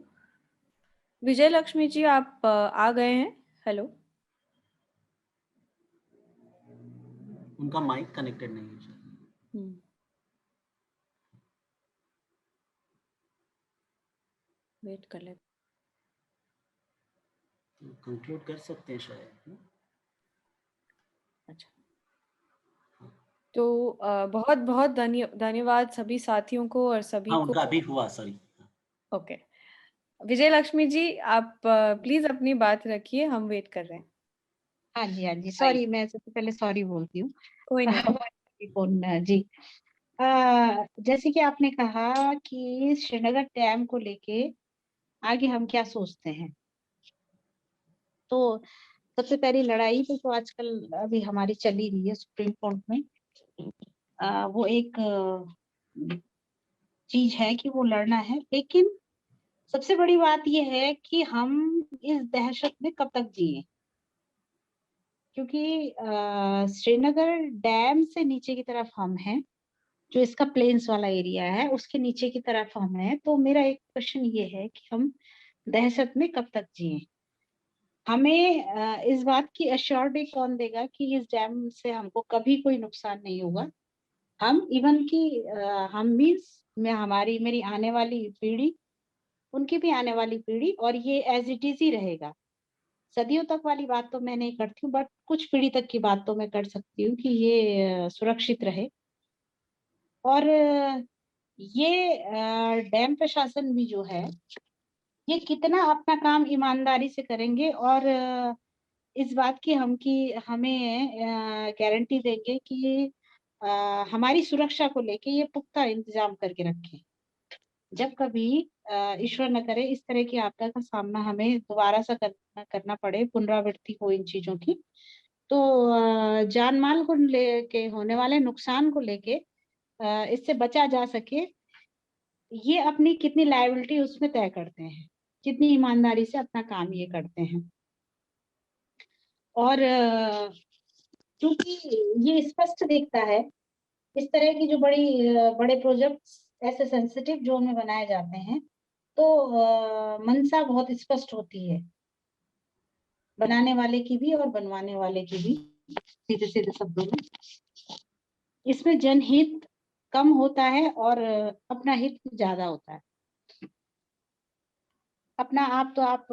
विजय लक्ष्मी जी, आप आ गए हैं? हेलो। उनका माइक कनेक्टेड नहीं है। वेट कर ले, कंक्लूड कर सकते हैं शायद। अच्छा, तो बहुत बहुत धन्यवाद सभी साथियों को और सभी हाँ, को। उनका अभी हुआ, सॉरी। ओके, विजय लक्ष्मी जी, आप प्लीज अपनी बात रखिए, हम वेट कर रहे हैं। हाँ जी, सॉरी, मैं सबसे पहले सॉरी बोलती हूँ। कोई नहीं। फोन जी, जैसे कि आपने कहा कि श्रीनगर डैम को लेके आगे हम क्या सोचते हैं, तो सबसे पहली लड़ाई तो आजकल अभी हमारी चली रही है सुप्रीम कोर्ट में। वो एक चीज है कि वो लड़ना है, लेकिन सबसे बड़ी बात ये है कि हम इस दहशत में कब तक जिए, क्योंकि श्रीनगर डैम से नीचे की तरफ हम हैं, जो इसका प्लेन्स वाला एरिया है उसके नीचे की तरफ हम हैं। तो मेरा एक क्वेश्चन ये है कि हम दहशत में कब तक जिए। हमें इस बात की अश्योरिटी कौन देगा कि इस डैम से हमको कभी कोई नुकसान नहीं होगा। हम इवन की हम मीन्स में हमारी मेरी आने वाली पीढ़ी, उनकी भी आने वाली पीढ़ी, और ये एज इट इज ही रहेगा। सदियों तक वाली बात तो मैं नहीं करती हूँ, बट कुछ पीढ़ी तक की बात तो मैं कर सकती हूँ कि ये सुरक्षित रहे। और ये डैम प्रशासन भी जो है ये कितना अपना काम ईमानदारी से करेंगे, और इस बात की हमें गारंटी देंगे कि हमारी सुरक्षा को लेके ये पुख्ता इंतजाम करके रखें। जब कभी ईश्वर न करे इस तरह की आपदा का सामना हमें दोबारा से करना पड़े, पुनरावृत्ति हो इन चीजों की, तो जान माल को लेके होने वाले नुकसान को लेके इससे बचा जा सके, ये अपनी कितनी लायबिलिटी उसमें तय करते हैं, कितनी ईमानदारी से अपना काम ये करते हैं। और क्योंकि ये स्पष्ट दिखता है इस तरह की जो बड़े प्रोजेक्ट्स ऐसे सेंसिटिव जोन में बनाए जाते हैं, तो मंशा बहुत स्पष्ट होती है, बनाने वाले की भी और बनवाने वाले की भी। सीधे सीधे शब्दों में इसमें जनहित कम होता है और अपना हित ज्यादा होता है। अपना आप तो आप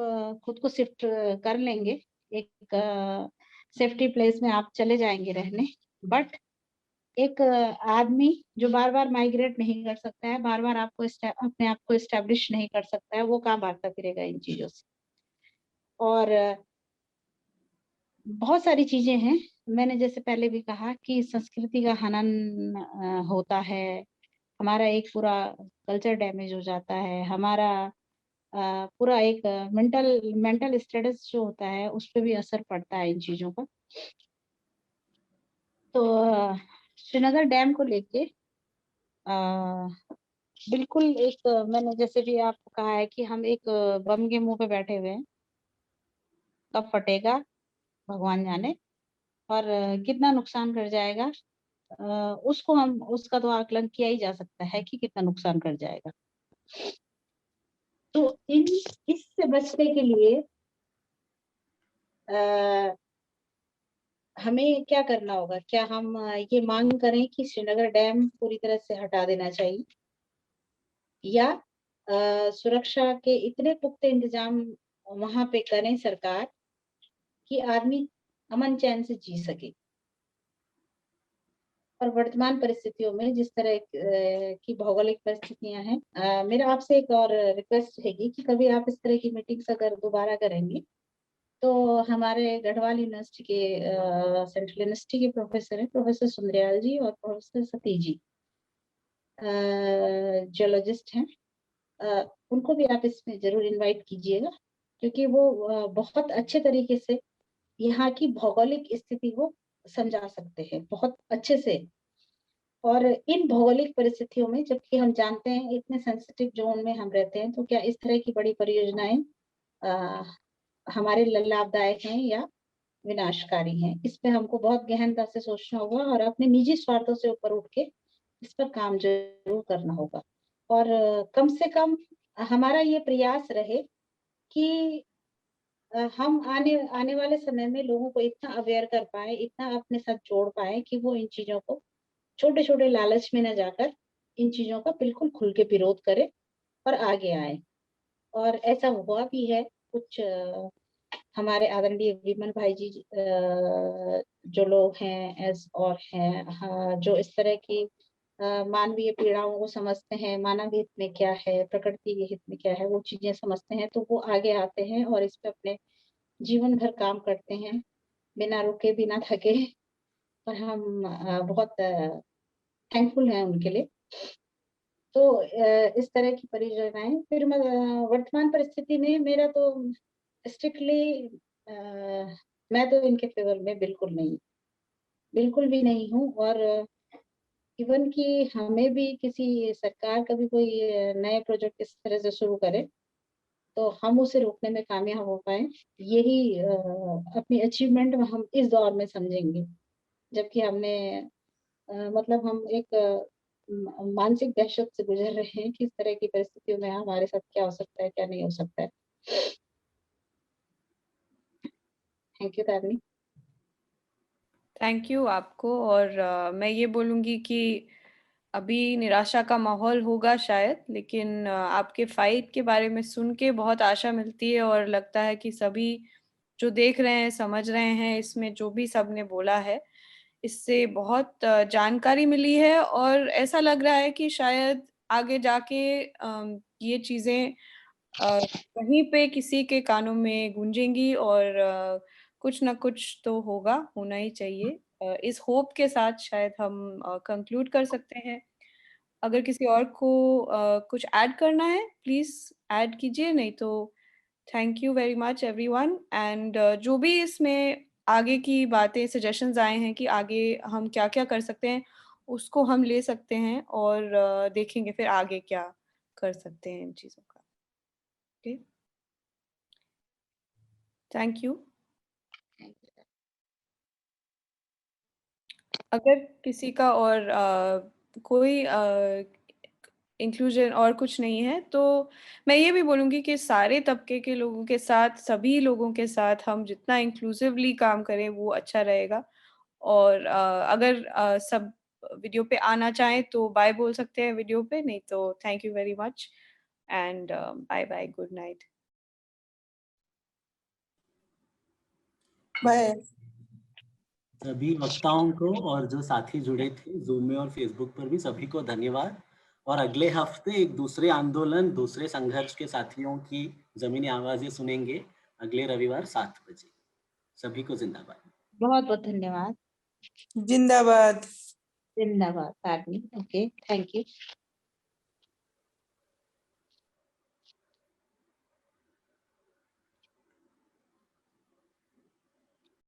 खुद को शिफ्ट कर लेंगे, एक सेफ्टी प्लेस में आप चले जाएंगे रहने, बट एक आदमी जो बार बार माइग्रेट नहीं कर सकता है, बार बार आपको अपने आप को एस्टेब्लिश नहीं कर सकता है, वो कहाँ भागता फिरेगा इन चीजों से। और बहुत सारी चीजें हैं, मैंने जैसे पहले भी कहा कि संस्कृति का हनन होता है, हमारा एक पूरा कल्चर डैमेज हो जाता है, हमारा पूरा एक मेंटल स्टेटस जो होता है उस पर भी असर पड़ता है इन चीजों का। तो श्रीनगर डैम को लेके बिल्कुल एक मैंने जैसे भी आपको कहा है कि हम एक बम के मुंह पे बैठे हुए हैं, कब फटेगा भगवान जाने, और कितना नुकसान कर जाएगा उसका तो आकलन किया ही जा सकता है कि कितना नुकसान कर जाएगा। तो इससे बचने के लिए हमें क्या करना होगा? क्या हम ये मांग करें कि श्रीनगर डैम पूरी तरह से हटा देना चाहिए, या सुरक्षा के इतने पुख्ते इंतजाम वहां पे करें सरकार कि आदमी अमन चैन से जी सके? और वर्तमान परिस्थितियों में जिस तरह की भौगोलिक परिस्थितियां हैं, मेरा आपसे एक और रिक्वेस्ट रहेगी कि कभी आप इस तरह की मीटिंग्स अगर दोबारा करेंगे तो हमारे गढ़वाल यूनिवर्सिटी के सेंट्रल यूनिवर्सिटी के प्रोफेसर हैं, प्रोफेसर सुंदरयाल जी और प्रोफेसर सतीश जी, जियोलॉजिस्ट हैं, उनको भी आप इसमें जरूर इनवाइट कीजिएगा, क्योंकि वो बहुत अच्छे तरीके से यहाँ की भौगोलिक स्थिति को समझा सकते हैं बहुत अच्छे से। और इन भौगोलिक परिस्थितियों में, जबकि हम जानते हैं इतने सेंसिटिव जोन में हम रहते हैं, तो क्या इस तरह की बड़ी परियोजनाएं हमारे लिए लाभदायक हैं या विनाशकारी हैं? इस पे हमको बहुत गहनता से सोचना होगा और अपने निजी स्वार्थों से ऊपर उठ के इस पर काम जरूर करना होगा। और कम से कम हमारा ये प्रयास रहे कि हम आने वाले समय में लोगों को इतना अवेयर कर पाए, इतना अपने साथ जोड़ पाए कि वो इन चीजों को छोटे छोटे लालच में न जाकर इन चीजों का बिल्कुल खुल के विरोध करे और आगे आए। और ऐसा हुआ भी है। कुछ हमारे आदरणीय विमल भाई जी जो लोग हैं और हैं, हाँ, जो इस तरह की मानवीय पीड़ाओं को समझते हैं, मानव हित में क्या है, प्रकृति के हित में क्या है, वो चीजें समझते हैं, तो वो आगे आते हैं और इस पे अपने जीवन भर काम करते हैं, बिना रुके बिना थके। और हम बहुत थैंकफुल हैं उनके लिए। तो इस तरह की परियोजनाएं फिर वर्तमान परिस्थिति में मेरा तो स्ट्रिक्टली मैं तो इनके फेवर में बिल्कुल भी नहीं हूँ। और इवन कि हमें भी किसी सरकार का भी कोई नए प्रोजेक्ट इस तरह से शुरू करे तो हम उसे रोकने में कामयाब हो पाए, यही अपनी अचीवमेंट हम इस दौर में समझेंगे, जबकि हमने मतलब हम एक मानसिक दहशत से गुजर रहे हैं कि इस तरह की परिस्थितियों में हमारे साथ क्या हो सकता है, क्या नहीं हो सकता है। Thank you Tarini. Thank you आपको। और मैं ये बोलूँगी कि अभी निराशा का माहौल होगा शायद, लेकिन आपके फाइट के बारे में सुन के बहुत आशा मिलती है और लगता है कि सभी जो देख रहे हैं, समझ रहे हैं इसमें जो भी सबने बोला है, इससे बहुत जानकारी मिली है और ऐसा लग रहा है कि शायद आगे जाके ये चीज़ें कहीं पे किसी के कानों में गूंजेंगी और कुछ ना कुछ तो होगा, होना ही चाहिए। इस होप के साथ शायद हम कंक्लूड कर सकते हैं। अगर किसी और को कुछ ऐड करना है प्लीज ऐड कीजिए, नहीं तो thank you very much everyone. And जो भी इसमें आगे की बातें सजेशंस आए हैं कि आगे हम क्या क्या कर सकते हैं, उसको हम ले सकते हैं और देखेंगे फिर आगे क्या कर सकते हैं इन चीज़ों का। Okay, thank you. अगर किसी का और कोई इंक्लूजन और कुछ नहीं है तो मैं ये भी बोलूँगी कि सारे तबके के लोगों के साथ, सभी लोगों के साथ हम जितना इंक्लूसिवली काम करें वो अच्छा रहेगा। और अगर सब वीडियो पे आना चाहें तो बाय बोल सकते हैं वीडियो पे, नहीं तो thank you very much and bye bye, good night. Bye. सभी वक्ताओं को और जो साथी जुड़े थे जूम में और फेसबुक पर भी, सभी को धन्यवाद। और अगले हफ्ते एक दूसरे आंदोलन, दूसरे संघर्ष के साथियों की जमीनी आवाजें सुनेंगे अगले रविवार 7 बजे। सभी को जिंदाबाद। बहुत बहुत धन्यवाद। जिंदाबाद। जिंदाबाद तारनी। Okay, thank you.